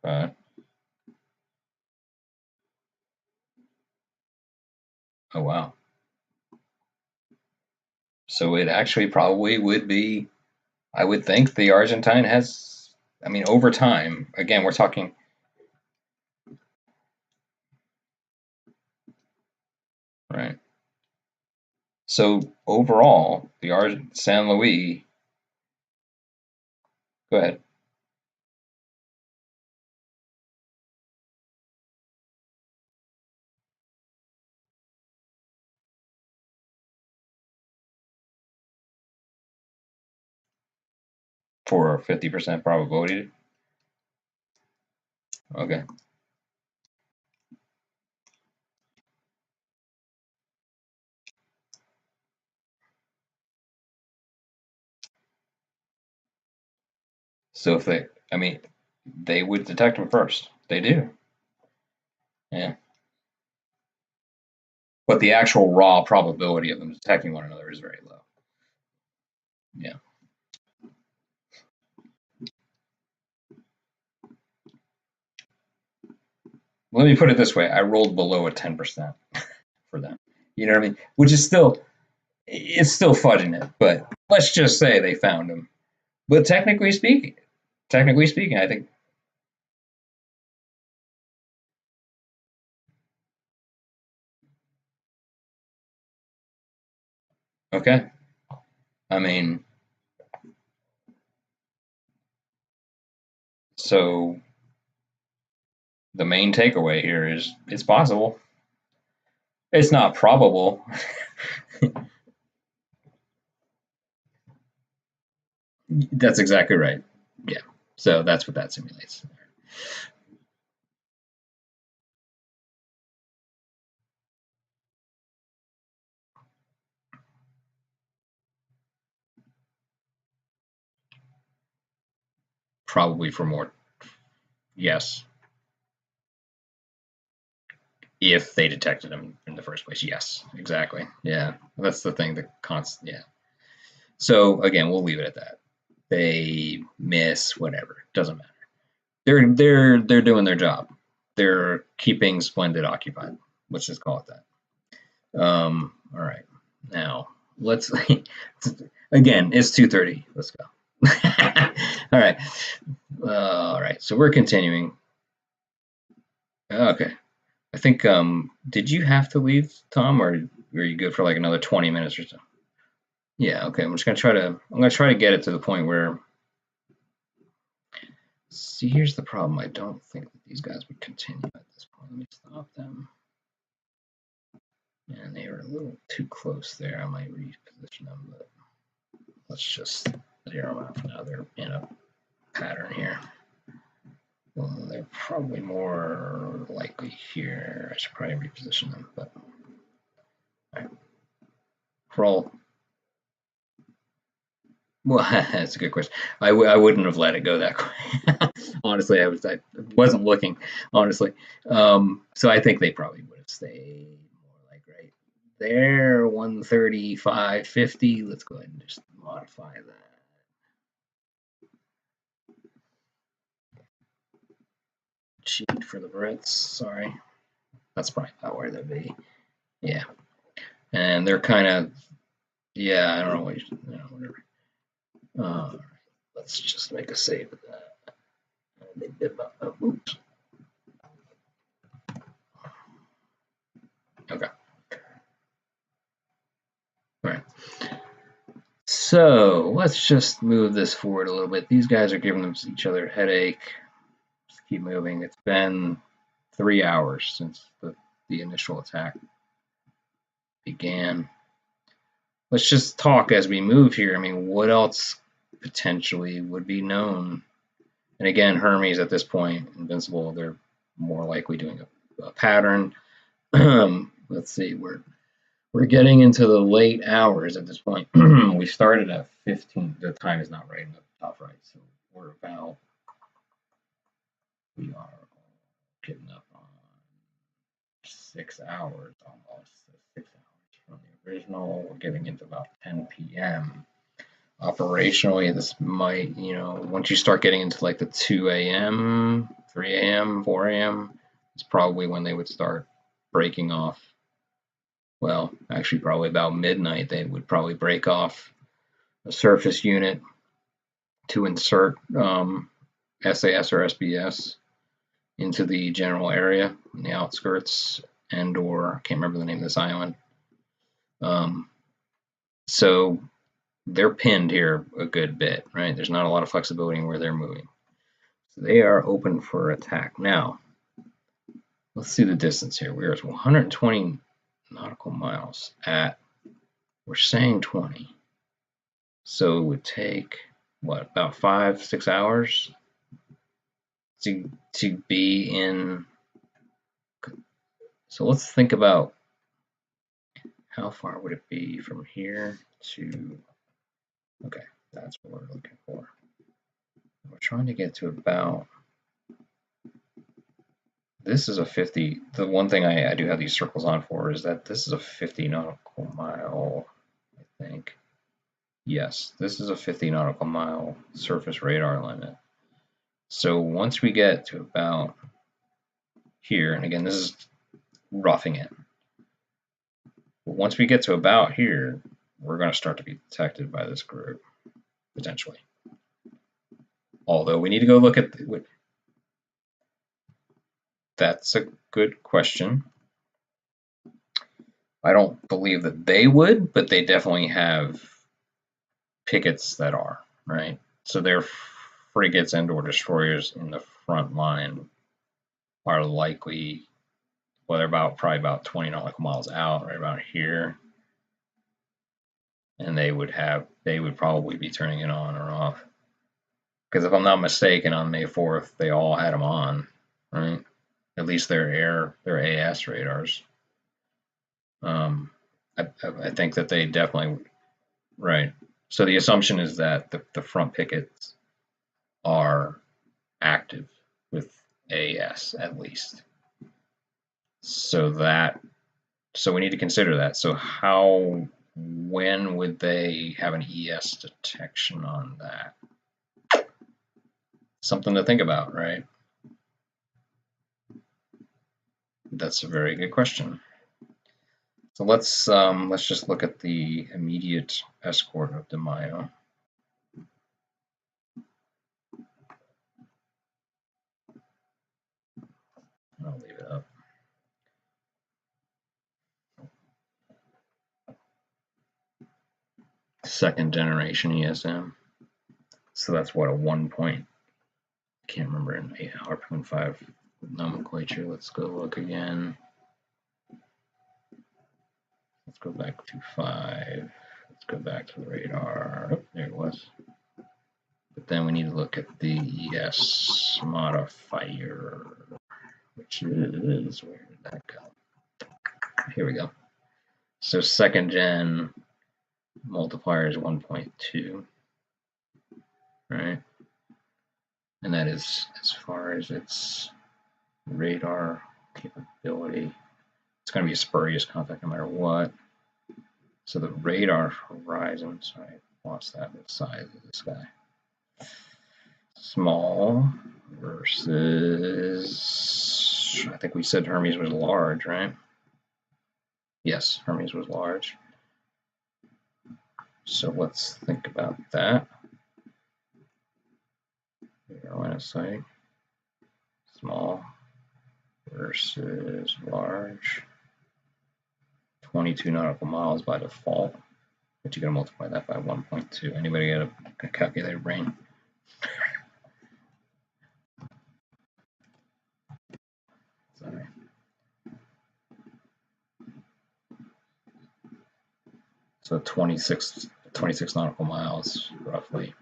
Okay. Oh wow. So it actually probably would be. I would think the Argentine has. I mean, over time. Again, we're talking. Right. So overall, the San Luis. Go ahead. For 50% probability. Okay. So if they, I mean, they would detect them first. They do. Yeah. But the actual raw probability of them detecting one another is very low. Yeah. Let me put it this way: I rolled below a 10% for them. You know what I mean? Which is still, it's still fudging it. But let's just say they found them. But technically speaking, I think. Okay. I mean, so the main takeaway here is it's possible. It's not probable. That's exactly right. Yeah. So that's what that simulates. Probably for more. Yes. If they detected them in the first place. Yes, exactly. Yeah. That's the thing. The constant. Yeah. So again, we'll leave it at that. They miss, whatever. Doesn't matter. They're doing their job. They're keeping Splendid occupied. Let's just call it that. All right. Now let's again. It's 2:30. Let's go. All right. All right. So we're continuing. Okay. I think. Did you have to leave, Tom, or were you good for like another 20 minutes or so? Yeah. Okay. I'm gonna try to get it to the point where. See, here's the problem. I don't think that these guys would continue at this point. Let me stop them. And they were a little too close there. I might reposition them, but let's just zero them out for now. They're in a pattern here. Well, they're probably more likely here. I should probably reposition them, but all right. Roll. Well, that's a good question. I wouldn't have let it go that quick. Honestly, I wasn't looking, honestly. So I think they probably would have stayed more like right there, 135.50. Let's go ahead and just modify that. cheat for the Brits. Sorry, that's probably not where they'd be. Yeah, and they're kind of, yeah, I don't know what you know, whatever. All right, let's just make a save of that. Oops. Okay. All right. So let's just move this forward a little bit. These guys are giving each other a headache. Just keep moving. It's been 3 hours since the initial attack began. Let's just talk as we move here. I mean, what else potentially would be known? And again, Hermes at this point, Invincible, they're more likely doing a pattern. Let's see, we're getting into the late hours at this point. We started at 15. The time is not right in the top right, so we are getting up on 6 hours almost. 6 hours from the original. We're getting into about 10 p.m. Operationally, this might, once you start getting into like the 2 a.m., 3 a.m., 4 a.m., it's probably when they would start breaking off. Well, actually, probably about midnight, they would probably break off a surface unit to insert SAS or SBS into the general area in the outskirts and/or I can't remember the name of this island. So they're pinned here a good bit, right? There's not a lot of flexibility in where they're moving. So they are open for attack. Now, let's see the distance here. We're at 120 nautical miles at, we're saying 20. So it would take, what, about 5-6 hours to be in. So let's think about how far would it be from here to, okay, that's what we're looking for. We're trying to get to about, this is a 50, the one thing I do have these circles on for is that this is a 50 nautical mile, I think. Yes, this is a 50 nautical mile surface radar limit. So once we get to about here, and again, this is roughing it. But once we get to about here, we're going to start to be detected by this group, potentially. Although we need to go look at, that's a good question. I don't believe that they would, but they definitely have pickets that are, right? So their frigates and or destroyers in the front line are likely, well, they're probably about 20 nautical miles out, right about here. And they would probably be turning it on or off. Because if I'm not mistaken, on May 4th, they all had them on, right? At least their AS radars. I think that they definitely, right. So the assumption is that the front pickets are active with AS at least. So we need to consider that. So when would they have an ES detection on that? Something to think about, right? That's a very good question. So let's just look at the immediate escort of De Mayo. I'll leave it up. Second generation ESM. So that's what, a 1 point, I can't remember, in Harpoon 5 nomenclature. Let's go look again. Let's go back to 5. Let's go back to the radar. Oh, there it was. But then we need to look at the ES modifier, which is, where did that go? Here we go. So second gen multiplier is 1.2, right? And that is as far as its radar capability. It's going to be a spurious contact no matter what. So the radar horizon, sorry, I lost that, the size of this guy. Small, versus, I think we said Hermes was large, right? Yes, Hermes was large. So let's think about that. Line of sight, small versus large. 22 nautical miles by default, but you gotta multiply that by 1.2. Anybody got a calculator brain? Sorry. So 26 nautical miles roughly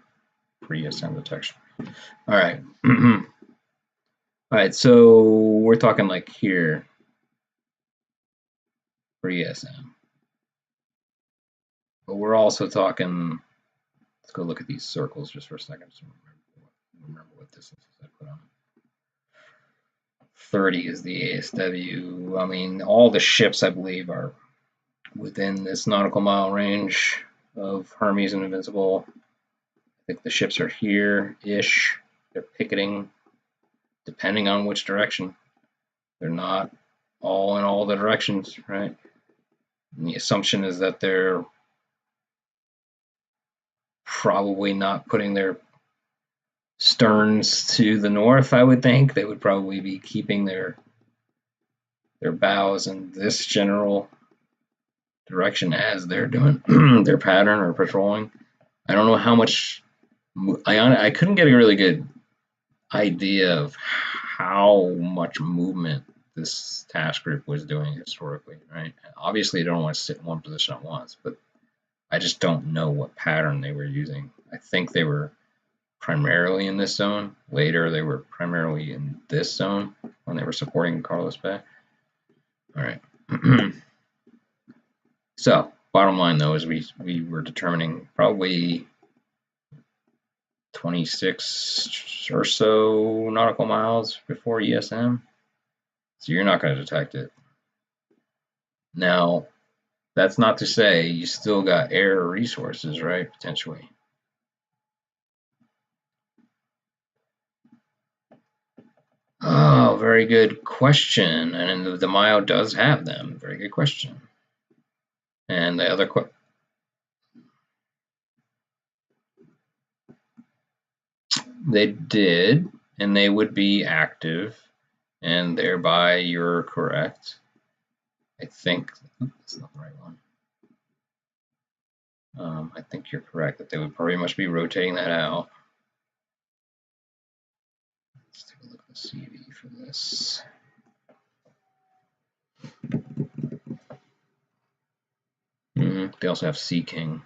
pre-ESM detection. All right. All right, so we're talking like here pre-ESM. But we're also talking, let's go look at these circles just for a second. So remember what distances I put on. 30 is the ASW. I mean, all the ships, I believe, are within this nautical mile range of Hermes and Invincible. I think the ships are here-ish. They're picketing, depending on which direction. They're not all in all the directions, right? And the assumption is that they're probably not putting their sterns to the north, I would think. They would probably be keeping their bows in this general direction as they're doing their pattern or patrolling. I don't know how much, I couldn't get a really good idea of how much movement this task group was doing historically, right? Obviously, they don't want to sit in one position at once, but I just don't know what pattern they were using. I think they were primarily in this zone. Later, they were primarily in this zone when they were supporting Carlos Bay. All right. So, bottom line though is we were determining probably 26 or so nautical miles before ESM. So you're not going to detect it. Now, that's not to say you still got air resources, right? Potentially. Oh, very good question. And the Mayo does have them. Very good question. And the other question. They did, and they would be active, and thereby you're correct. I think that's not the right one. I think you're correct that they would pretty much be rotating that out. Let's take a look at the CV for this. They also have Sea King.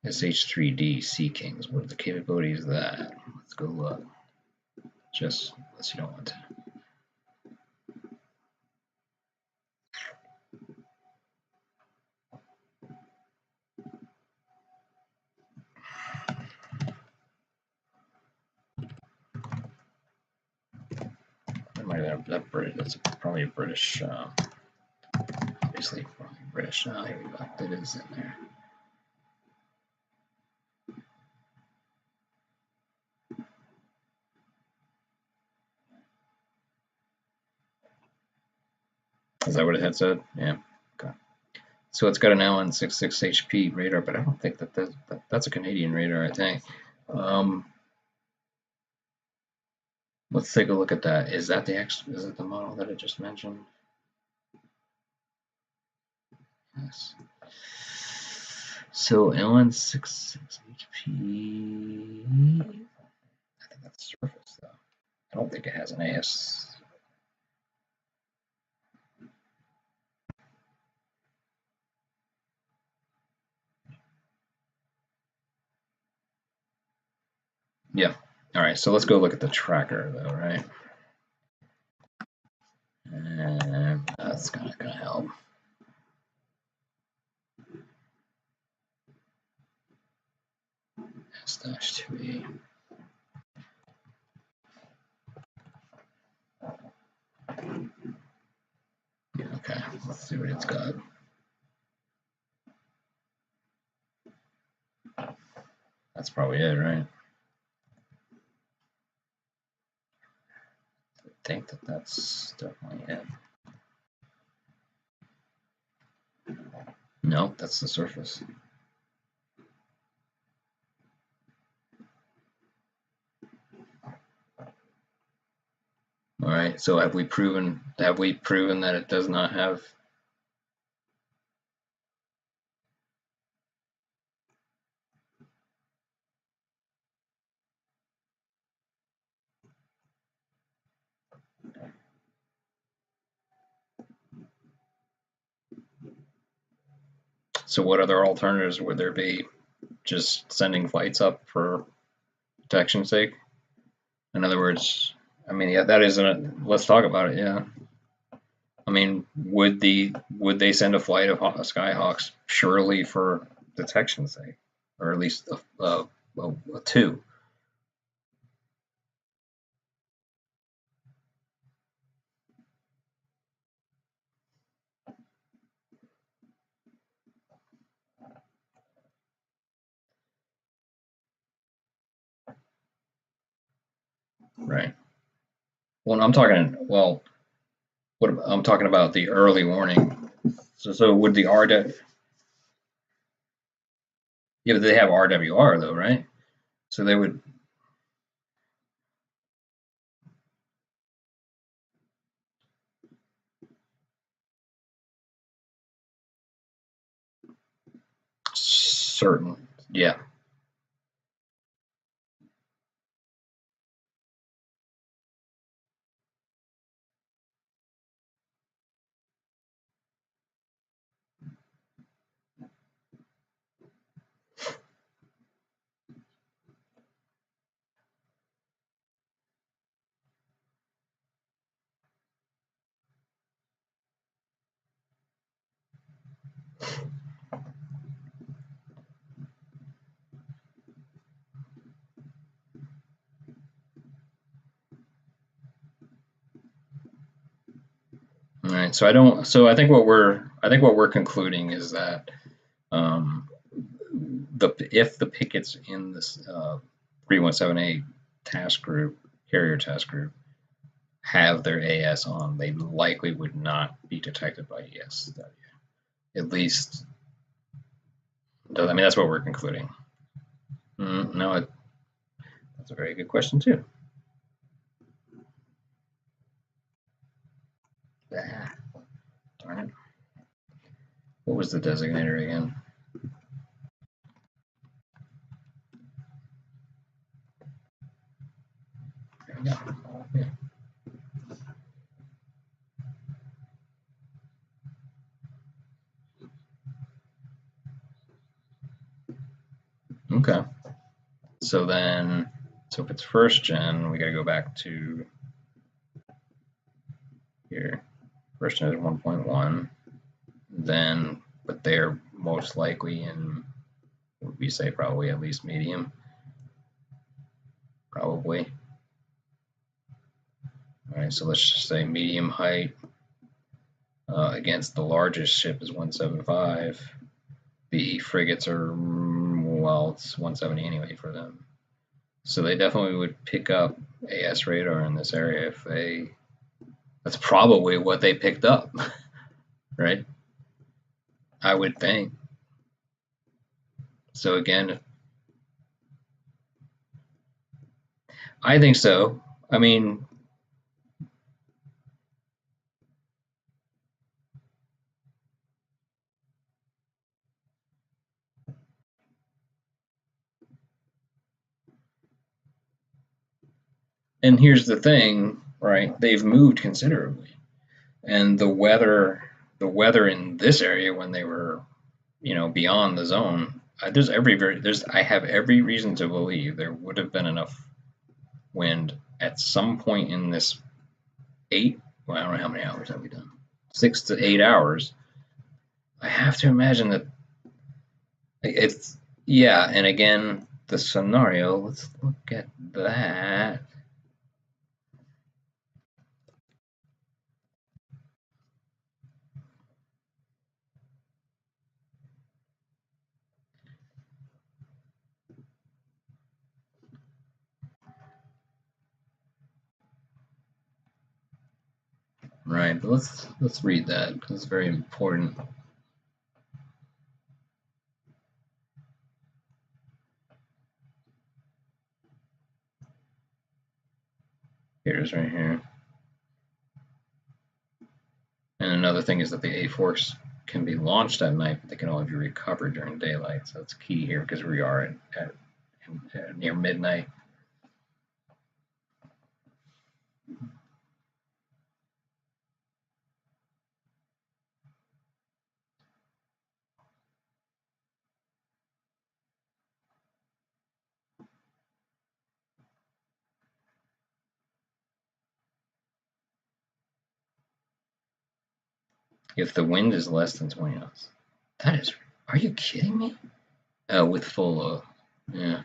SH3D Sea Kings. What are the capabilities of that? Let's go look. Just unless you don't want to. That might have that British. That's probably a British. Obviously, probably British. Here we go. That is in there. Is that what it had said? Yeah. Okay. So it's got an LN66 HP radar, but I don't think that's a Canadian radar. I think. Let's take a look at that. Is that is it the model that I just mentioned? Yes. So LN66 HP. I think that's Surface though. I don't think it has an AS. Yeah. All right. So let's go look at the tracker though, right? And that's not gonna help. S-2E. Yeah, okay, let's see what it's got. That's probably it, right? that's definitely it. Nope, that's the surface. All right, so have we proven that it does not have? So what other alternatives would there be? Just sending flights up for protection's sake? In other words, I mean, yeah, that isn't. Let's talk about it. Yeah. I mean, would they send a flight of Skyhawks purely for detection's sake, or at least a two? Right. Well, I'm talking. Well, what I'm talking about the early warning. So would the RW? Yeah, but they have RWR though, right? So they would certain. Yeah. All right. So I don't. So I think what we're concluding is that um, if the pickets in this 3178 task group, carrier task group, have their AS on, they likely would not be detected by ESW. At least, I mean, that's what we're concluding. No, that's a very good question too. Ah, darn it. What was the designator again? There we go. Yeah. Okay. So then, so if it's first gen, we got to go back to here. First gen is 1.1. Then, but they're most likely in, would we say probably at least medium? Probably. All right, so let's just say medium height against the largest ship is 175. The frigates are, well, it's 170 anyway for them. So they definitely would pick up AS radar in this area if they, that's probably what they picked up, right? I would think. So again, I think so. I mean, and here's the thing, right? They've moved considerably, and the weather in this area when they were, beyond the zone, I have every reason to believe there would have been enough wind at some point in this well, I don't know how many hours have we done, 6 to 8 hours. I have to imagine that it's, yeah, and again, the scenario, let's look at that. right? But let's read that because it's very important. Here it is right here. And another thing is that the A-force can be launched at night, but they can only be recovered during daylight. So that's key here because we are at near midnight. If the wind is less than 20 knots. That is, are you kidding me? With full, yeah.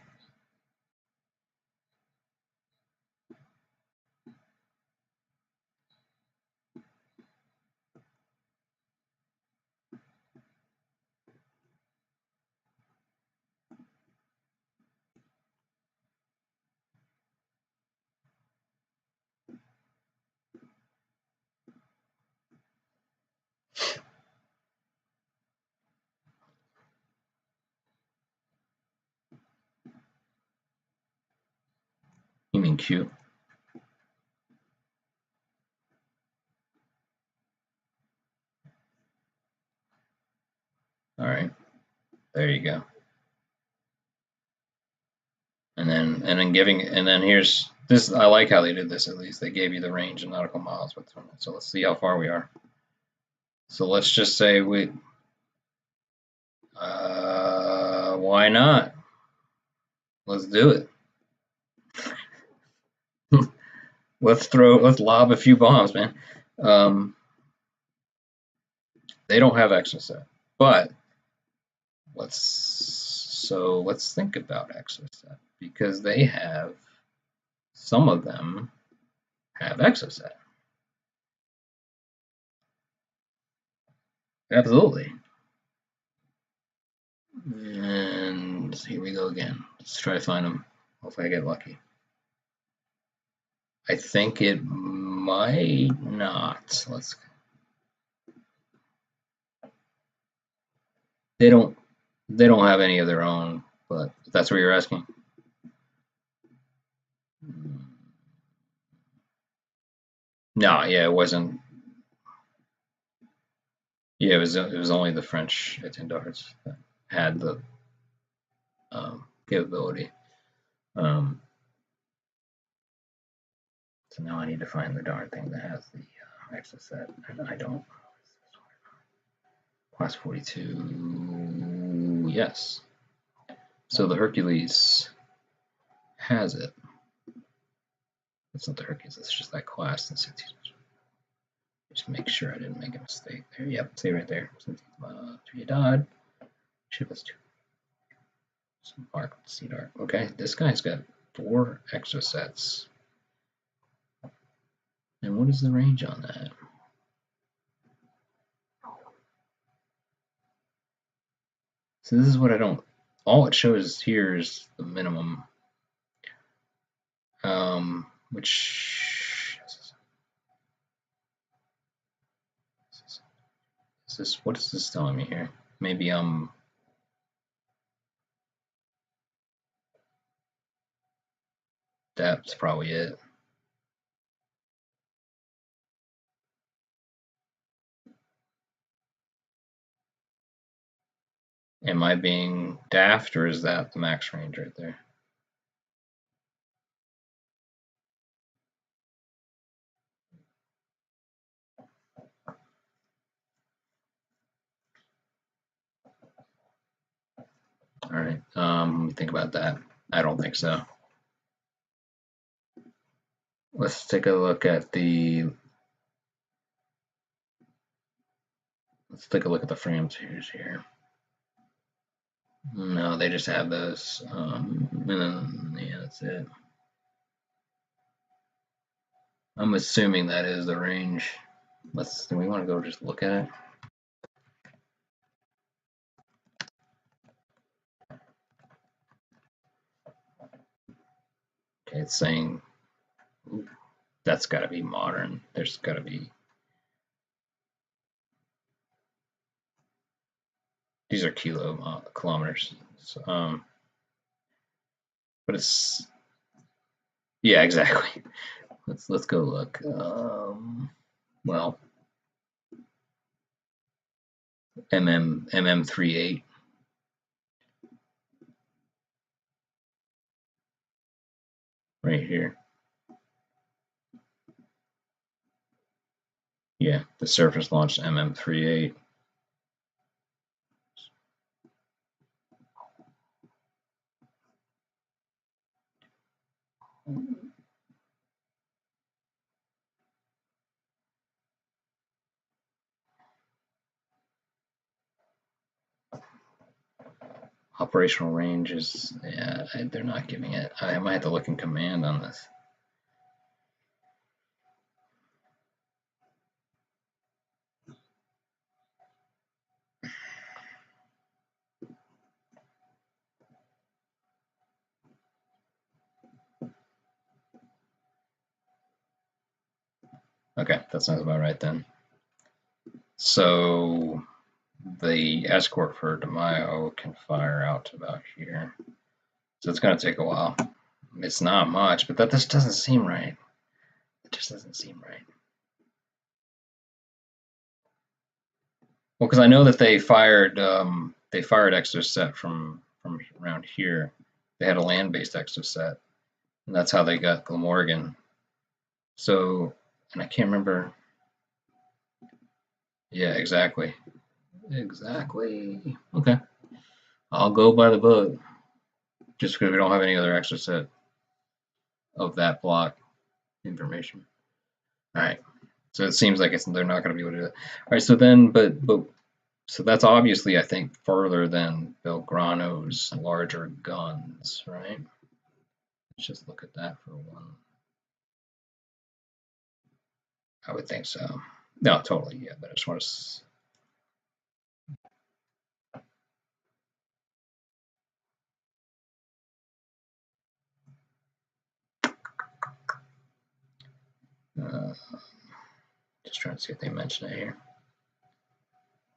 You mean Q? All right, there you go. And then here's this. I like how they did this. At least they gave you the range in nautical miles. So let's see how far we are. So let's just say we. Why not? Let's do it. Let's lob a few bombs, man. They don't have exocet, but let's think about exocet because some of them have exocet. Absolutely. And here we go again. Let's try to find them. Hopefully I get lucky. I think it might not. They don't have any of their own, but if that's what you're asking. No, yeah, it wasn't. Yeah, it was only the French étendards that had the capability. So now I need to find the darn thing that has the exocet, and I don't. Class 42, yes. So the Hercules has it. It's not the Hercules, it's just that class. Just make sure I didn't make a mistake there. Yep, see right there. Three died. Ship has 2. Some mark, sea dart. Okay, this guy's got 4 exocets. And what is the range on that? So this is what I don't. All it shows here is the minimum, which is this. What is this telling me here? Maybe that's probably it. Am I being daft, or is that the max range right there? All right, let me think about that. I don't think so. Let's take a look at the. Let's take a look at the frame series here. No, they just have those. And then, yeah, that's it. I'm assuming that is the range. Do we want to go just look at it? Okay, it's saying ooh, that's got to be modern. There's got to be These are kilometers. So, but it's, yeah, exactly. Let's go look. Well, mm38 right here. Yeah, the surface launched mm38. Operational range is, yeah, they're not giving it. I might have to look in command on this. Okay, that sounds about right then. So the escort for De Mayo can fire out to about here. So it's going to take a while. It's not much, but that just doesn't seem right. It just doesn't seem right. Well, because I know that they fired Exocet from around here. They had a land-based Exocet, and that's how they got Glamorgan. So, and I can't remember. Yeah, exactly. Exactly. Okay. I'll go by the book, just because we don't have any other Exocet of that block information. All right. So it seems like they're not going to be able to do that. All right. So then, so that's obviously, I think, further than Belgrano's larger guns, right? Let's just look at that for one. I would think so. No, totally, yeah. But I just want to just trying to see if they mention it here.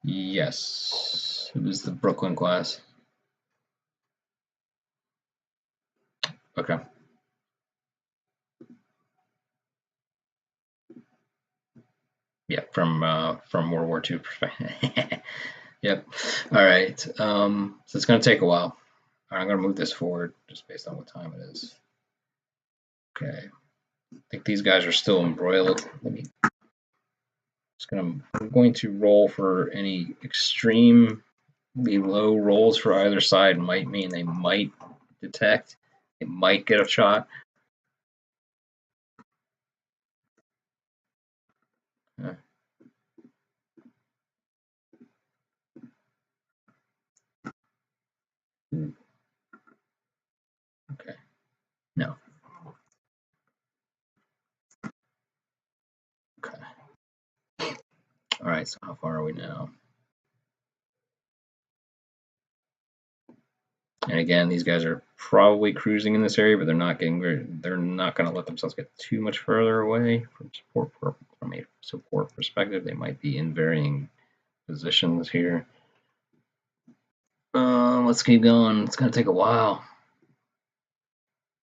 Yes, it was the Brooklyn class. Okay. Yeah, from World War II perspective. Yep. All right. So it's going to take a while. I'm going to move this forward just based on what time it is. Okay. I think these guys are still embroiled. I'm going to roll for any extremely low rolls for either side. Might mean they might detect. They might get a shot. Okay. No. Okay. All right. So how far are we now? And again, these guys are probably cruising in this area, but they're not going to let themselves get too much further away from a support perspective. They might be in varying positions here. Let's keep going. It's going to take a while.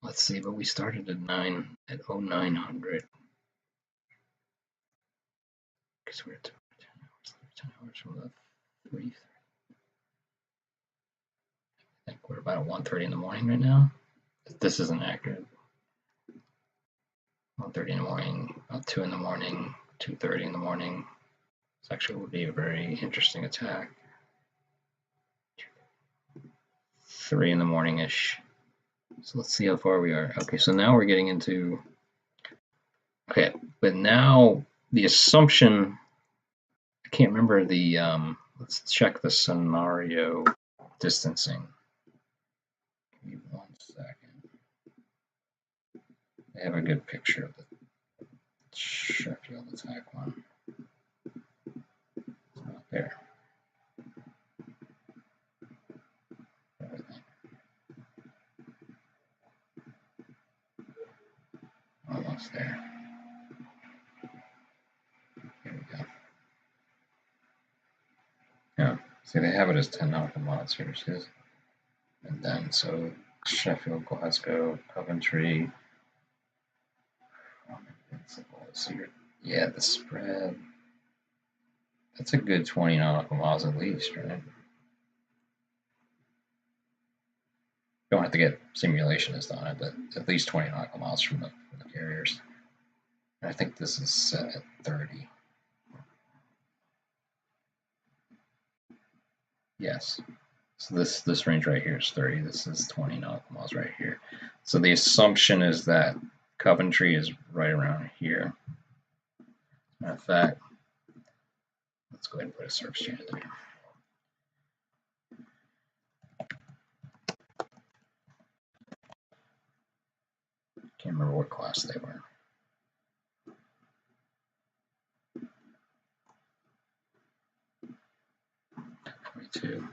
Let's see, but we started at 0900. Because we're at 10 hours from the 3. I think we're about at 1:30 in the morning right now. This isn't accurate. 1:30 in the morning, about 2 in the morning, 2:30 in the morning. This actually would be a very interesting attack. 3 in the morning-ish. So let's see how far we are. Okay, so now we're getting into, okay, but now the assumption, I can't remember the, let's check the scenario distancing. Give me 1 second. I have a good picture of the Sheffield attack one. It's not there. Almost there. Here we go. Yeah. See, they have it as 10 nautical miles here, and then so Sheffield, Glasgow, Coventry. So yeah, the spread. That's a good 20 nautical miles at least, right? Don't have to get simulationists on it, but at least 20 nautical miles from the carriers. And I think this is set at 30. Yes. So this range right here is 30. This is 20 nautical miles right here. So the assumption is that Coventry is right around here. Matter of fact, let's go ahead and put a surface channel there. Can't remember what class they were. Two.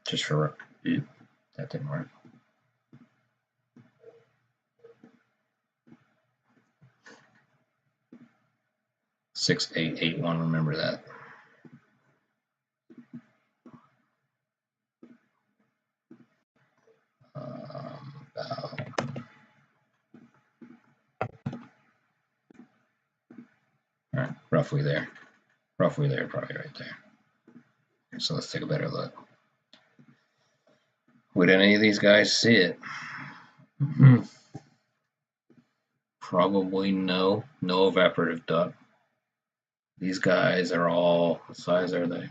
Just for that didn't work. 6881. Remember that. About all right, roughly there, probably right there. Okay, so let's take a better look. Would any of these guys see it? Probably no. No evaporative duct. These guys are all, what size are they?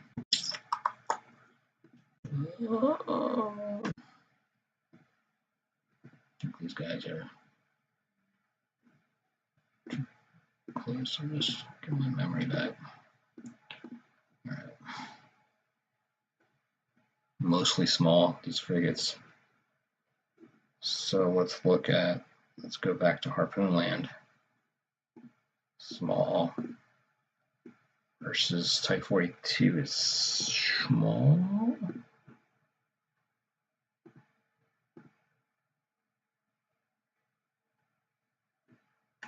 These guys are close, so just give my memory back. All right. Mostly small, these frigates. So let's go back to Harpoon land. Small versus Type 42 is small.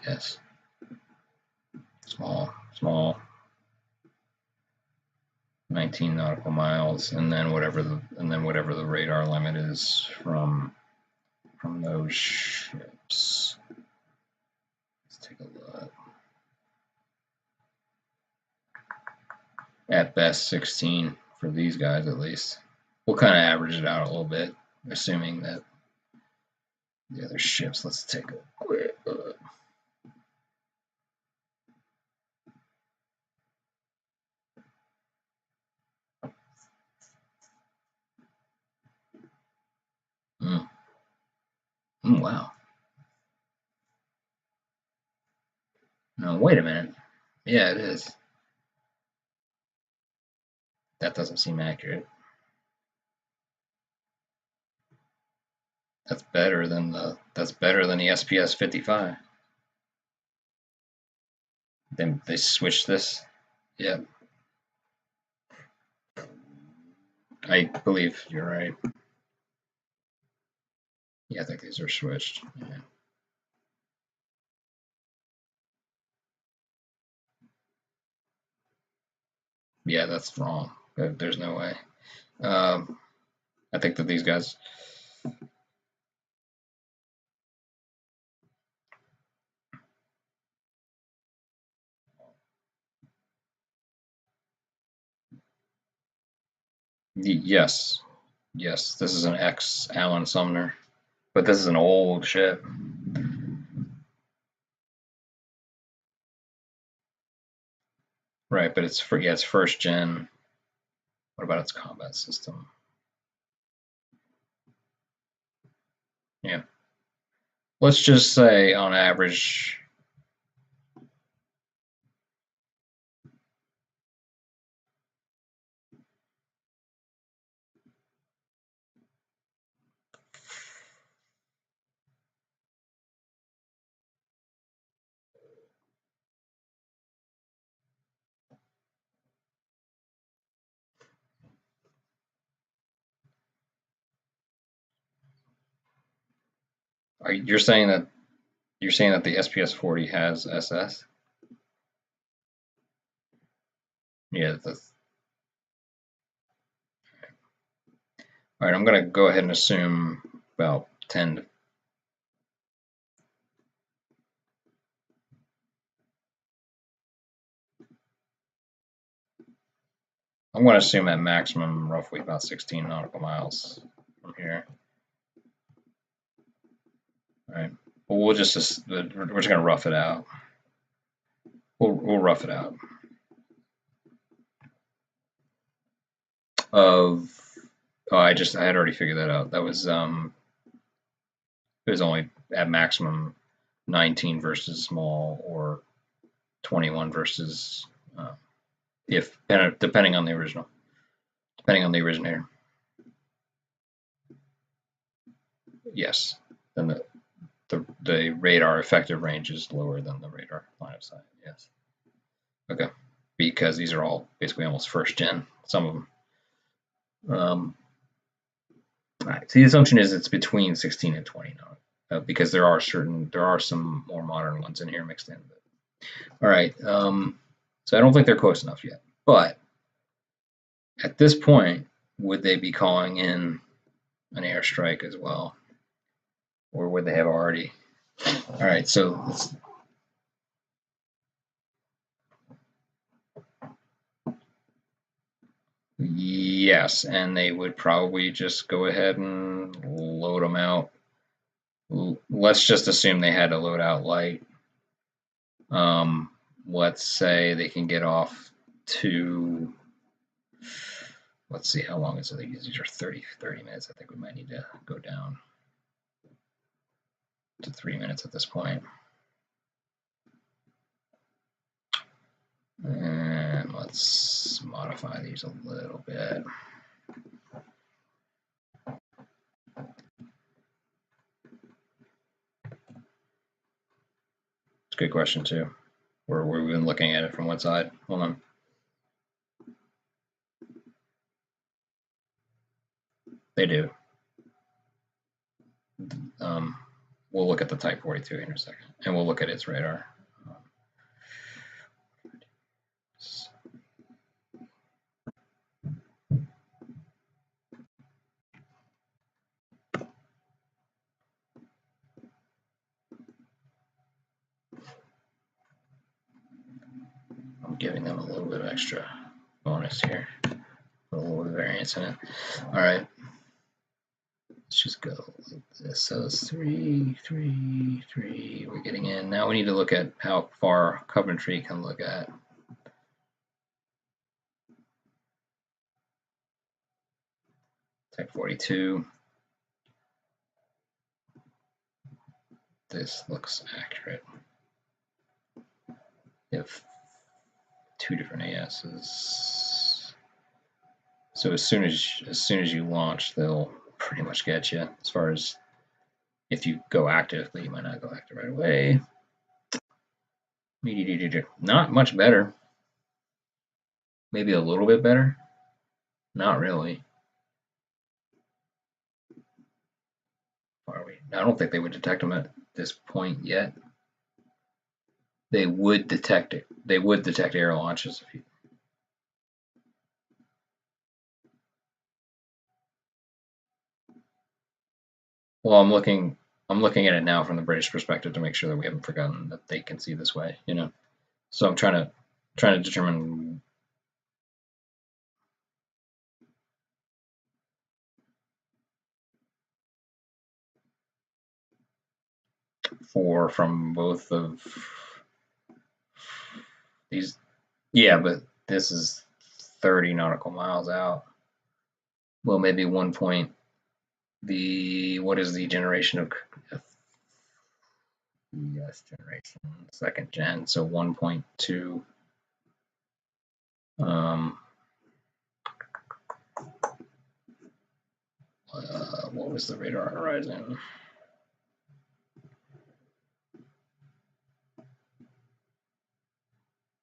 Yes. Small. 19 nautical miles, and then whatever the radar limit is from those ships. Let's take a look. At best 16 for these guys at least. We'll kind of average it out a little bit, assuming that the other ships. Let's take a quick look. Wow. No, wait a minute. Yeah, it is. That doesn't seem accurate. That's better than the SPS 55. Then they switched this. Yeah. I believe you're right. Yeah, I think these are switched. Yeah. Yeah, that's wrong. There's no way. I think that these guys. Yes. This is an ex Allen Sumner, but this is an old ship. Right, but it's first gen. What about its combat system? Yeah. Let's just say on average. You're saying that you're saying that the SPS 40 has SS? Yeah. All right, I'm going to go ahead and assume about 10 to I'm going to assume at maximum roughly about 16 nautical miles from here. All right, well, we're just going to rough it out. We'll rough it out. I had already figured that out. That was it was only at maximum 19 versus small or 21 versus depending on the original, depending on the originator. Yes, then the radar effective range is lower than the radar line of sight. Yes. Okay, because these are all basically almost first gen. Some of them. All right. So the assumption is it's between 16 and 20 now, because there are some more modern ones in here mixed in. All right. So I don't think they're close enough yet. But at this point, would they be calling in an airstrike as well, or would they have already? All right. So yes, and they would probably just go ahead and load them out. Let's just assume they had to load out light. Let's say they can get off to, let's see, how long is it? These are 30 minutes. I think we might need to go down to 3 minutes at this point. And let's modify these a little bit. It's a good question too. Where we've been looking at it from what side? Hold on. They do. We'll look at the Type 42 in a second, and we'll look at its radar. I'm giving them a little bit of extra bonus here. Put a little bit of variance in it. All right. Let's just go like this. So it's 3, 3, 3. We're getting in. Now we need to look at how far Coventry can look at. Type 42. This looks accurate. You have 2 different ASs. So as soon as you launch, they'll pretty much get you. As far as if you go active, but you might not go active right away. Not much better. Maybe a little bit better. Not really. Are we? I don't think they would detect them at this point yet. They would detect it. They would detect air launches if you. Well, I'm looking at it now from the British perspective to make sure that we haven't forgotten that they can see this way, you know. So I'm trying to determine from both of these. Yeah, but this is 30 nautical miles out. Well, maybe 1 point. What is the generation of yes, generation, second gen, so 1.2. What was the radar horizon?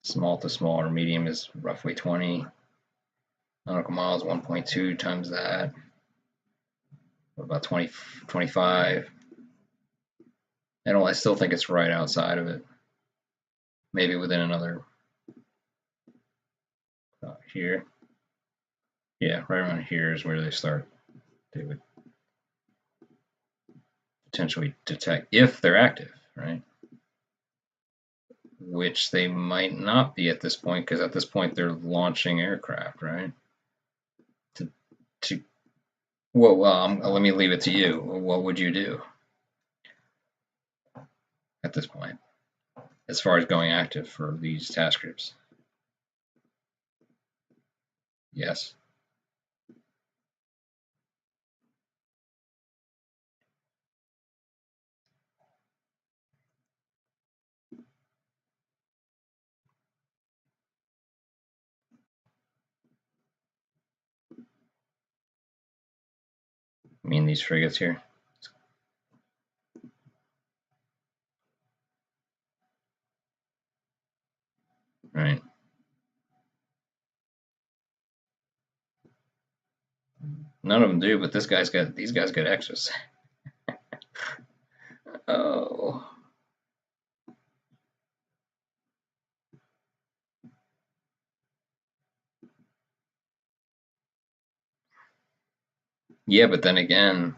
Small to small or medium is roughly 20 nautical miles. 1.2 times that, about 20, 25. And I still think it's right outside of it. Maybe within another here. Yeah, right around here is where they start. They would potentially detect if they're active, right? Which they might not be at this point, because at this point they're launching aircraft, right? To well, let me leave it to you. What would you do at this point, as far as going active for these task groups? Yes. I mean these frigates here. Right. None of them do, but these guys got extras. Oh. Yeah, but then again,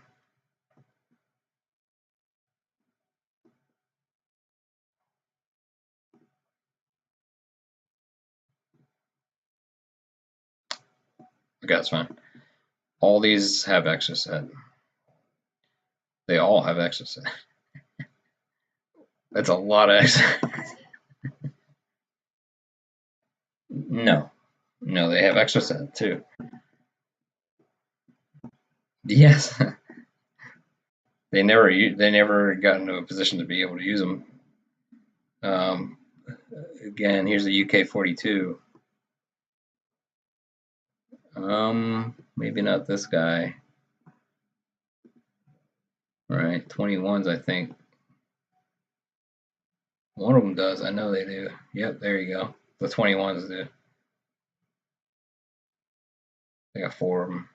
okay, that's fine. All these have extra set. They all have extra set. That's a lot of extra. No, no, they have extra set too. Yes, they never got into a position to be able to use them. Um, Again, here's the UK-42. Maybe not this guy. All right, 21s, I think. One of them does. I know they do. Yep, there you go. The 21s do. They got 4 of them.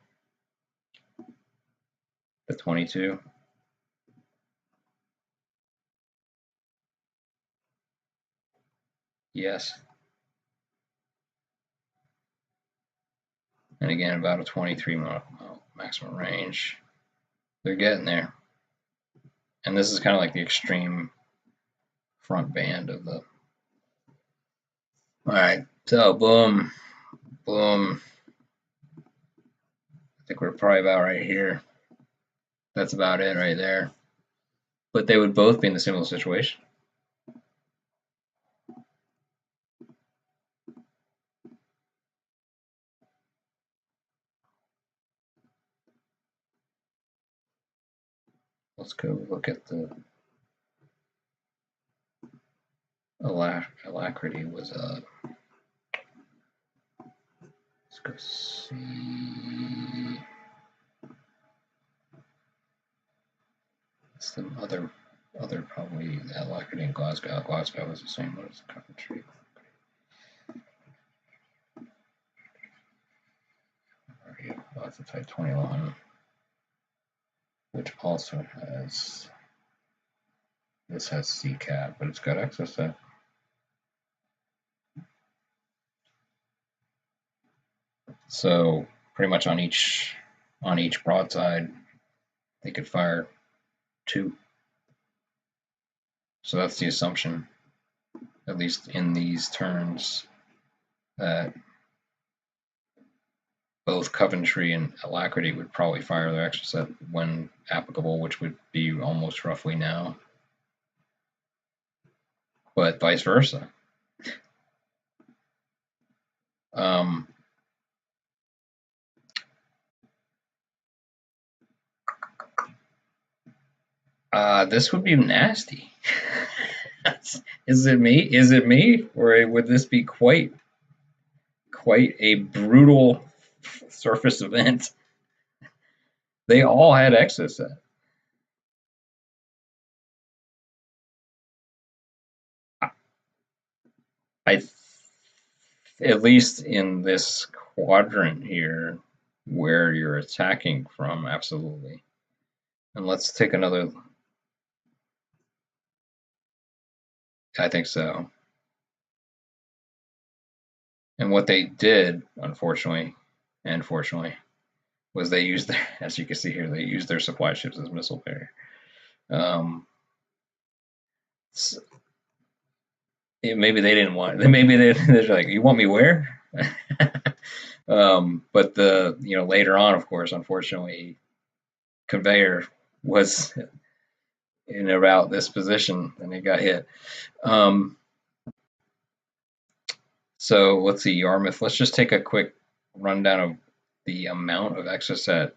The 22. Yes. And again, about a 23 maximum range. They're getting there. And this is kind of like the extreme front band of the. All right, so boom, boom. I think we're probably about right here. That's about it right there. But they would both be in a similar situation. Let's go look at the alacrity was let's go see some other probably alacrity in Glasgow. Glasgow was the same one as Coventry. Oh, it's a Type 21, which also has this has CCAP, but it's got excess set. So pretty much on each broadside, they could fire 2. So that's the assumption, at least in these turns, that both Coventry and Alacrity would probably fire their extra set when applicable, which would be almost roughly now. But vice versa. This would be nasty. Is it me? Is it me? Or would this be quite a brutal surface event? They all had excess set. At least in this quadrant here where you're attacking from, absolutely. And let's take another. I think so. And what they did, unfortunately, and fortunately, was they used their, as you can see here, they used their supply ships as missile barrier. So maybe they didn't want. Maybe they're like, you want me where? But later on, of course, unfortunately, conveyor was in about this position and it got hit. So let's see, Yarmouth. Let's just take a quick rundown of the amount of Exocet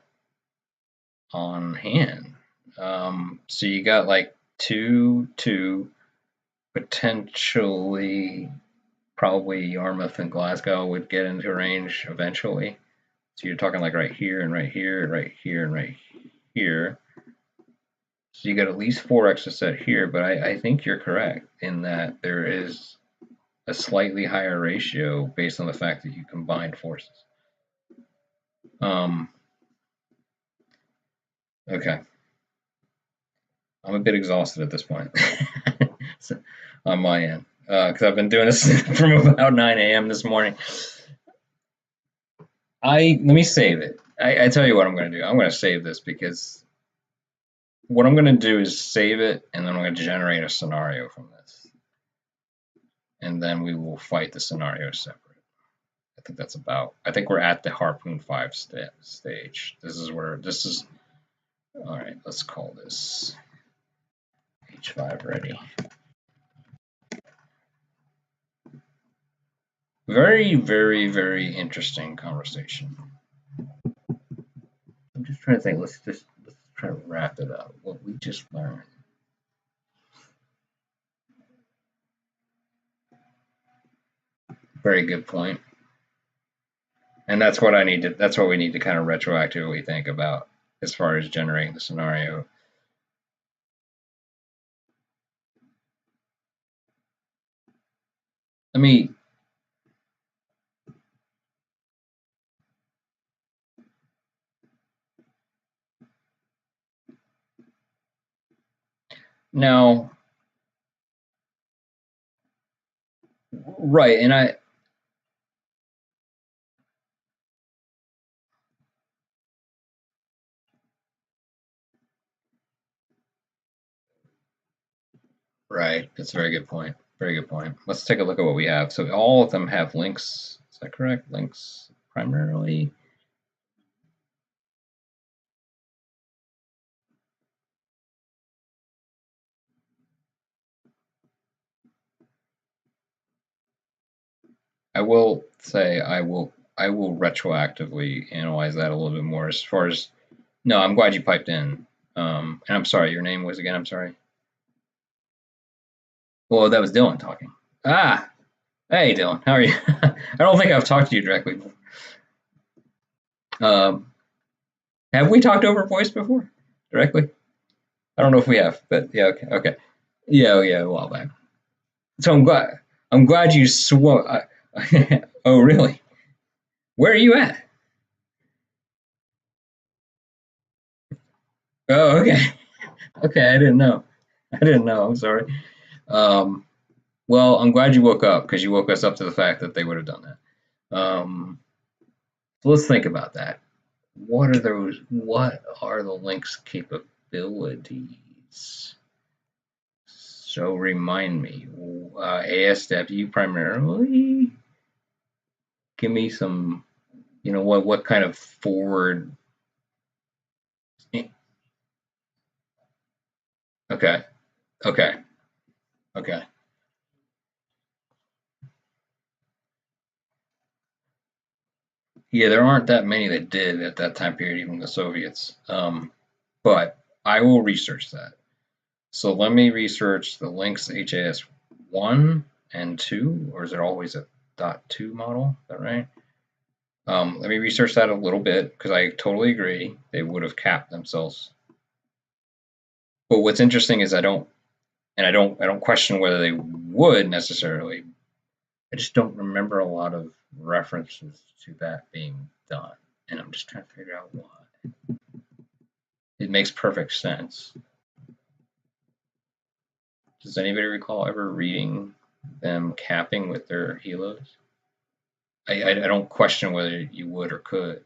on hand. So you got like two, potentially, probably Yarmouth and Glasgow would get into range eventually. So you're talking like right here and right here, right here and right here. So you got at least 4 Exocet here, but I think you're correct in that there is a slightly higher ratio based on the fact that you combined forces. Okay. I'm a bit exhausted at this point so, on my end because I've been doing this from about 9 a.m. this morning. Let me save it. I tell you what I'm going to do. I'm going to save this because what I'm going to do is save it, and then I'm going to generate a scenario from this. And then we will fight the scenario separate. I think we're at the Harpoon 5 stage. All right, let's call this H5 ready. Very, very, very interesting conversation. I'm just trying to think, let's try to wrap it up, what we just learned. Very good point. And that's what we need to kind of retroactively think about as far as generating the scenario. Now, right, and right, that's a very good point. Very good point. Let's take a look at what we have. So all of them have links. Is that correct? Links primarily. I will say I will retroactively analyze that a little bit more as far as. No, I'm glad you piped in. And I'm sorry, your name was again. I'm sorry. Well, that was Dylan talking. Ah, hey Dylan, how are you? I don't think I've talked to you directly before. Have we talked over voice before directly? I don't know if we have, but yeah, okay. Yeah, a while back. So I'm glad you swore. Oh, really? Where are you at? Oh, okay. Okay, I didn't know. I'm sorry. Well, I'm glad you woke up because you woke us up to the fact that they would have done that. So let's think about that. What are the link's capabilities? So remind me, ASW primarily. Give me some, what kind of forward. Okay. Yeah, there aren't that many that did at that time period, even the Soviets. But I will research that. So let me research the links HAS 1 and 2, or is it always a .2 model? Is that right? Let me research that a little bit because I totally agree they would have capped themselves. But what's interesting is I don't question whether they would necessarily. I just don't remember a lot of references to that being done, and I'm just trying to figure out why. It makes perfect sense. Does anybody recall ever reading them capping with their helos? I don't question whether you would or could.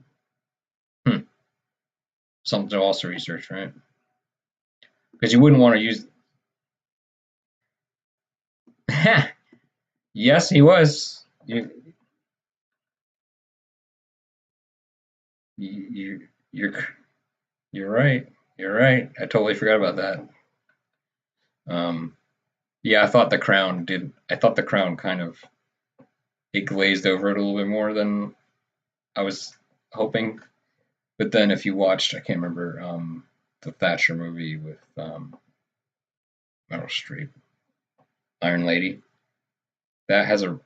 Something to also research, right? Because you wouldn't want to use. Yes, he was. You you're right. You're right. I totally forgot about that. Yeah, I thought the crown did. I thought the crown kind of it glazed over it a little bit more than I was hoping. But then, if you watched, I can't remember the Thatcher movie with Meryl Streep, Iron Lady. That has a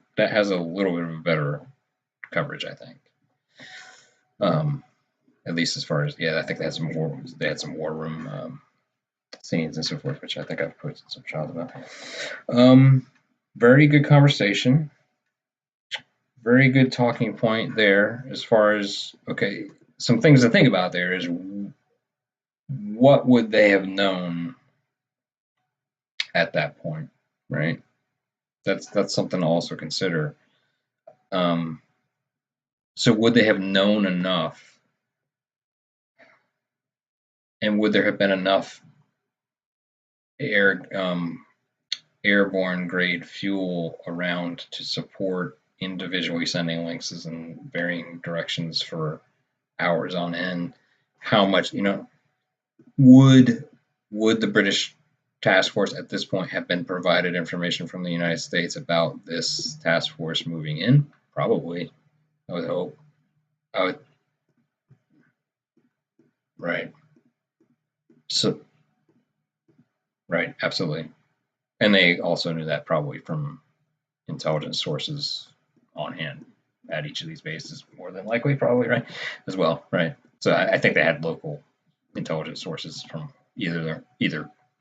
little bit of a better coverage, I think. At least as far as I think they had some war room scenes and so forth, which I think I've posted some shots about. Very good conversation. Very good talking point there as far as some things to think about there is what would they have known at that point, right? That's something to also consider. So would they have known enough, and would there have been enough airborne grade fuel around to support individually sending links in varying directions for hours on end? How much, would the British task force at this point have been provided information from the United States about this task force moving in? Probably. I would hope. Right. So, right, absolutely. And they also knew that probably from intelligence sources on hand at each of these bases, more than likely, probably, right, as well, right. So I think they had local intelligence sources from either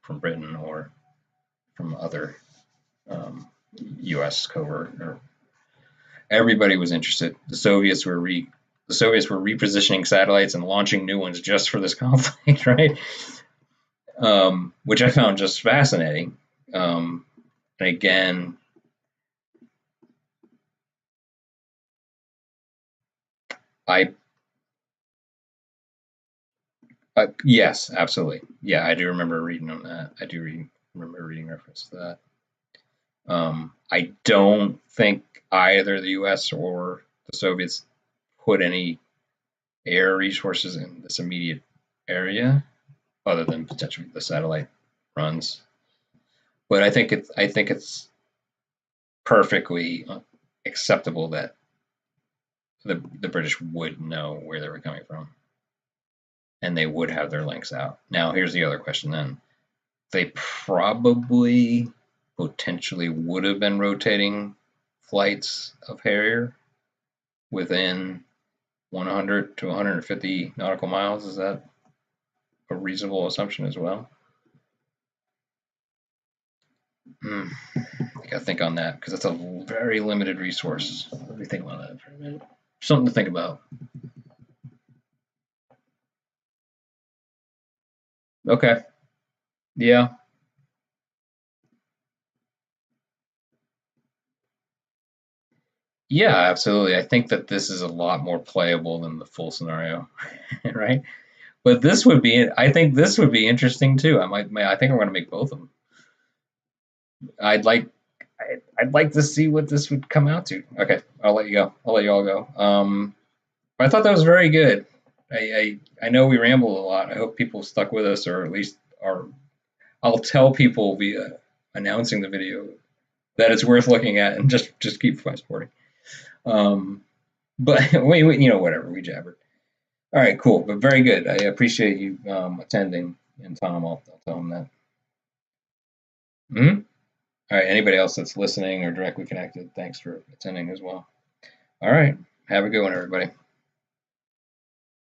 from Britain or from other U.S. covert. Or everybody was interested. The Soviets were repositioning satellites and launching new ones just for this conflict, right? Which I found just fascinating. And again, yes, absolutely. Yeah, I do remember reading on that. Remember reading reference to that. I don't think either the U.S. or the Soviets put any air resources in this immediate area, other than potentially the satellite runs. But I think it's perfectly acceptable that the British would know where they were coming from, and they would have their links out. Now, here's the other question then. They probably potentially would have been rotating flights of Harrier within 100 to 150 nautical miles. Is that a reasonable assumption as well? I gotta think on that because that's a very limited resource. Let me think about that for a minute. Something to think about. Okay. Yeah. Yeah, absolutely. I think that this is a lot more playable than the full scenario, right? But I think this would be interesting too. I think I'm going to make both of them. I'd like, I'd like to see what this would come out to. Okay, I'll let you go. I'll let you all go. But I thought that was very good. I know we rambled a lot. I hope people stuck with us, or at least are. I'll tell people via announcing the video that it's worth looking at, and just keep supporting. But whatever, we jabbered. All right, cool, but very good. I appreciate you attending, and Tom, I'll tell him that. All right, anybody else that's listening or directly connected, thanks for attending as well. All right, have a good one, everybody.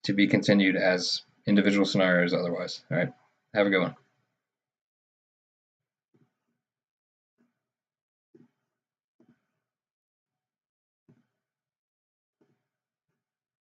To be continued as individual scenarios otherwise. All right, have a good one.